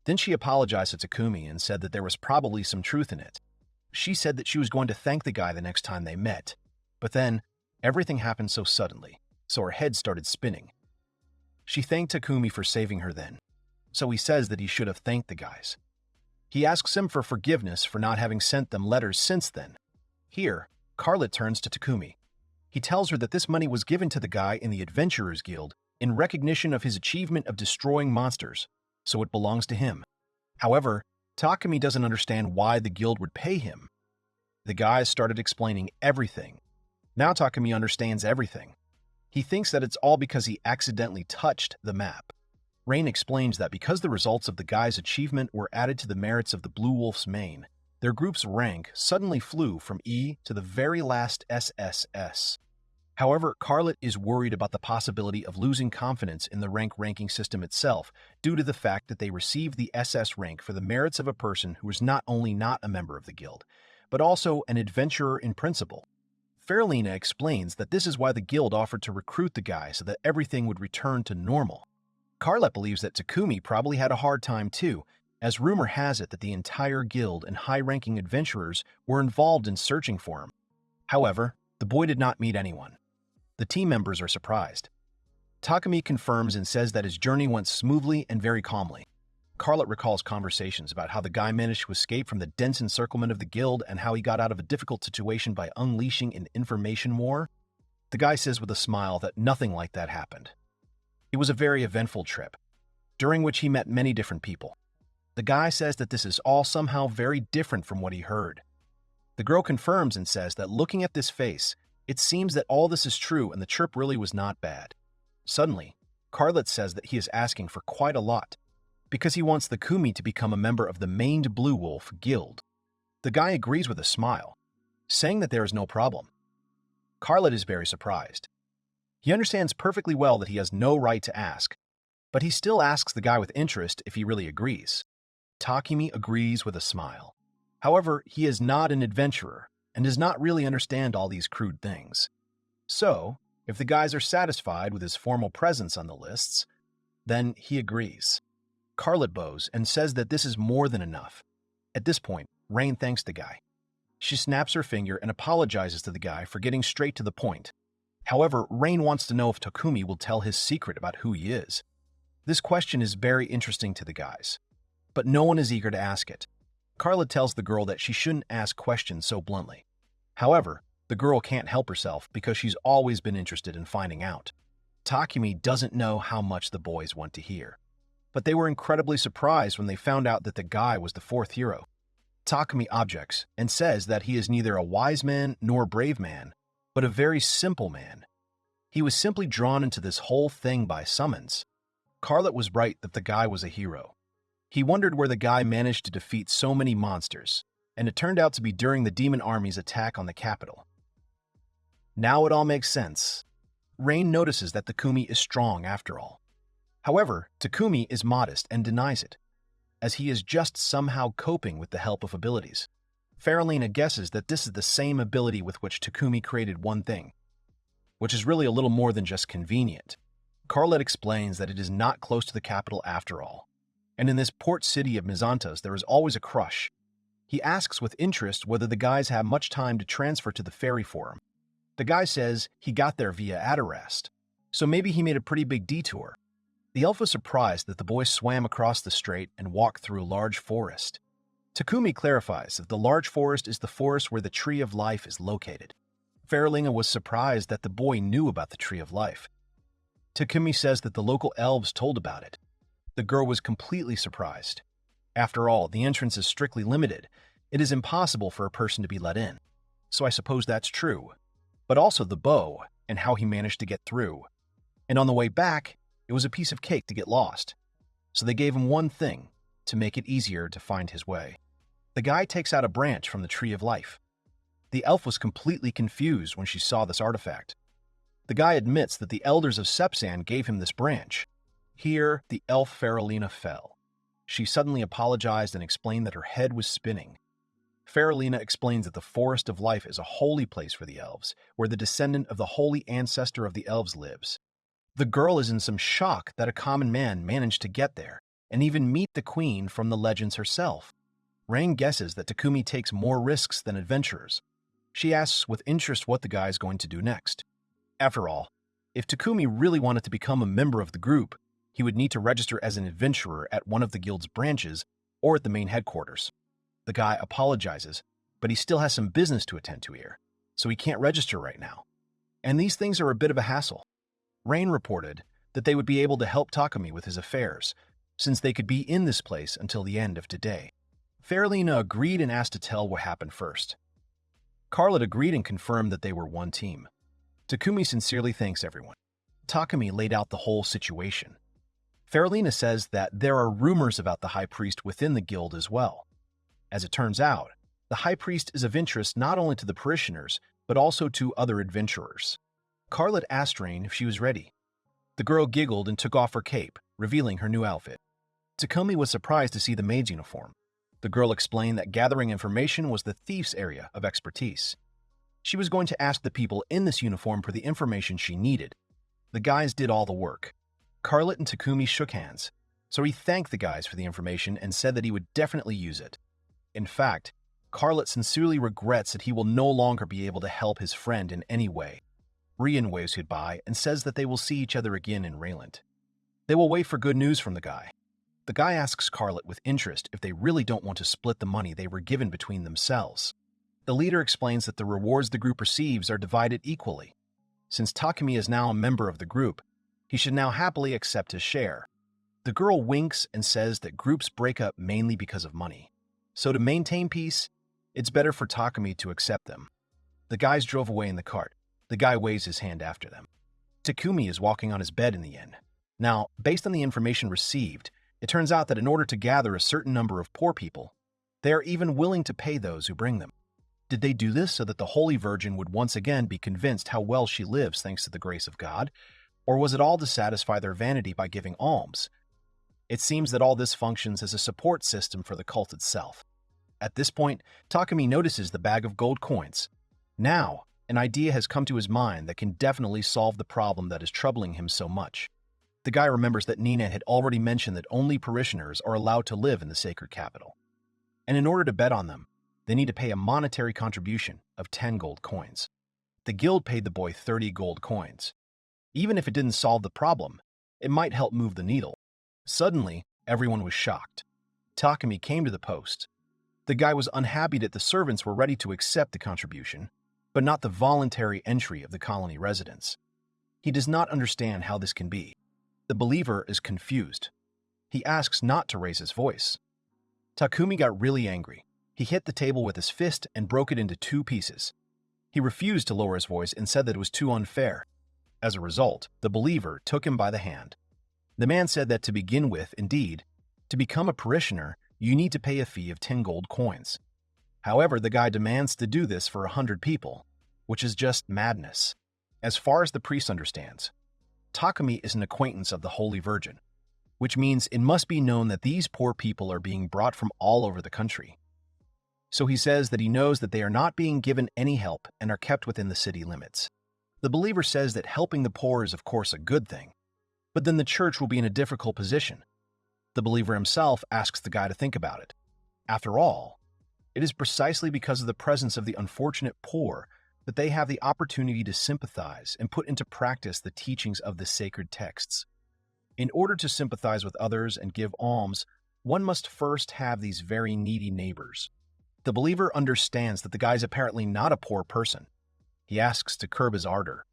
Then she apologized to Takumi and said that there was probably some truth in it. She said that she was going to thank the guy the next time they met, but then everything happened so suddenly, so her head started spinning. She thanked Takumi for saving her then, so he says that he should have thanked the guys. He asks him for forgiveness for not having sent them letters since then. Here, Carlet turns to Takumi. He tells her that this money was given to the guy in the Adventurers Guild in recognition of his achievement of destroying monsters, so it belongs to him. However, Takumi doesn't understand why the guild would pay him. The guys started explaining everything. Now Takumi understands everything. He thinks that it's all because he accidentally touched the map. Rain explains that because the results of the guy's achievement were added to the merits of the Blue Wolf's Mane, their group's rank suddenly flew from E to the very last SSS. However, Carlet is worried about the possibility of losing confidence in the ranking system itself due to the fact that they received the SS rank for the merits of a person who is not only not a member of the guild, but also an adventurer in principle. Faralina explains that this is why the guild offered to recruit the guy so that everything would return to normal. Carlet believes that Takumi probably had a hard time too, as rumor has it that the entire guild and high-ranking adventurers were involved in searching for him. However, the boy did not meet anyone. The team members are surprised. Takumi confirms and says that his journey went smoothly and very calmly. Carlet recalls conversations about how the guy managed to escape from the dense encirclement of the guild and how he got out of a difficult situation by unleashing an information war. The guy says with a smile that nothing like that happened. It was a very eventful trip, during which he met many different people. The guy says that this is all somehow very different from what he heard. The girl confirms and says that looking at this face, it seems that all this is true and the trip really was not bad. Suddenly, Carlet says that he is asking for quite a lot, because he wants the Kumi to become a member of the Maned Blue Wolf Guild. The guy agrees with a smile, saying that there is no problem. Carlet is very surprised. He understands perfectly well that he has no right to ask, but he still asks the guy with interest if he really agrees. Takumi agrees with a smile. However, he is not an adventurer and does not really understand all these crude things. So, if the guys are satisfied with his formal presence on the lists, then he agrees. Carlet bows and says that this is more than enough. At this point, Rain thanks the guy. She snaps her finger and apologizes to the guy for getting straight to the point. However, Rain wants to know if Takumi will tell his secret about who he is. This question is very interesting to the guys, but no one is eager to ask it. Carlet tells the girl that she shouldn't ask questions so bluntly. However, the girl can't help herself because she's always been interested in finding out. Takumi doesn't know how much the boys want to hear, but they were incredibly surprised when they found out that the guy was the fourth hero. Takumi objects and says that he is neither a wise man nor a brave man, but a very simple man. He was simply drawn into this whole thing by summons. Carlet was right that the guy was a hero. He wondered where the guy managed to defeat so many monsters, and it turned out to be during the demon army's attack on the capital. Now it all makes sense. Rain notices that Takumi is strong after all. However, Takumi is modest and denies it, as he is just somehow coping with the help of abilities. Faralina guesses that this is the same ability with which Takumi created one thing, which is really a little more than just convenient. Carlet explains that it is not close to the capital after all, and in this port city of Mizantas there is always a crush. He asks with interest whether the guys have much time to transfer to the ferry forum. The guy says he got there via Adarast, so maybe he made a pretty big detour. The elf was surprised that the boys swam across the strait and walked through a large forest. Takumi clarifies that the large forest is the forest where the Tree of Life is located. Faralina was surprised that the boy knew about the Tree of Life. Takumi says that the local elves told about it. The girl was completely surprised. After all, the entrance is strictly limited. It is impossible for a person to be let in. So I suppose that's true. But also the bow and how he managed to get through. And on the way back, it was a piece of cake to get lost. So they gave him one thing to make it easier to find his way. The guy takes out a branch from the Tree of Life. The elf was completely confused when she saw this artifact. The guy admits that the elders of Sepsan gave him this branch. Here, the elf Faralina fell. She suddenly apologized and explained that her head was spinning. Faralina explains that the Forest of Life is a holy place for the elves, where the descendant of the holy ancestor of the elves lives. The girl is in some shock that a common man managed to get there, and even meet the queen from the legends herself. Rain guesses that Takumi takes more risks than adventurers. She asks with interest what the guy is going to do next. After all, if Takumi really wanted to become a member of the group, he would need to register as an adventurer at one of the guild's branches or at the main headquarters. The guy apologizes, but he still has some business to attend to here, so he can't register right now. And these things are a bit of a hassle. Rain reported that they would be able to help Takumi with his affairs, since they could be in this place until the end of today. Faralina agreed and asked to tell what happened first. Carlet agreed and confirmed that they were one team. Takumi sincerely thanks everyone. Takumi laid out the whole situation. Faralina says that there are rumors about the high priest within the guild as well. As it turns out, the high priest is of interest not only to the parishioners, but also to other adventurers. Carlet asked Rain if she was ready. The girl giggled and took off her cape, revealing her new outfit. Takumi was surprised to see the maid's uniform. The girl explained that gathering information was the thief's area of expertise. She was going to ask the people in this uniform for the information she needed. The guys did all the work. Carlet and Takumi shook hands, so he thanked the guys for the information and said that he would definitely use it. In fact, Carlet sincerely regrets that he will no longer be able to help his friend in any way. Rian waves goodbye and says that they will see each other again in Rayland. They will wait for good news from the guy. The guy asks Carlet with interest if they really don't want to split the money they were given between themselves. The leader explains that the rewards the group receives are divided equally. Since Takumi is now a member of the group, he should now happily accept his share. The girl winks and says that groups break up mainly because of money. So to maintain peace, it's better for Takumi to accept them. The guys drove away in the cart. The guy waves his hand after them. Takumi is walking on his bed in the inn. Now, based on the information received, it turns out that in order to gather a certain number of poor people, they are even willing to pay those who bring them. Did they do this so that the Holy Virgin would once again be convinced how well she lives thanks to the grace of God, or was it all to satisfy their vanity by giving alms? It seems that all this functions as a support system for the cult itself. At this point, Takumi notices the bag of gold coins. Now, an idea has come to his mind that can definitely solve the problem that is troubling him so much. The guy remembers that Nina had already mentioned that only parishioners are allowed to live in the sacred capital. And in order to bet on them, they need to pay a monetary contribution of 10 gold coins. The guild paid the boy 30 gold coins. Even if it didn't solve the problem, it might help move the needle. Suddenly, everyone was shocked. Takumi came to the post. The guy was unhappy that the servants were ready to accept the contribution, but not the voluntary entry of the colony residents. He does not understand how this can be. The believer is confused. He asks not to raise his voice. Takumi got really angry. He hit the table with his fist and broke it into 2 pieces. He refused to lower his voice and said that it was too unfair. As a result, the believer took him by the hand. The man said that to begin with, indeed, to become a parishioner, you need to pay a fee of 10 gold coins. However, the guy demands to do this for 100 people, which is just madness. As far as the priest understands, Takumi is an acquaintance of the Holy Virgin, which means it must be known that these poor people are being brought from all over the country. So he says that he knows that they are not being given any help and are kept within the city limits. The believer says that helping the poor is of course a good thing, but then the church will be in a difficult position. The believer himself asks the guy to think about it. After all, it is precisely because of the presence of the unfortunate poor that they have the opportunity to sympathize and put into practice the teachings of the sacred texts. In order to sympathize with others and give alms, one must first have these very needy neighbors. The believer understands that the guy is apparently not a poor person. He asks to curb his ardor.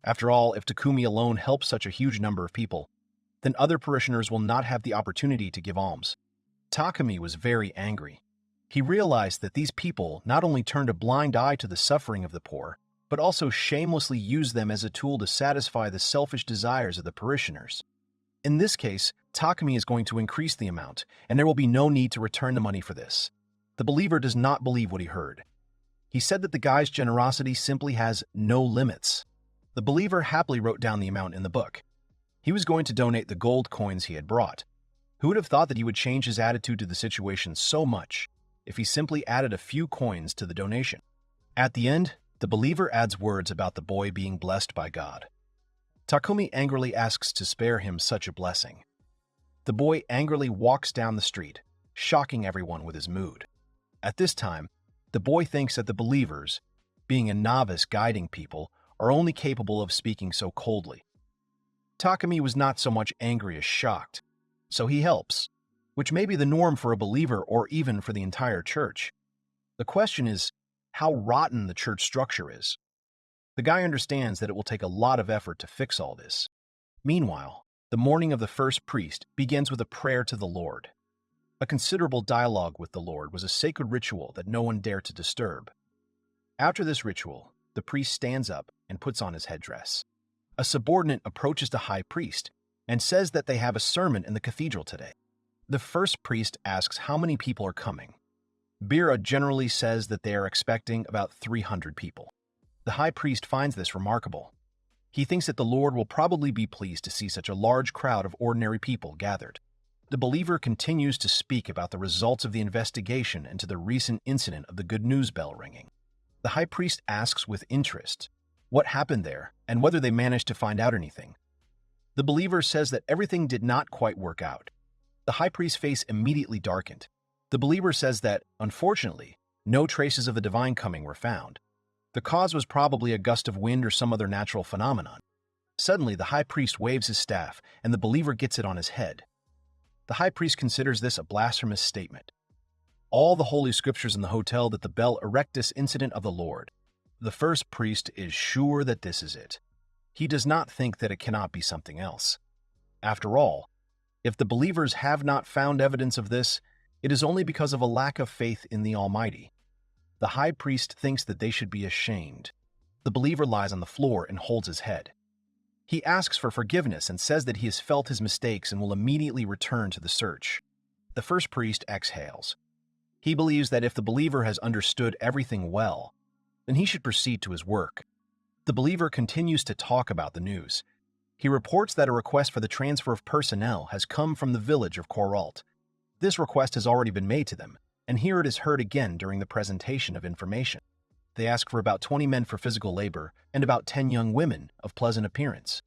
After all, if Takumi alone helps such a huge number of people, then other parishioners will not have the opportunity to give alms. Takumi was very angry. He realized that these people not only turned a blind eye to the suffering of the poor, but also shamelessly used them as a tool to satisfy the selfish desires of the parishioners. In this case, Takumi is going to increase the amount, and there will be no need to return the money for this. The believer does not believe what he heard. He said that the guy's generosity simply has no limits. The believer happily wrote down the amount in the book. He was going to donate the gold coins he had brought. Who would have thought that he would change his attitude to the situation so much if he simply added a few coins to the donation? At the end, the believer adds words about the boy being blessed by God. Takumi angrily asks to spare him such a blessing. The boy angrily walks down the street, shocking everyone with his mood. At this time, the boy thinks that the believers, being a novice guiding people, are only capable of speaking so coldly. Takumi was not so much angry as shocked, so he helps, which may be the norm for a believer or even for the entire church. The question is how rotten the church structure is. The guy understands that it will take a lot of effort to fix all this. Meanwhile, the morning of the first priest begins with a prayer to the Lord. A considerable dialogue with the Lord was a sacred ritual that no one dared to disturb. After this ritual, the priest stands up and puts on his headdress. A subordinate approaches the high priest and says that they have a sermon in the cathedral today. The first priest asks how many people are coming. Bira generally says that they are expecting about 300 people. The high priest finds this remarkable. He thinks that the Lord will probably be pleased to see such a large crowd of ordinary people gathered. The believer continues to speak about the results of the investigation into the recent incident of the good news bell ringing. The high priest asks with interest what happened there and whether they managed to find out anything. The believer says that everything did not quite work out. The high priest's face immediately darkened. The believer says that, unfortunately, no traces of the divine coming were found. The cause was probably a gust of wind or some other natural phenomenon. Suddenly, the high priest waves his staff, and the believer gets it on his head. The high priest considers this a blasphemous statement. All the holy scriptures in the hotel that the bell erect this incident of the Lord. The first priest is sure that this is it. He does not think that it cannot be something else. After all, if the believers have not found evidence of this, it is only because of a lack of faith in the Almighty. The high priest thinks that they should be ashamed. The believer lies on the floor and holds his head. He asks for forgiveness and says that he has felt his mistakes and will immediately return to the search. The first priest exhales. He believes that if the believer has understood everything well, then he should proceed to his work. The believer continues to talk about the news. He reports that a request for the transfer of personnel has come from the village of Koralt. This request has already been made to them, and here it is heard again during the presentation of information. They ask for about 20 men for physical labor and about 10 young women of pleasant appearance.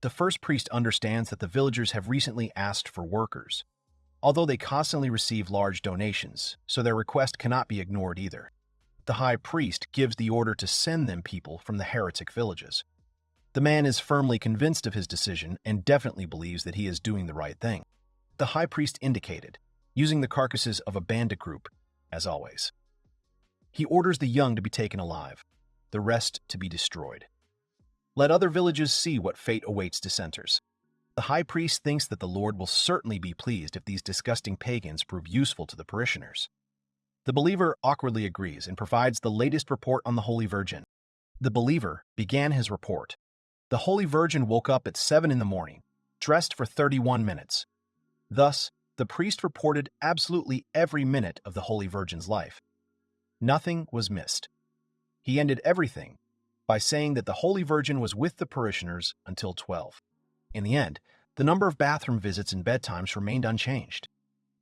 The first priest understands that the villagers have recently asked for workers, although they constantly receive large donations, so their request cannot be ignored either. The high priest gives the order to send them people from the heretic villages. The man is firmly convinced of his decision and definitely believes that he is doing the right thing. The high priest indicated, using the carcasses of a bandit group, as always. He orders the young to be taken alive, the rest to be destroyed. Let other villages see what fate awaits dissenters. The high priest thinks that the Lord will certainly be pleased if these disgusting pagans prove useful to the parishioners. The believer awkwardly agrees and provides the latest report on the Holy Virgin. The believer began his report. The Holy Virgin woke up at 7 in the morning, dressed for 31 minutes. Thus, the priest reported absolutely every minute of the Holy Virgin's life. Nothing was missed. He ended everything by saying that the Holy Virgin was with the parishioners until 12. In the end, the number of bathroom visits and bedtimes remained unchanged.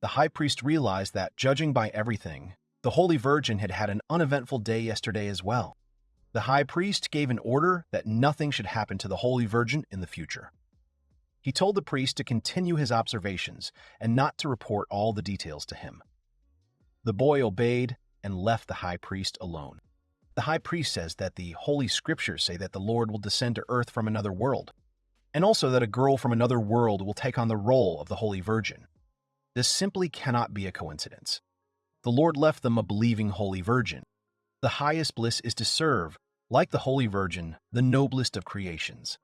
The high priest realized that, judging by everything, the Holy Virgin had had an uneventful day yesterday as well. The high priest gave an order that nothing should happen to the Holy Virgin in the future. He told the priest to continue his observations and not to report all the details to him. The boy obeyed and left the high priest alone. The high priest says that the Holy Scriptures say that the Lord will descend to earth from another world, and also that a girl from another world will take on the role of the Holy Virgin. This simply cannot be a coincidence. The Lord left them a believing Holy Virgin. The highest bliss is to serve, like the Holy Virgin, the noblest of creations,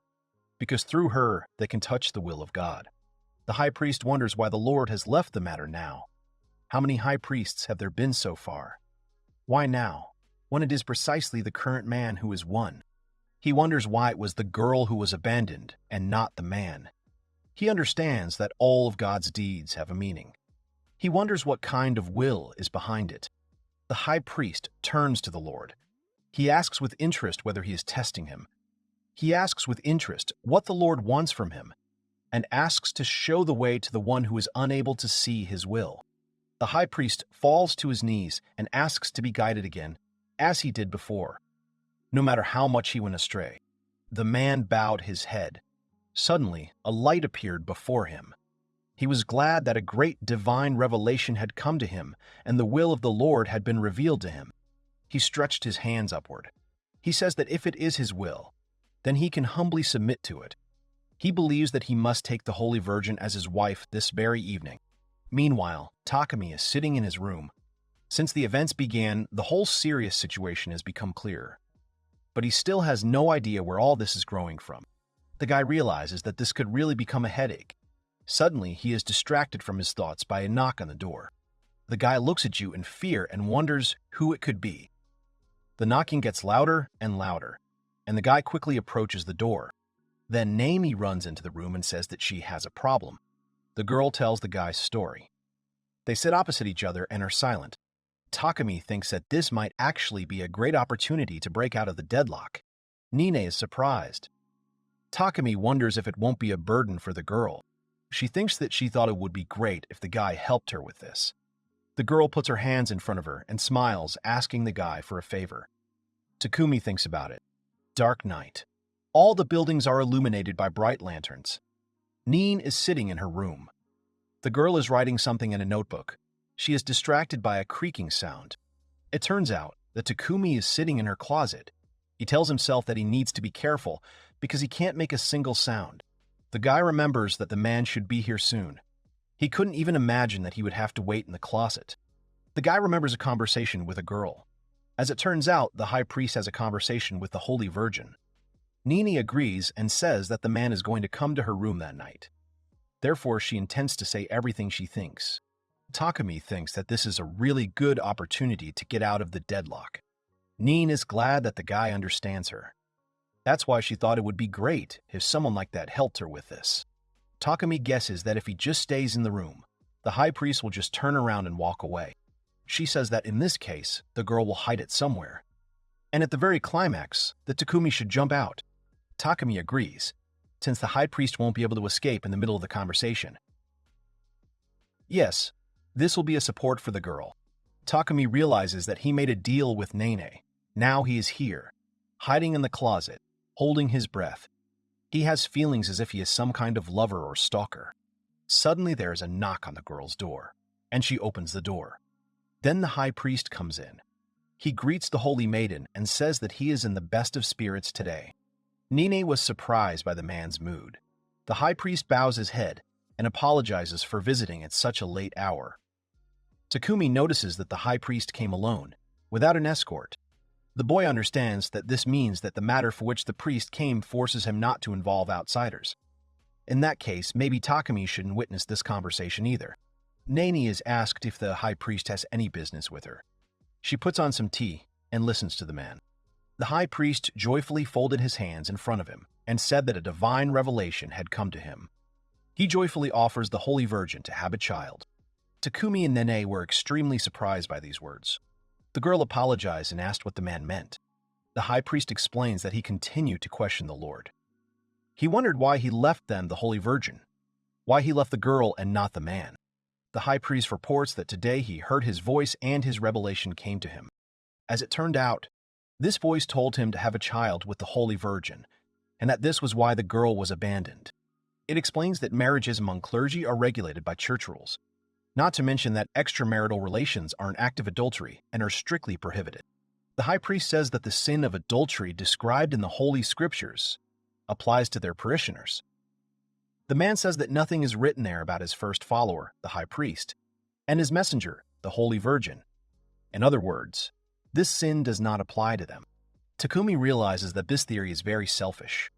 because through her they can touch the will of God. The high priest wonders why the Lord has left the matter now. How many high priests have there been so far? Why now, when it is precisely the current man who is one? He wonders why it was the girl who was abandoned and not the man. He understands that all of God's deeds have a meaning. He wonders what kind of will is behind it. The high priest turns to the Lord. He asks with interest whether he is testing him. He asks with interest what the Lord wants from him, and asks to show the way to the one who is unable to see his will. The high priest falls to his knees and asks to be guided again, as he did before. No matter how much he went astray, the man bowed his head. Suddenly, a light appeared before him. He was glad that a great divine revelation had come to him, and the will of the Lord had been revealed to him. He stretched his hands upward. He says that if it is his will, then he can humbly submit to it. He believes that he must take the Holy Virgin as his wife this very evening. Meanwhile, Takumi is sitting in his room. Since the events began, the whole serious situation has become clearer. But he still has no idea where all this is growing from. The guy realizes that this could really become a headache. Suddenly, he is distracted from his thoughts by a knock on the door. The guy looks at you in fear and wonders who it could be. The knocking gets louder and louder, and the guy quickly approaches the door. Then Naomi runs into the room and says that she has a problem. The girl tells the guy's story. They sit opposite each other and are silent. Takumi thinks that this might actually be a great opportunity to break out of the deadlock. Nine is surprised. Takumi wonders if it won't be a burden for the girl. She thinks that she thought it would be great if the guy helped her with this. The girl puts her hands in front of her and smiles, asking the guy for a favor. Takumi thinks about it. Dark night. All the buildings are illuminated by bright lanterns. Neen is sitting in her room. The girl is writing something in a notebook. She is distracted by a creaking sound. It turns out that Takumi is sitting in her closet. He tells himself that he needs to be careful because he can't make a single sound. The guy remembers that the man should be here soon. He couldn't even imagine that he would have to wait in the closet. The guy remembers a conversation with a girl. As it turns out, the high priest has a conversation with the Holy Virgin. Nini agrees and says that the man is going to come to her room that night. Therefore, she intends to say everything she thinks. Takumi thinks that this is a really good opportunity to get out of the deadlock. Neen is glad that the guy understands her. That's why she thought it would be great if someone like that helped her with this. Takumi guesses that if he just stays in the room, the high priest will just turn around and walk away. She says that in this case, the girl will hide it somewhere. And at the very climax, that Takumi should jump out. Takumi agrees, since the high priest won't be able to escape in the middle of the conversation. Yes, this will be a support for the girl. Takumi realizes that he made a deal with Nene. Now he is here, hiding in the closet, holding his breath. He has feelings as if he is some kind of lover or stalker. Suddenly there is a knock on the girl's door, and she opens the door. Then the high priest comes in. He greets the holy maiden and says that he is in the best of spirits today. Nene was surprised by the man's mood. The high priest bows his head and apologizes for visiting at such a late hour. Takumi notices that the high priest came alone, without an escort. The boy understands that this means that the matter for which the priest came forces him not to involve outsiders. In that case, maybe Takumi shouldn't witness this conversation either. Nani is asked if the high priest has any business with her. She puts on some tea and listens to the man. The high priest joyfully folded his hands in front of him and said that a divine revelation had come to him. He joyfully offers the Holy Virgin to have a child. Takumi and Nene were extremely surprised by these words. The girl apologized and asked what the man meant. The high priest explains that he continued to question the Lord. He wondered why he left them the Holy Virgin, why he left the girl and not the man. The high priest reports that today he heard his voice and his revelation came to him. As it turned out, this voice told him to have a child with the Holy Virgin, and that this was why the girl was abandoned. It explains that marriages among clergy are regulated by church rules, not to mention that extramarital relations are an act of adultery and are strictly prohibited. The high priest says that the sin of adultery described in the Holy Scriptures applies to their parishioners. The man says that nothing is written there about his first follower, the high priest, and his messenger, the Holy Virgin. In other words, this sin does not apply to them. Takumi realizes that this theory is very selfish.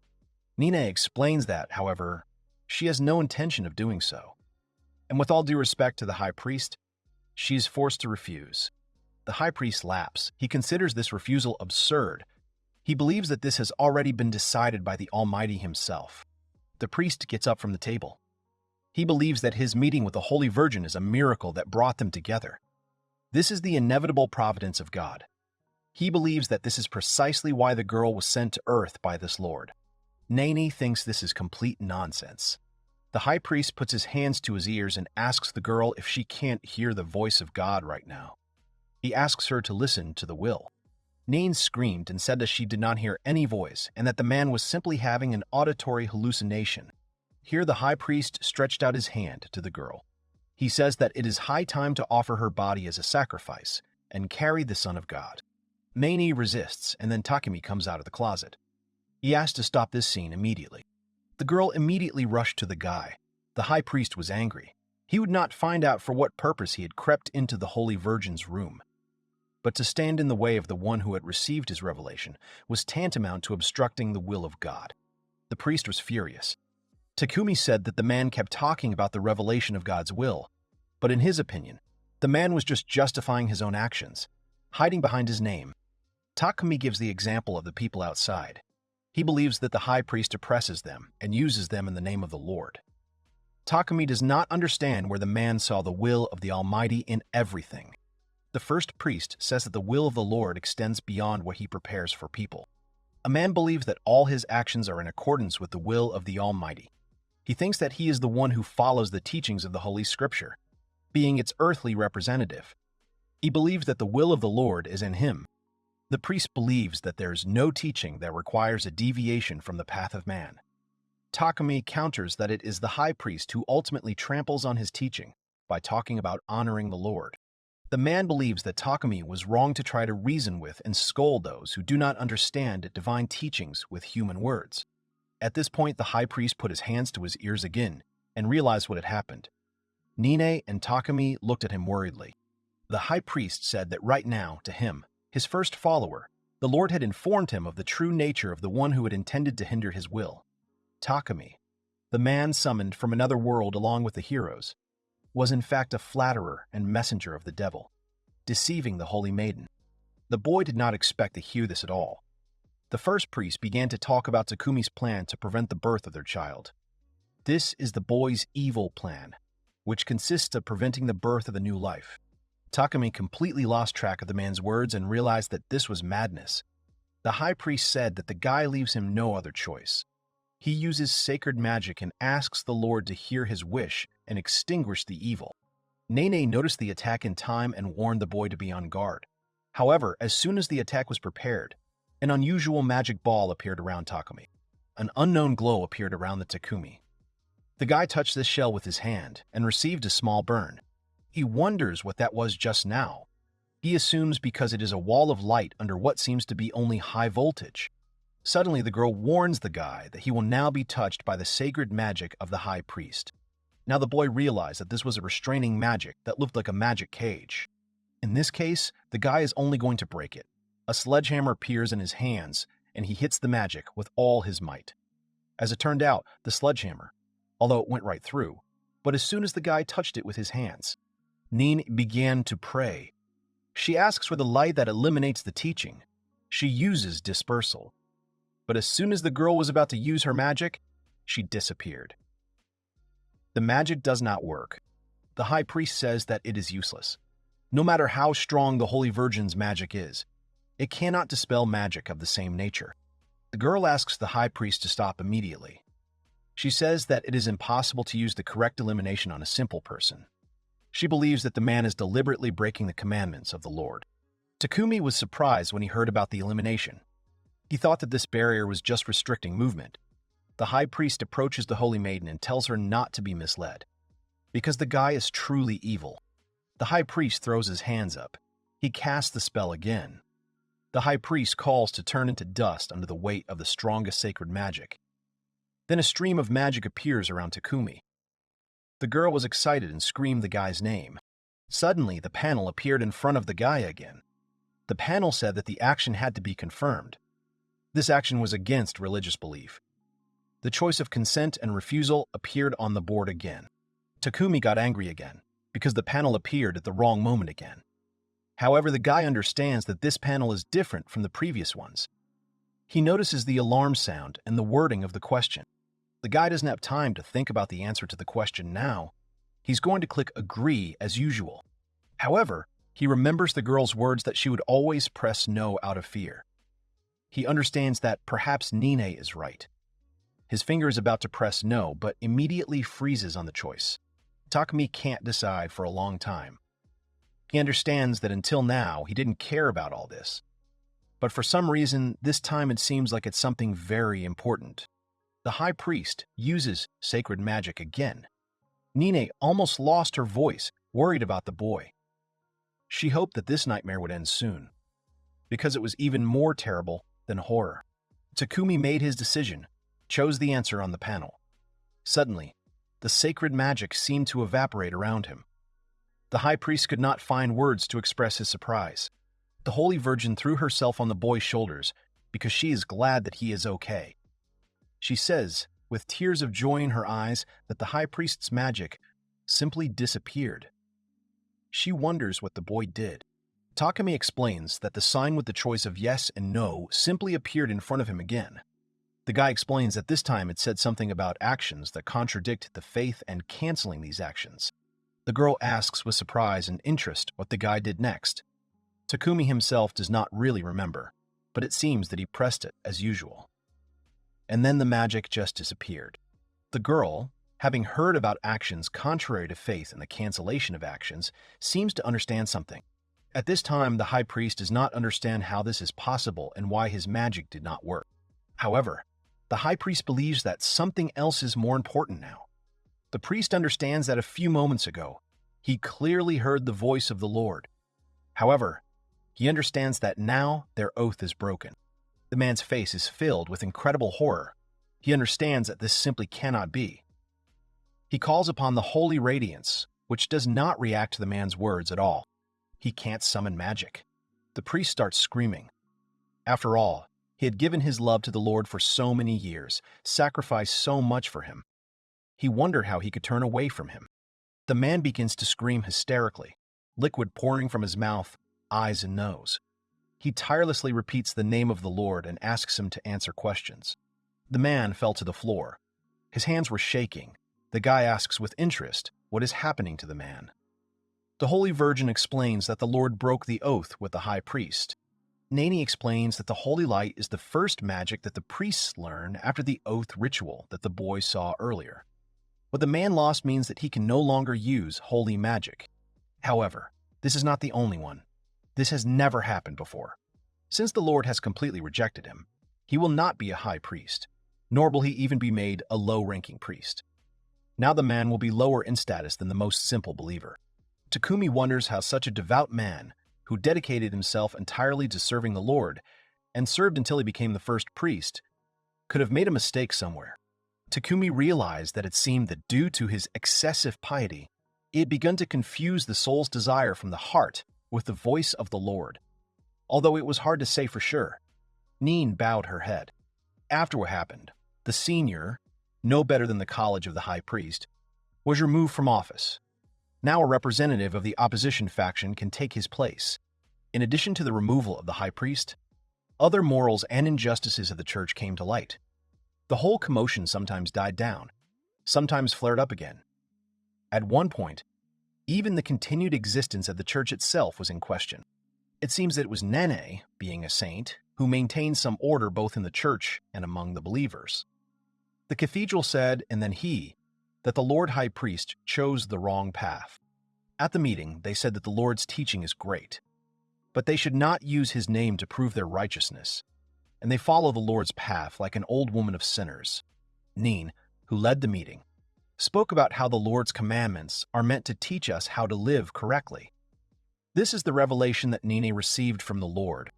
Nina explains that, however, she has no intention of doing so. And with all due respect to the high priest, she is forced to refuse. The high priest laughs. He considers this refusal absurd. He believes that this has already been decided by the Almighty himself. The priest gets up from the table. He believes that his meeting with the Holy Virgin is a miracle that brought them together. This is the inevitable providence of God. He believes that this is precisely why the girl was sent to earth by this Lord. Nani thinks this is complete nonsense. The high priest puts his hands to his ears and asks the girl if she can't hear the voice of God right now. He asks her to listen to the will. Nain screamed and said that she did not hear any voice and that the man was simply having an auditory hallucination. Here the high priest stretched out his hand to the girl. He says that it is high time to offer her body as a sacrifice and carry the Son of God. Nani resists, and then Takumi comes out of the closet. He asks to stop this scene immediately. The girl immediately rushed to the guy. The high priest was angry. He would not find out for what purpose he had crept into the Holy Virgin's room. But to stand in the way of the one who had received his revelation was tantamount to obstructing the will of God. The priest was furious. Takumi said that the man kept talking about the revelation of God's will, but in his opinion, the man was just justifying his own actions, hiding behind his name. Takumi gives the example of the people outside. He believes that the high priest oppresses them and uses them in the name of the Lord. Takumi does not understand where the man saw the will of the Almighty in everything. The first priest says that the will of the Lord extends beyond what he prepares for people. A man believes that all his actions are in accordance with the will of the Almighty. He thinks that he is the one who follows the teachings of the Holy Scripture, being its earthly representative. He believes that the will of the Lord is in him. The priest believes that there is no teaching that requires a deviation from the path of man. Takumi counters that it is the high priest who ultimately tramples on his teaching by talking about honoring the Lord. The man believes that Takumi was wrong to try to reason with and scold those who do not understand divine teachings with human words. At this point, the high priest put his hands to his ears again and realized what had happened. Nine and Takumi looked at him worriedly. The high priest said that right now, to him, his first follower, the Lord had informed him of the true nature of the one who had intended to hinder his will. Takumi, the man summoned from another world along with the heroes, was in fact a flatterer and messenger of the devil, deceiving the holy maiden. The boy did not expect to hear this at all. The first priest began to talk about Takumi's plan to prevent the birth of their child. This is the boy's evil plan, which consists of preventing the birth of a new life. Takumi completely lost track of the man's words and realized that this was madness. The high priest said that the guy leaves him no other choice. He uses sacred magic and asks the Lord to hear his wish and extinguish the evil. Nene noticed the attack in time and warned the boy to be on guard. However, as soon as the attack was prepared, an unusual magic ball appeared around Takumi. An unknown glow appeared around the Takumi. The guy touched this shell with his hand and received a small burn. He wonders what that was just now. He assumes because it is a wall of light under what seems to be only high voltage. Suddenly, the girl warns the guy that he will now be touched by the sacred magic of the high priest. Now the boy realized that this was a restraining magic that looked like a magic cage. In this case, the guy is only going to break it. A sledgehammer appears in his hands, and he hits the magic with all his might. As it turned out, the sledgehammer, although it went right through, but as soon as the guy touched it with his hands, Nin began to pray. She asks for the light that eliminates the teaching. She uses dispersal. But as soon as the girl was about to use her magic, she disappeared. The magic does not work. The high priest says that it is useless. No matter how strong the Holy Virgin's magic is, it cannot dispel magic of the same nature. The girl asks the high priest to stop immediately. She says that it is impossible to use the correct elimination on a simple person. She believes that the man is deliberately breaking the commandments of the Lord. Takumi was surprised when he heard about the elimination. He thought that this barrier was just restricting movement. The high priest approaches the holy maiden and tells her not to be misled, because the guy is truly evil. The high priest throws his hands up. He casts the spell again. The high priest calls to turn into dust under the weight of the strongest sacred magic. Then a stream of magic appears around Takumi. The girl was excited and screamed the guy's name. Suddenly, the panel appeared in front of the guy again. The panel said that the action had to be confirmed. This action was against religious belief. The choice of consent and refusal appeared on the board again. Takumi got angry again, because the panel appeared at the wrong moment again. However, the guy understands that this panel is different from the previous ones. He notices the alarm sound and the wording of the question. The guy doesn't have time to think about the answer to the question now. He's going to click agree as usual. However, he remembers the girl's words that she would always press no out of fear. He understands that perhaps Nine is right. His finger is about to press no, but immediately freezes on the choice. Takumi can't decide for a long time. He understands that until now, he didn't care about all this. But for some reason, this time it seems like it's something very important. The high priest uses sacred magic again. Nine almost lost her voice, worried about the boy. She hoped that this nightmare would end soon, because it was even more terrible than horror. Takumi made his decision, chose the answer on the panel. Suddenly, the sacred magic seemed to evaporate around him. The high priest could not find words to express his surprise. The Holy Virgin threw herself on the boy's shoulders because she is glad that he is okay. She says, with tears of joy in her eyes, that the high priest's magic simply disappeared. She wonders what the boy did. Takumi explains that the sign with the choice of yes and no simply appeared in front of him again. The guy explains that this time it said something about actions that contradict the faith and canceling these actions. The girl asks with surprise and interest what the guy did next. Takumi himself does not really remember, but it seems that he pressed it as usual. And then the magic just disappeared. The girl, having heard about actions contrary to faith and the cancellation of actions, seems to understand something. At this time, the high priest does not understand how this is possible and why his magic did not work. However, the high priest believes that something else is more important now. The priest understands that a few moments ago, he clearly heard the voice of the Lord. However, he understands that now their oath is broken. The man's face is filled with incredible horror. He understands that this simply cannot be. He calls upon the holy radiance, which does not react to the man's words at all. He can't summon magic. The priest starts screaming. After all, he had given his love to the Lord for so many years, sacrificed so much for him. He wondered how he could turn away from him. The man begins to scream hysterically, liquid pouring from his mouth, eyes and nose. He tirelessly repeats the name of the Lord and asks him to answer questions. The man fell to the floor. His hands were shaking. The guy asks with interest what is happening to the man. The Holy Virgin explains that the Lord broke the oath with the high priest. Nani explains that the holy light is the first magic that the priests learn after the oath ritual that the boy saw earlier. What the man lost means that he can no longer use holy magic. However, this is not the only one. This has never happened before. Since the Lord has completely rejected him, he will not be a high priest, nor will he even be made a low-ranking priest. Now the man will be lower in status than the most simple believer. Takumi wonders how such a devout man, who dedicated himself entirely to serving the Lord and served until he became the first priest, could have made a mistake somewhere. Takumi realized that it seemed that due to his excessive piety, he had begun to confuse the soul's desire from the heart with the voice of the Lord. although it was hard to say for sure. Nin bowed her head. After what happened, the senior, no better than the college of the high priest, was removed from office. Now a representative of the opposition faction can take his place. In addition to the removal of the high priest, other morals and injustices of the church came to light. The whole commotion sometimes died down, sometimes flared up again. At one point, even the continued existence of the church itself was in question. It seems that it was Nene, being a saint, who maintained some order both in the church and among the believers. The cathedral said, and then he, that the Lord High Priest chose the wrong path. At the meeting, they said that the Lord's teaching is great, but they should not use his name to prove their righteousness, and they follow the Lord's path like an old woman of sinners. Nin, who led the meeting, spoke about how the Lord's commandments are meant to teach us how to live correctly. This is the revelation that Nene received from the Lord.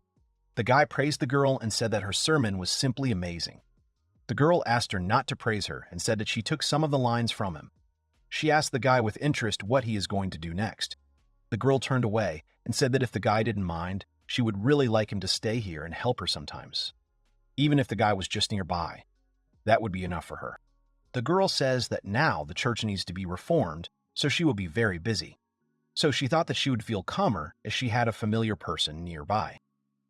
The guy praised the girl and said that her sermon was simply amazing. The girl asked her not to praise her and said that she took some of the lines from him. She asked the guy with interest what he is going to do next. The girl turned away and said that if the guy didn't mind, she would really like him to stay here and help her sometimes. Even if the guy was just nearby, that would be enough for her. The girl says that now the church needs to be reformed, so she will be very busy. So she thought that she would feel calmer as she had a familiar person nearby.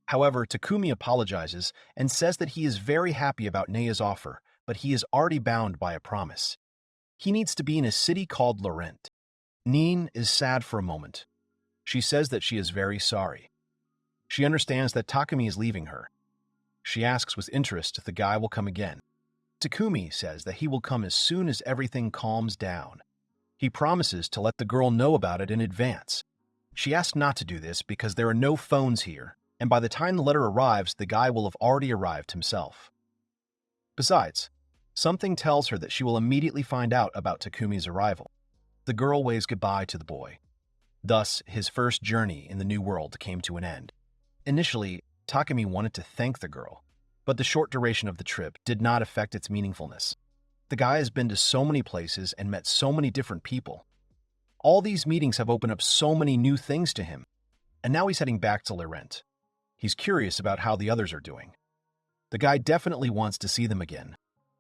However, Takumi apologizes and says that he is very happy about Nea's offer, but he is already bound by a promise. He needs to be in a city called Laurent. Nin is sad for a moment. She says that she is very sorry. She understands that Takumi is leaving her. She asks with interest if the guy will come again. Takumi says that he will come as soon as everything calms down. He promises to let the girl know about it in advance. She asks not to do this because there are no phones here, and by the time the letter arrives, the guy will have already arrived himself. Besides, something tells her that she will immediately find out about Takumi's arrival. The girl waves goodbye to the boy. Thus, his first journey in the new world came to an end. Initially, Takumi wanted to thank the girl, but the short duration of the trip did not affect its meaningfulness. The guy has been to so many places and met so many different people. All these meetings have opened up so many new things to him, and now he's heading back to Laurent. He's curious about how the others are doing. The guy definitely wants to see them again,